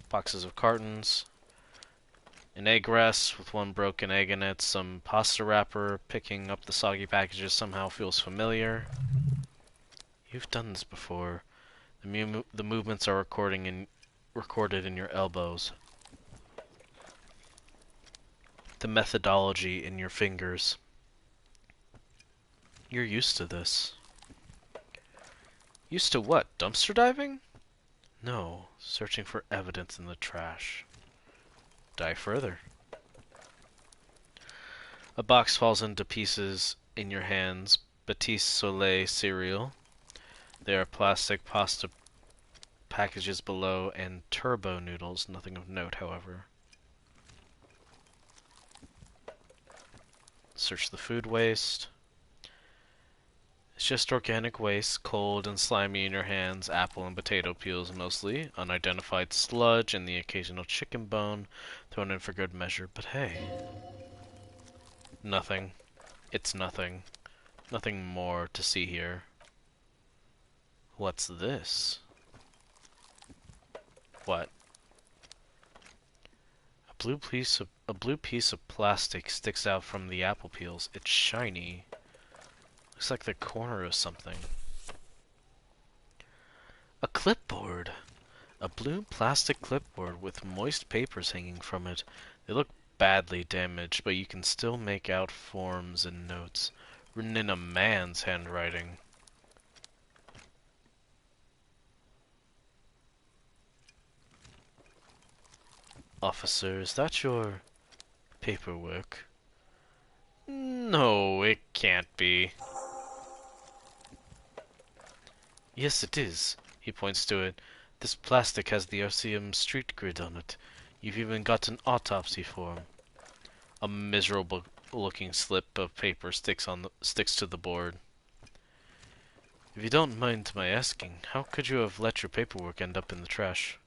boxes of cartons, an egg rest with one broken egg in it, some pasta wrapper. Picking up the soggy packages somehow feels familiar. You've done this before. The movements are recorded in your elbows. The methodology in your fingers. You're used to this. Used to what? Dumpster diving? No, searching for evidence in the trash. Dive further. A box falls into pieces in your hands. Batiste Soleil cereal. There are plastic pasta packages below and turbo noodles. Nothing of note, however. Search the food waste. It's just organic waste, cold and slimy in your hands, apple and potato peels mostly, unidentified sludge, and the occasional chicken bone thrown in for good measure. But hey, nothing. It's nothing. Nothing more to see here. What's this? What? A blue piece of plastic sticks out from the apple peels. It's shiny. Looks like the corner of something. A clipboard! A blue plastic clipboard with moist papers hanging from it. They look badly damaged, but you can still make out forms and notes, written in a man's handwriting. Officer, is that your paperwork? No, it can't be. Yes, it is. He points to it. This plastic has the Elysium street grid on it. You've even got an autopsy form. A miserable-looking slip of paper sticks to the board. If you don't mind my asking, how could you have let your paperwork end up in the trash?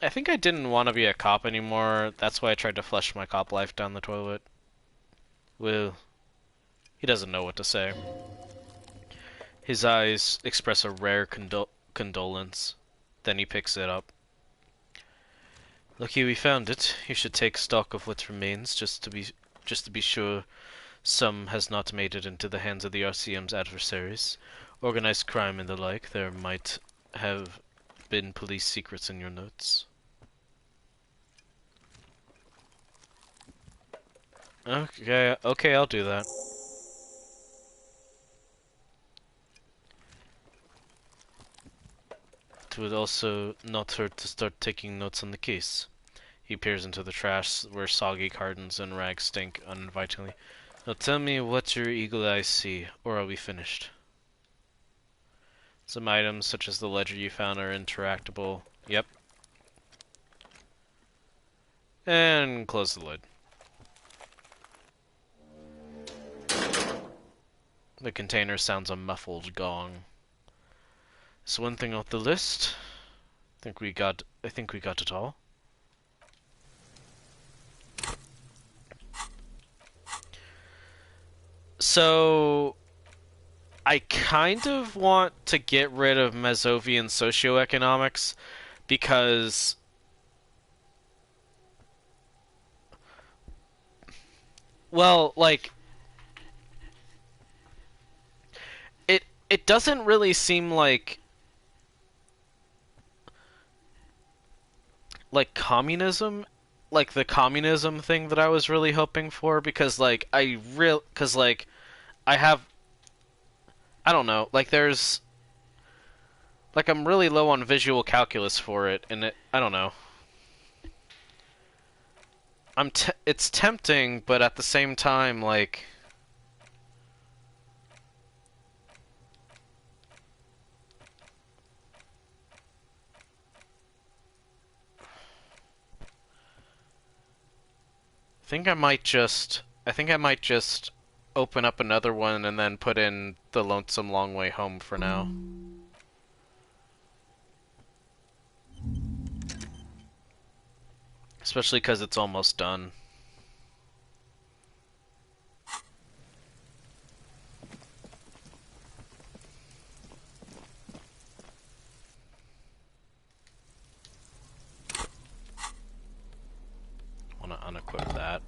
I think I didn't want to be a cop anymore. That's why I tried to flush my cop life down the toilet. Well, he doesn't know what to say. His eyes express a rare condolence. Then he picks it up. Lucky we found it. You should take stock of what remains, just to be sure some has not made it into the hands of the RCM's adversaries. Organized crime and the like. There might have been police secrets in your notes. Okay, I'll do that. It would also not hurt to start taking notes on the case. He peers into the trash where soggy cartons and rags stink uninvitingly. Now tell me what your eagle eyes see, or are we finished? Some items, such as the ledger you found, are interactable. Yep. And close the lid. The container sounds a muffled gong. So one thing off the list. I think we got it all. So I kind of want to get rid of Mazovian socioeconomics because like it doesn't really seem like communism, like the communism thing that I was really hoping for, because I don't know, there's I'm really low on visual calculus for it, and I don't know. It's tempting, but at the same time, I think I might just open up another one and then put in The Lonesome Long Way Home for now. Especially because it's almost done. Want to unequip that.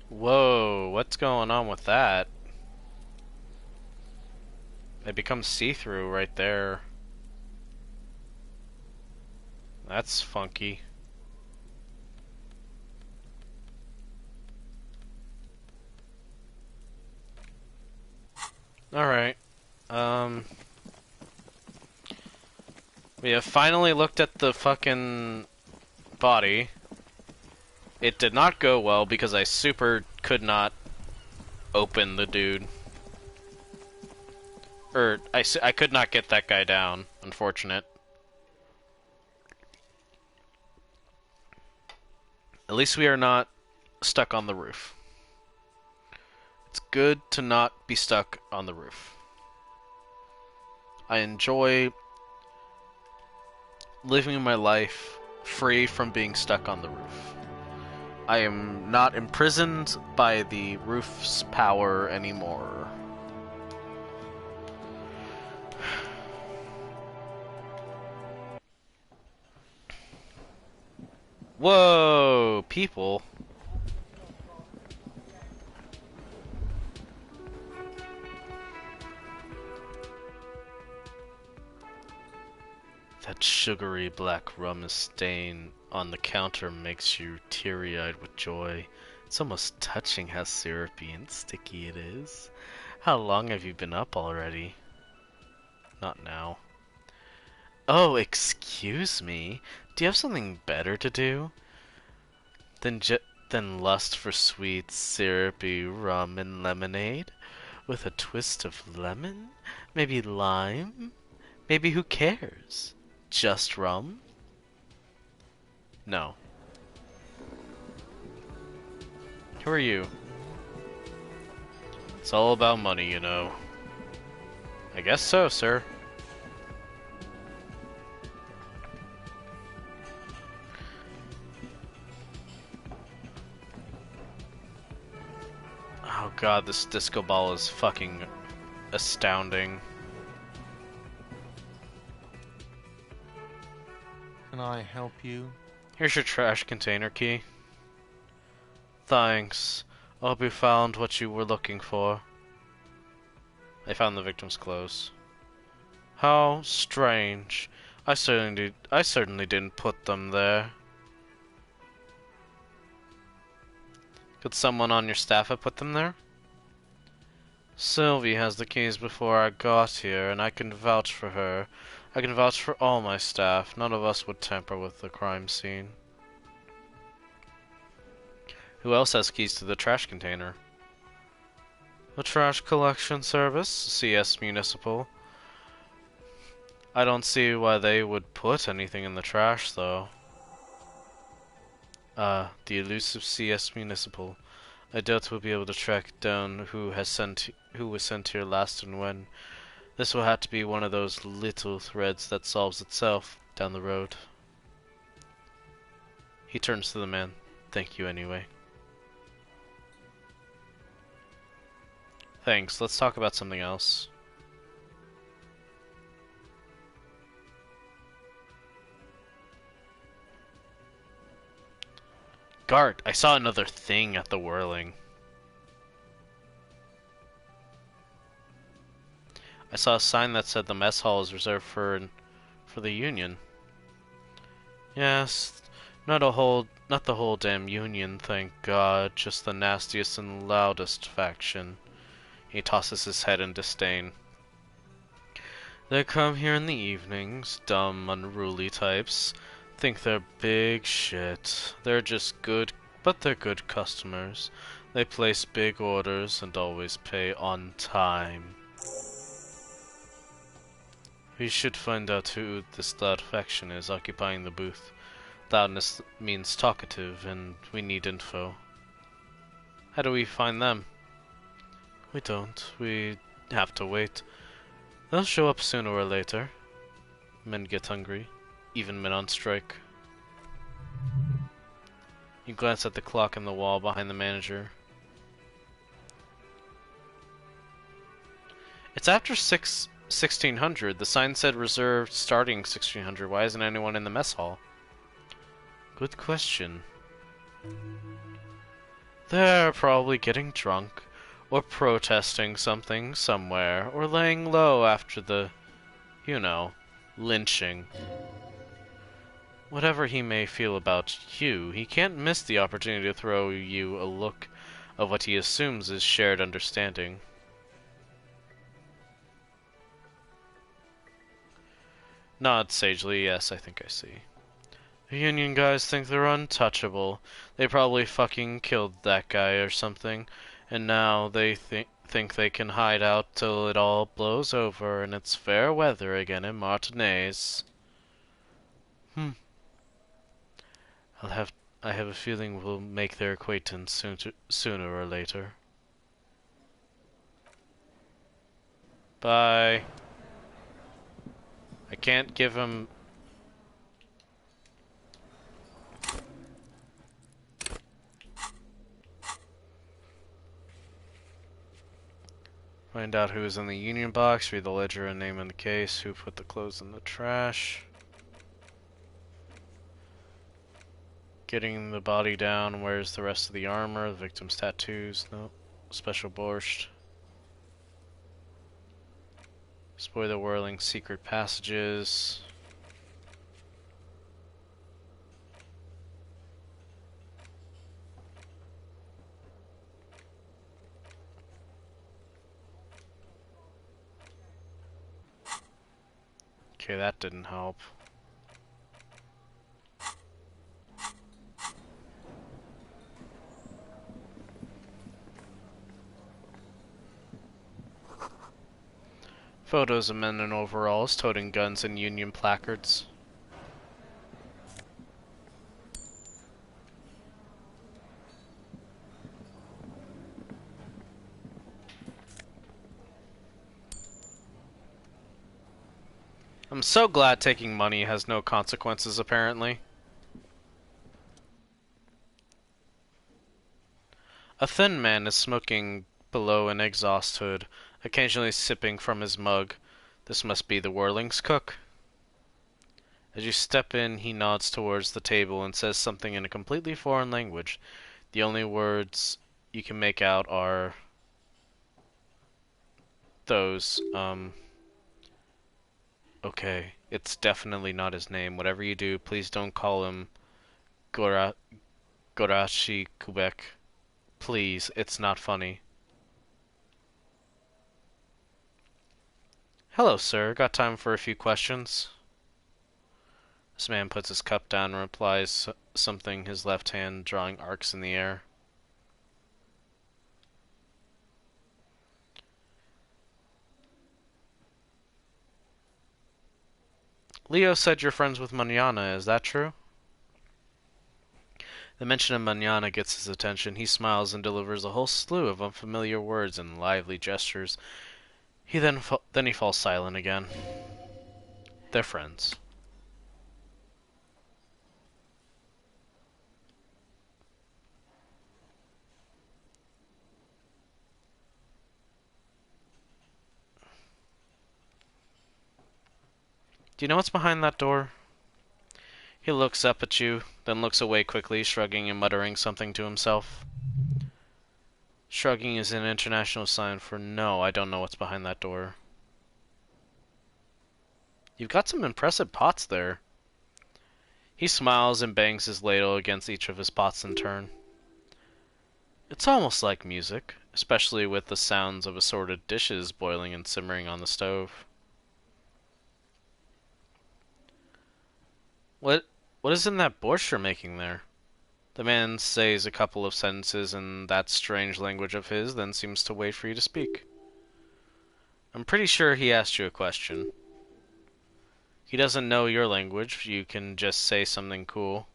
Whoa, what's going on with that? It becomes see-through right there. That's funky. Alright. We have finally looked at the fucking body. It did not go well because I super could not open the dude. I could not get that guy down. Unfortunate. At least we are not stuck on the roof. It's good to not be stuck on the roof. I enjoy living my life free from being stuck on the roof. I am not imprisoned by the roof's power anymore. Whoa, people. That sugary black rum stain on the counter makes you teary-eyed with joy. It's almost touching how syrupy and sticky it is. How long have you been up already? Not now. Oh, excuse me. Do you have something better to do than lust for sweet, syrupy rum and lemonade? With a twist of lemon? Maybe lime? Maybe who cares? Just rum? No. Who are you? It's all about money, you know. I guess so, sir. Oh god, this disco ball is fucking astounding. Can I help you? Here's your trash container key. Thanks. I hope you found what you were looking for. I found the victim's clothes. How strange. I certainly didn't put them there. Could someone on your staff have put them there? Sylvie has the keys before I got here, and I can vouch for her. I can vouch for all my staff. None of us would tamper with the crime scene. Who else has keys to the trash container? The trash collection service, CS Municipal. I don't see why they would put anything in the trash, though. The elusive CS Municipal. I doubt we'll be able to track down who was sent here last and when. This will have to be one of those little threads that solves itself down the road. He turns to the man. Thank you anyway. Thanks. Let's talk about something else. Gart, I saw another thing at the whirling. I saw a sign that said the mess hall is reserved for the Union. Yes, not the whole damn Union, thank God, just the nastiest and loudest faction. He tosses his head in disdain. They come here in the evenings, dumb, unruly types. Think they're big shit. They're just good, but they're good customers. They place big orders and always pay on time. We should find out who this loud faction is occupying the booth. Loudness means talkative, and we need info. How do we find them? We don't. We have to wait. They'll show up sooner or later. Men get hungry. Even men on strike. You glance at the clock on the wall behind the manager. It's after 1600. The sign said reserved starting 1600. Why isn't anyone in the mess hall? Good question. They're probably getting drunk, or protesting something somewhere, or laying low after the, you know, lynching. Whatever he may feel about you, he can't miss the opportunity to throw you a look of what he assumes is shared understanding. Nod sagely, yes, I think I see. The Union guys think they're untouchable. They probably fucking killed that guy or something, and now they think they can hide out till it all blows over and it's fair weather again in Martinez. I have a feeling we'll make their acquaintance sooner or later. Bye. I can't give him... Find out who is in the Union box, read the ledger and name in the case, who put the clothes in the trash. Getting the body down, where's the rest of the armor, the victim's tattoos, no. Special borscht. Spoil the whirling secret passages. Okay, that didn't help. Photos of men in overalls toting guns and Union placards. I'm so glad taking money has no consequences, apparently. A thin man is smoking below an exhaust hood, occasionally sipping from his mug. This must be the Whirling's cook. As you step in, he nods towards the table and says something in a completely foreign language. The only words you can make out are those, okay, it's definitely not his name. Whatever you do, please don't call him Gorashi Kubek. Please, it's not funny. Hello, sir. Got time for a few questions? This man puts his cup down and replies something, his left hand drawing arcs in the air. Leo said you're friends with Manana, is that true? The mention of Manana gets his attention. He smiles and delivers a whole slew of unfamiliar words and lively gestures. Then he falls silent again. They're friends. Do you know what's behind that door? He looks up at you, then looks away quickly, shrugging and muttering something to himself. Shrugging is an international sign for no, I don't know what's behind that door. You've got some impressive pots there. He smiles and bangs his ladle against each of his pots in turn. It's almost like music, especially with the sounds of assorted dishes boiling and simmering on the stove. What is in that borscht you're making there? The man says a couple of sentences in that strange language of his, then seems to wait for you to speak. I'm pretty sure he asked you a question. He doesn't know your language. You can just say something cool.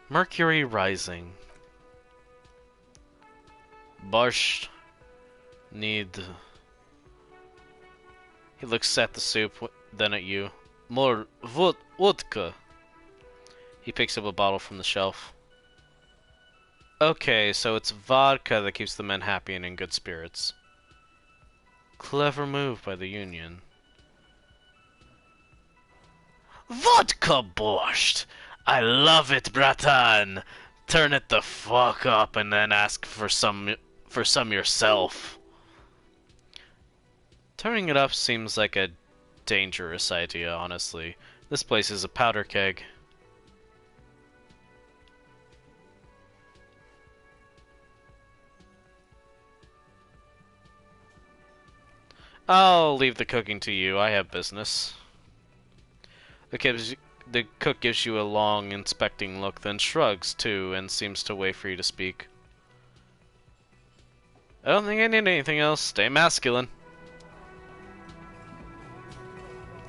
Mercury rising. Borscht need. He looks at the soup, then at you. More vodka. He picks up a bottle from the shelf. Okay, so it's vodka that keeps the men happy and in good spirits. Clever move by the Union. Vodka borscht! I love it, bratan! Turn it the fuck up and then ask for some yourself. Turning it up seems like a dangerous idea, honestly. This place is a powder keg. I'll leave the cooking to you. I have business. The cook gives you a long, inspecting look, then shrugs, too, and seems to wait for you to speak. I don't think I need anything else. Stay masculine.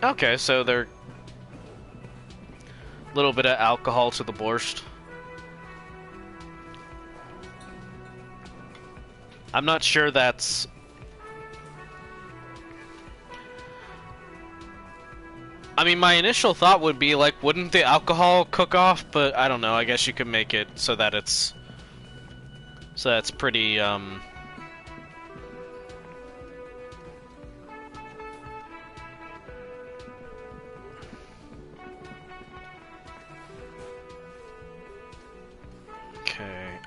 Okay, so they're a little bit of alcohol to the borscht. I'm not sure that's... I mean, my initial thought would be, like, wouldn't the alcohol cook off? But I don't know, I guess you could make it so that it's... So that's pretty, Okay,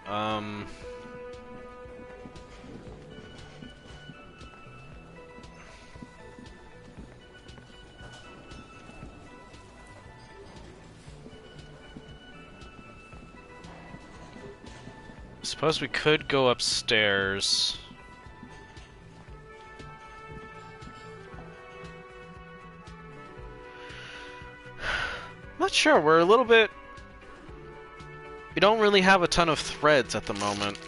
suppose we could go upstairs. Not sure, we're a little bit... We don't really have a ton of threads at the moment.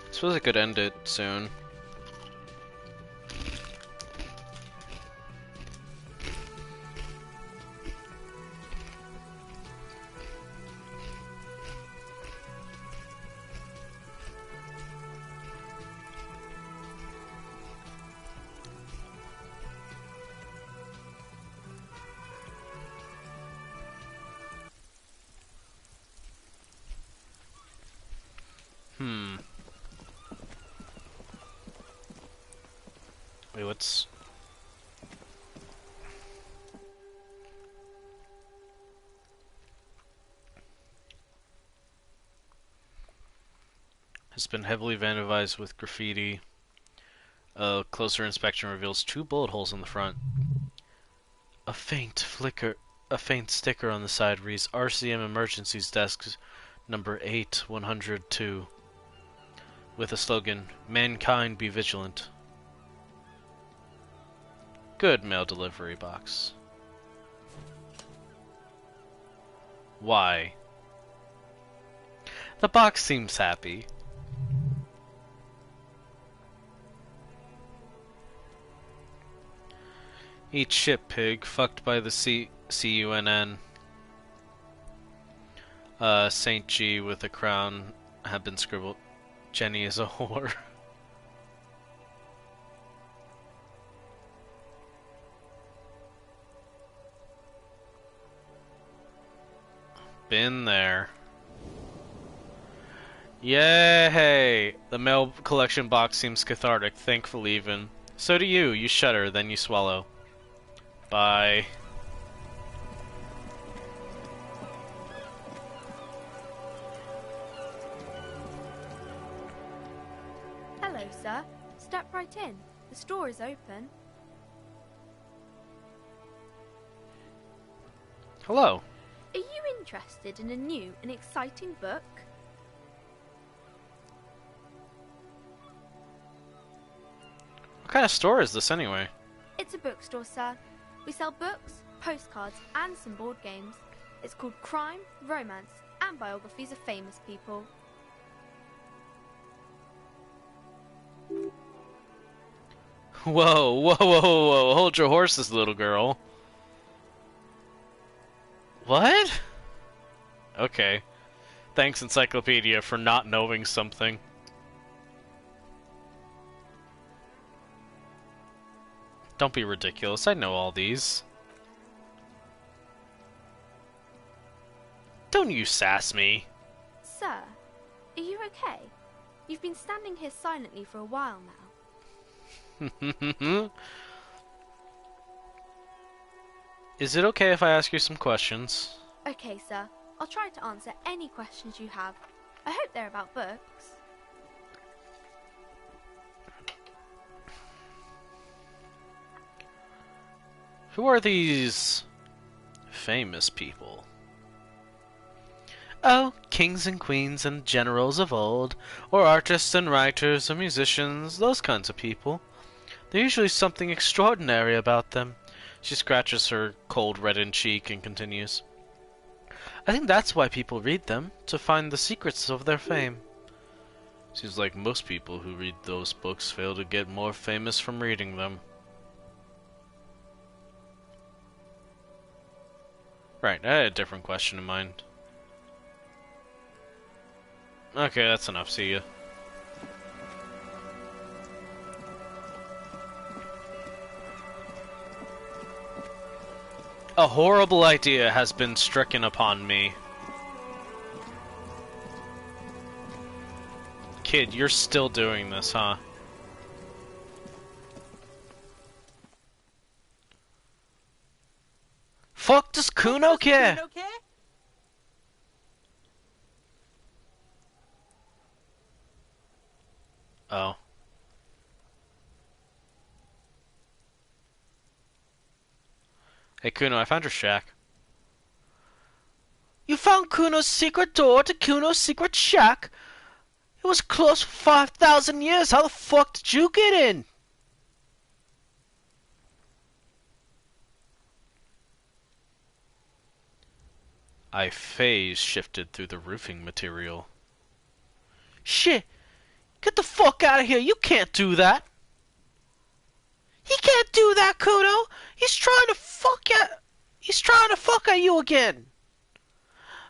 Suppose I could end it soon. Wait, what's... Has been heavily vandalized with graffiti. A closer inspection reveals 2 bullet holes in the front. A faint sticker on the side reads RCM Emergencies Desk number 8102 with a slogan, Mankind be vigilant. Good mail delivery box. Why? The box seems happy. Eat shit, pig. Fucked by the CUNN. Saint G with a crown have been scribbled. Jenny is a whore. Been there. Yay! The mail collection box seems cathartic, thankful even. So do you. You shudder, then you swallow. Bye. Hello, sir. Step right in. The store is open. Hello. Are you interested in a new and exciting book? What kind of store is this anyway? It's a bookstore, sir. We sell books, postcards, and some board games. It's called Crime, Romance, and Biographies of Famous People. Whoa, whoa, whoa, whoa, hold your horses, little girl. What? Okay. Thanks, Encyclopedia, for not knowing something. Don't be ridiculous, I know all these. Don't you sass me. Sir, are you okay? You've been standing here silently for a while now. Is it okay if I ask you some questions? Okay, sir. I'll try to answer any questions you have. I hope they're about books. Who are these famous people? Oh, kings and queens and generals of old, or artists and writers or musicians, those kinds of people. There's usually something extraordinary about them. She scratches her cold reddened cheek and continues. I think that's why people read them, to find the secrets of their fame. Seems like most people who read those books fail to get more famous from reading them. Right, I had a different question in mind. Okay, that's enough. See ya. A horrible idea has been stricken upon me. Kid, you're still doing this, huh? Fuck does Kuno care? Oh. Hey Kuno, I found your shack. You found Kuno's secret door to Kuno's secret shack? It was closed for 5,000 years. How the fuck did you get in? I phase shifted through the roofing material. Shit! Get the fuck out of here! You can't do that! He can't do that, Kuno! He's trying to fuck you! He's trying to fuck at you again!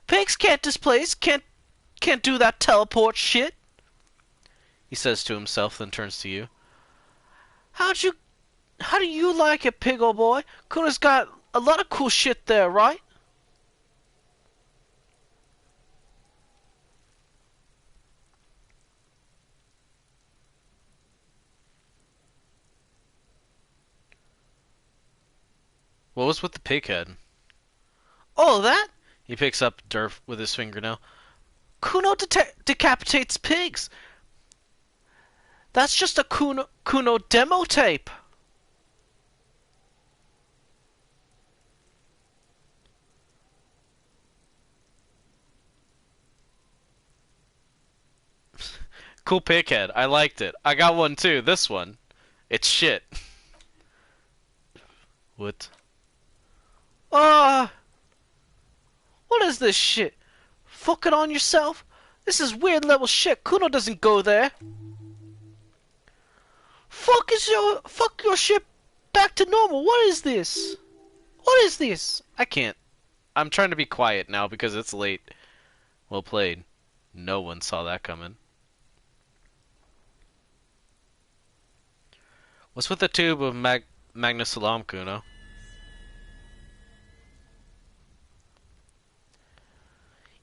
Pigs can't displace, can't do that teleport shit! He says to himself, then turns to you. How do you like it, pig old boy? Kuno's got a lot of cool shit there, right? What was with the pig head? All that? He picks up dirt with his fingernail. Kuno decapitates pigs. That's just a Kuno demo tape. Cool pig head. I liked it. I got one too. This one. It's shit. What? What is this shit? Fucking on yourself? This is weird level shit. Kuno doesn't go there. Fuck your shit back to normal. What is this? What is this? I can't. I'm trying to be quiet now because it's late. Well played. No one saw that coming. What's with the tube of Magnus Salam, Kuno?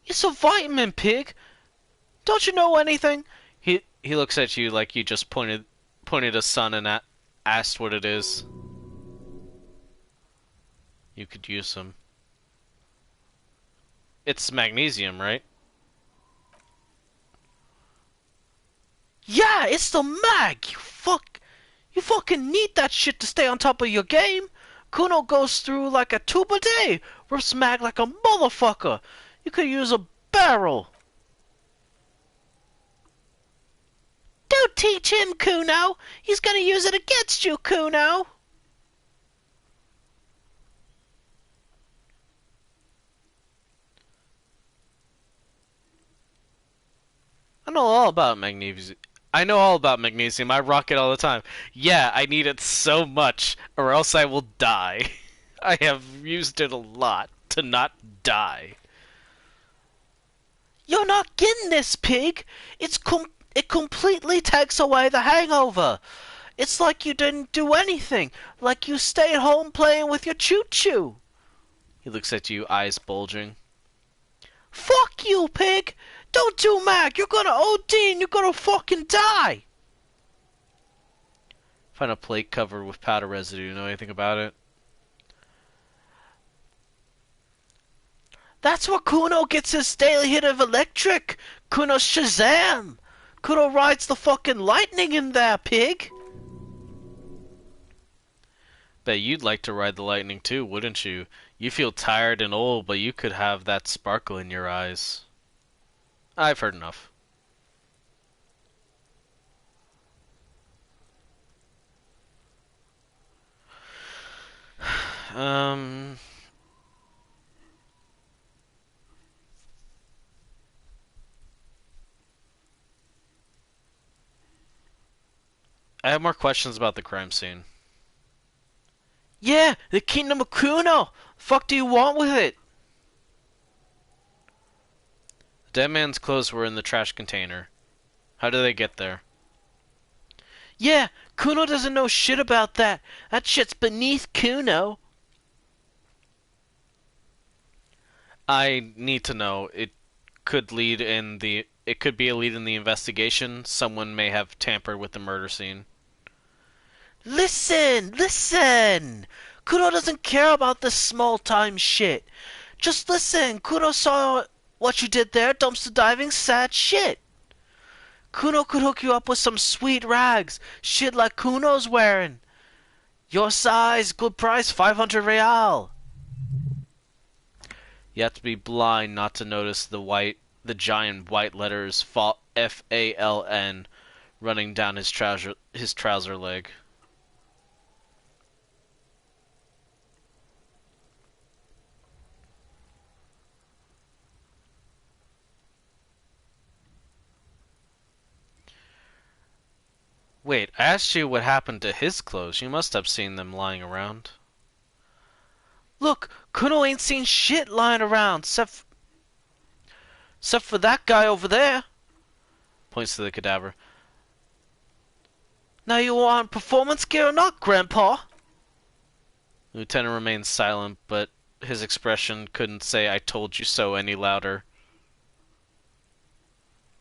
It's a vitamin, pig. Don't you know anything? He looks at you like you just pointed a sun and asked what it is. You could use some. It's magnesium, right? Yeah, it's the mag. You fucking need that shit to stay on top of your game. Kuno goes through like a tube a day. Rips mag like a motherfucker. You could use a barrel. Don't teach him, Kuno. He's gonna use it against you, Kuno. I know all about magnesium. I rock it all the time. Yeah, I need it so much, or else I will die. I have used it a lot to not die. You're not getting this, pig. It completely takes away the hangover. It's like you didn't do anything. Like you stayed home playing with your choo-choo. He looks at you, eyes bulging. Fuck you, pig! Don't do mag! You're gonna OD and you're gonna fucking die! Find a plate covered with powder residue. Know anything about it? That's where Kuno gets his daily hit of electric! Kuno Shazam! Kuno rides the fucking lightning in there, pig! Bet you'd like to ride the lightning too, wouldn't you? You feel tired and old, but you could have that sparkle in your eyes. I've heard enough. I have more questions about the crime scene. Yeah, the Kingdom of Kuno! Fuck do you want with it? The dead man's clothes were in the trash container. How did they get there? Yeah, Kuno doesn't know shit about that. That shit's beneath Kuno. I need to know. It could be a lead in the investigation. Someone may have tampered with the murder scene. Listen! Kuno doesn't care about this small-time shit. Just listen, Kuno saw what you did there, dumpster diving, sad shit. Kuno could hook you up with some sweet rags, shit like Kuno's wearing. Your size, good price, 500 real. You have to be blind not to notice the giant white letters FALN running down his trouser leg. Wait, I asked you what happened to his clothes. You must have seen them lying around. Look, Kuno ain't seen shit lying around, except for that guy over there. Points to the cadaver. Now you want performance gear or not, Grandpa? The lieutenant remains silent, but his expression couldn't say "I told you so" any louder.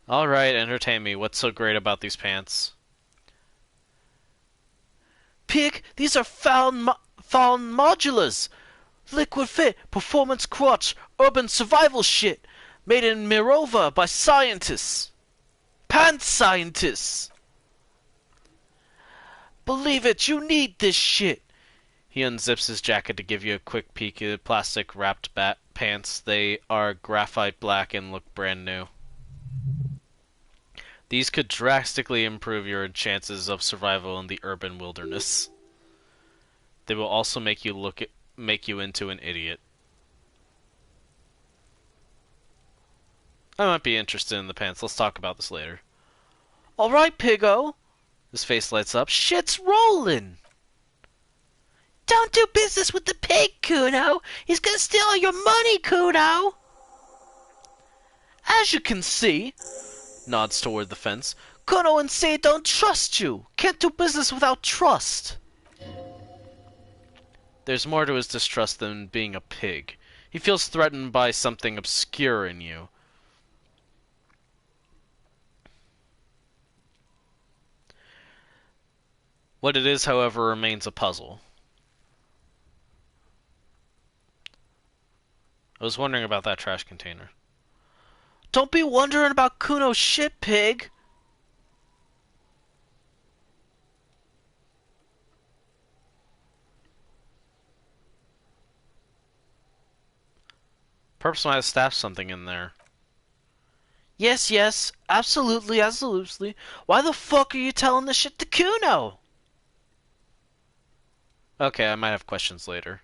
Alright, entertain me. What's so great about these pants? Pig, these are found modulars. Liquid fit, performance crotch, urban survival shit. Made in Mirova by scientists. Pants scientists. Believe it, you need this shit. He unzips his jacket to give you a quick peek at the plastic wrapped pants. They are graphite black and look brand new. These could drastically improve your chances of survival in the urban wilderness. They will also make you into an idiot. I might be interested in the pants. Let's talk about this later. Alright, Piggo. His face lights up. Shit's rolling. Don't do business with the pig, Kuno. He's gonna steal all your money, Kuno. As you can see, nods toward the fence, Kuno and C don't trust you. Can't do business without trust. There's more to his distrust than being a pig. He feels threatened by something obscure in you. What it is, however, remains a puzzle. I was wondering about that trash container. Don't be wondering about Kuno's shit, pig! Purpose might have staffed something in there. Yes, yes, absolutely, absolutely. Why the fuck are you telling this shit to Kuno? Okay, I might have questions later.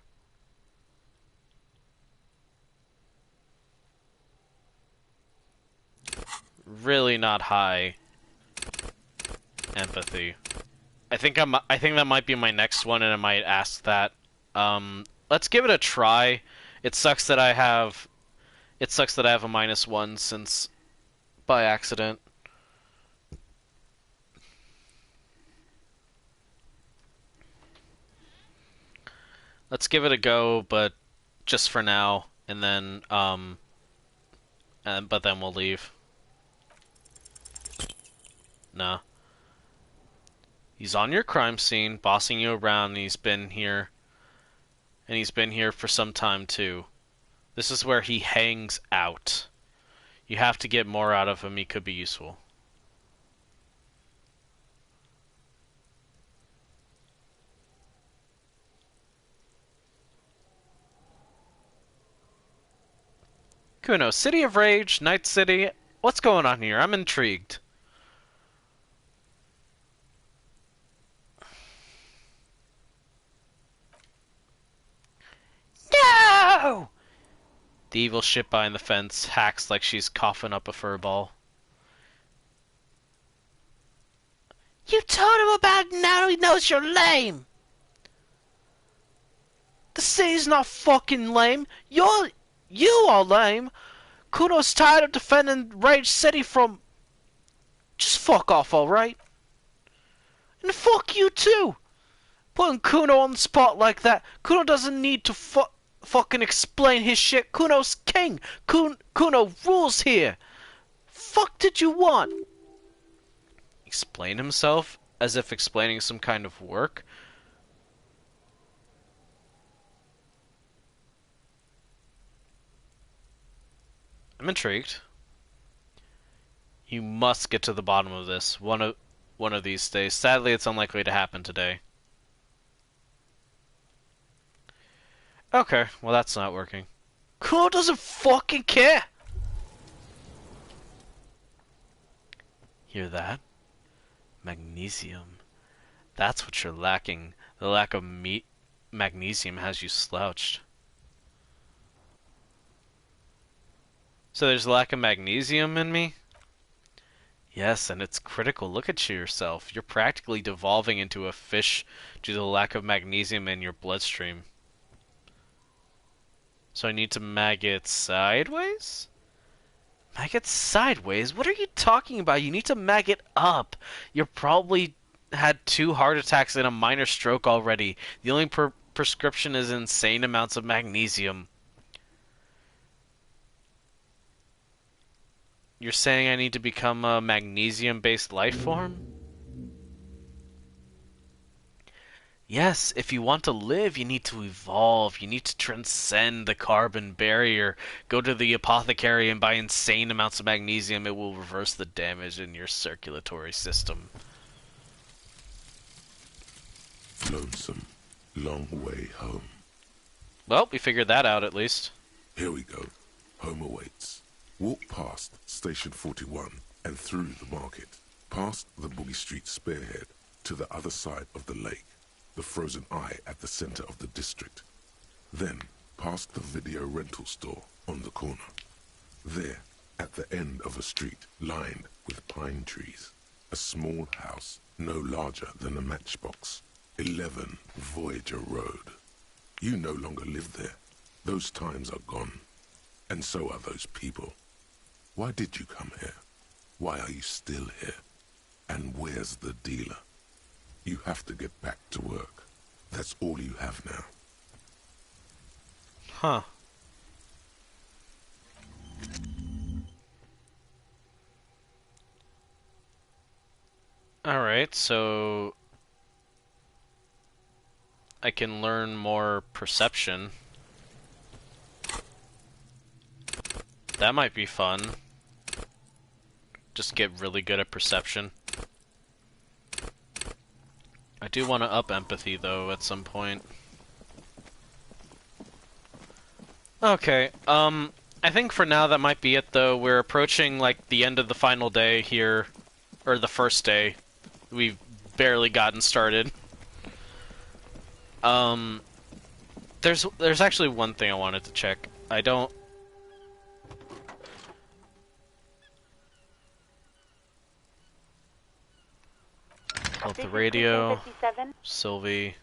Really not high empathy. I think that might be my next one, and I might ask that. Let's give it a try. It sucks that I have a -1 since by accident. Let's give it a go, but just for now, and then but then we'll leave. Nah. He's on your crime scene, bossing you around, and he's been here for some time too. This is where he hangs out. You have to get more out of him. He could be useful. Kuno, City of Rage, Night City. What's going on here? I'm intrigued. No! The evil shit behind the fence hacks like she's coughing up a fur ball. You told him about it, now he knows you're lame. The city's not fucking lame. You are lame. Kuno's tired of defending Rage City from... Just fuck off, alright? And fuck you too! Putting Kuno on the spot like that. Kuno doesn't need to fucking explain his shit. Kuno's king. Kuno rules here. Fuck did you want? Explain himself? As if explaining some kind of work? I'm intrigued. You must get to the bottom of this one of these days. Sadly, it's unlikely to happen today. Okay, well that's not working. Kuno doesn't fucking care. Hear that? Magnesium. That's what you're lacking. The lack of magnesium has you slouched. So there's a lack of magnesium in me? Yes, and it's critical. Look at yourself. You're practically devolving into a fish due to the lack of magnesium in your bloodstream. So I need to mag it sideways? Mag it sideways? What are you talking about? You need to mag it up. You probably had 2 heart attacks and a minor stroke already. The only prescription is insane amounts of magnesium. You're saying I need to become a magnesium-based life form? Yes, if you want to live, you need to evolve. You need to transcend the carbon barrier. Go to the apothecary and buy insane amounts of magnesium. It will reverse the damage in your circulatory system. Lonesome. Long way home. Well, we figured that out at least. Here we go. Home awaits. Walk past Station 41 and through the market, past the Boogie Street spearhead to the other side of the lake, the frozen eye at the center of the district. Then past the video rental store on the corner. There, at the end of a street lined with pine trees, a small house no larger than a matchbox. 11 Voyager Road. You no longer live there. Those times are gone. And so are those people. Why did you come here? Why are you still here? And where's the dealer? You have to get back to work. That's all you have now. Huh. Alright, so I can learn more perception. That might be fun. Just get really good at perception. I do want to up empathy, though, at some point. Okay, I think for now that might be it, though. We're approaching, like, the end of the final day here. Or the first day. We've barely gotten started. There's actually one thing I wanted to check. I don't... Hold the radio. Sylvie.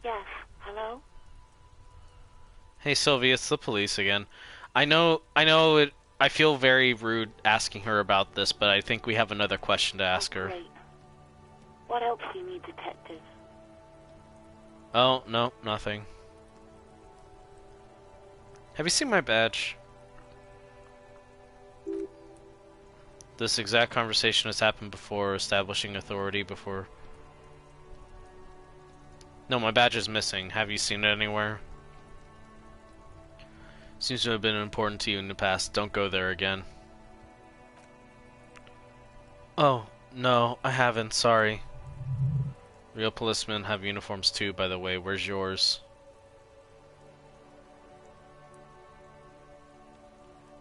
Yes, hello? Hey Sylvie, it's the police again. I know it. I feel very rude asking her about this, but I think we have another question to ask her. Great. What else do you need, detective? Oh, no, nothing. Have you seen my badge? This exact conversation has happened before, establishing authority before. No, my badge is missing. Have you seen it anywhere? Seems to have been important to you in the past. Don't go there again. Oh, no, I haven't. Sorry. Real policemen have uniforms too, by the way. Where's yours?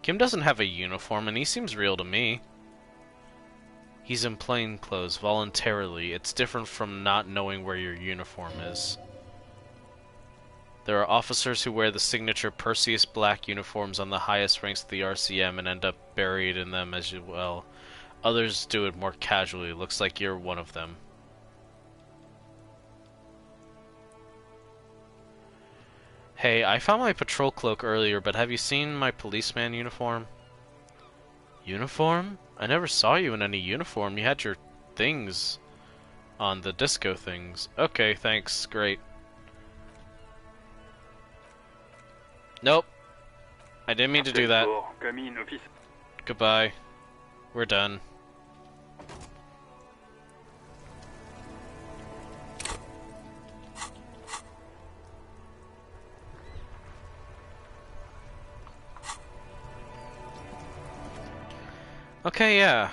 Kim doesn't have a uniform, and he seems real to me. He's in plain clothes, voluntarily. It's different from not knowing where your uniform is. There are officers who wear the signature Perseus black uniforms on the highest ranks of the RCM and end up buried in them as well. Others do it more casually. Looks like you're one of them. Hey, I found my patrol cloak earlier, but have you seen my policeman uniform? Uniform? I never saw you in any uniform. You had your things on, the disco things. Okay, thanks. Great. Nope. I didn't mean to do that. Goodbye. We're done. Okay, yeah.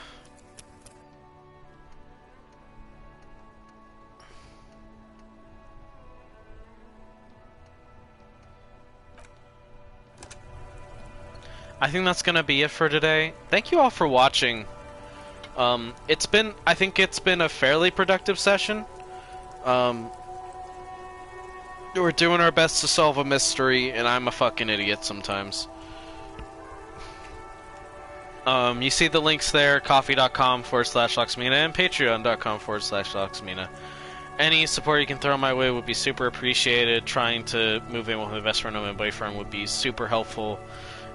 I think that's gonna be it for today. Thank you all for watching. I think it's been a fairly productive session. We're doing our best to solve a mystery, and I'm a fucking idiot sometimes. You see the links there, coffee.com/Loxmina and patreon.com/Loxmina. Any support you can throw my way would be super appreciated. Trying to move in with my best friend and my boyfriend would be super helpful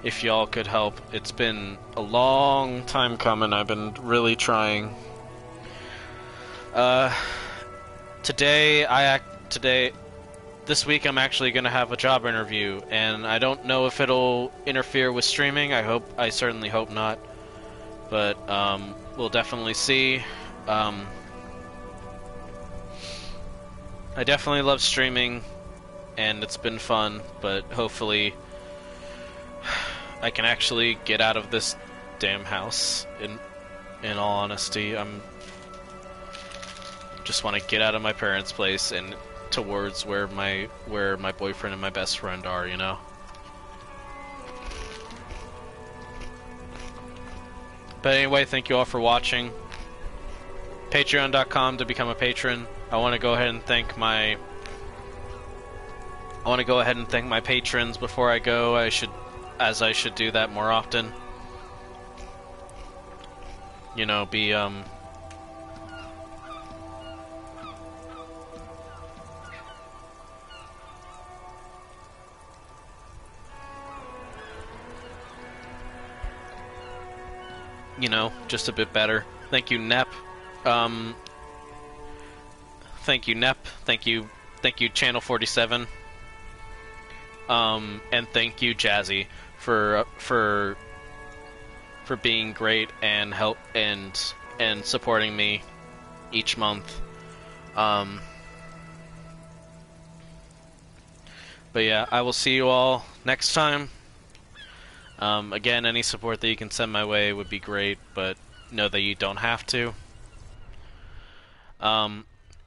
if y'all could help. It's been a long time coming. I've been really trying. This week I'm actually going to have a job interview, and I don't know if it'll interfere with streaming. I certainly hope not. But, we'll definitely see. I definitely love streaming, and it's been fun, but hopefully I can actually get out of this damn house, in all honesty. Just want to get out of my parents' place and towards where my boyfriend and my best friend are, you know? But anyway, thank you all for watching. Patreon.com to become a patron. I want to go ahead and thank my patrons before I go. I should do that more often. You know, just a bit better. Thank you, Nep. Thank you, Nep. Thank you, Channel 47. And thank you, Jazzy, for being great and and supporting me each month. But yeah, I will see you all next time. Again, any support that you can send my way would be great, but know that you don't have to.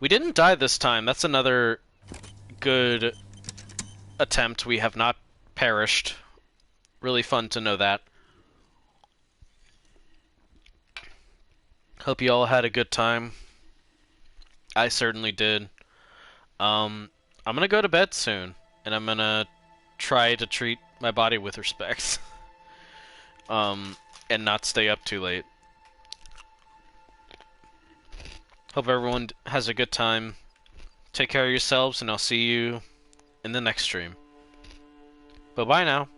We didn't die this time. That's another good attempt. We have not perished. Really fun to know that. Hope you all had a good time. I certainly did. I'm gonna go to bed soon, and I'm gonna try to treat my body with respect. And not stay up too late. Hope everyone has a good time. Take care of yourselves, and I'll see you in the next stream. Bye-bye now.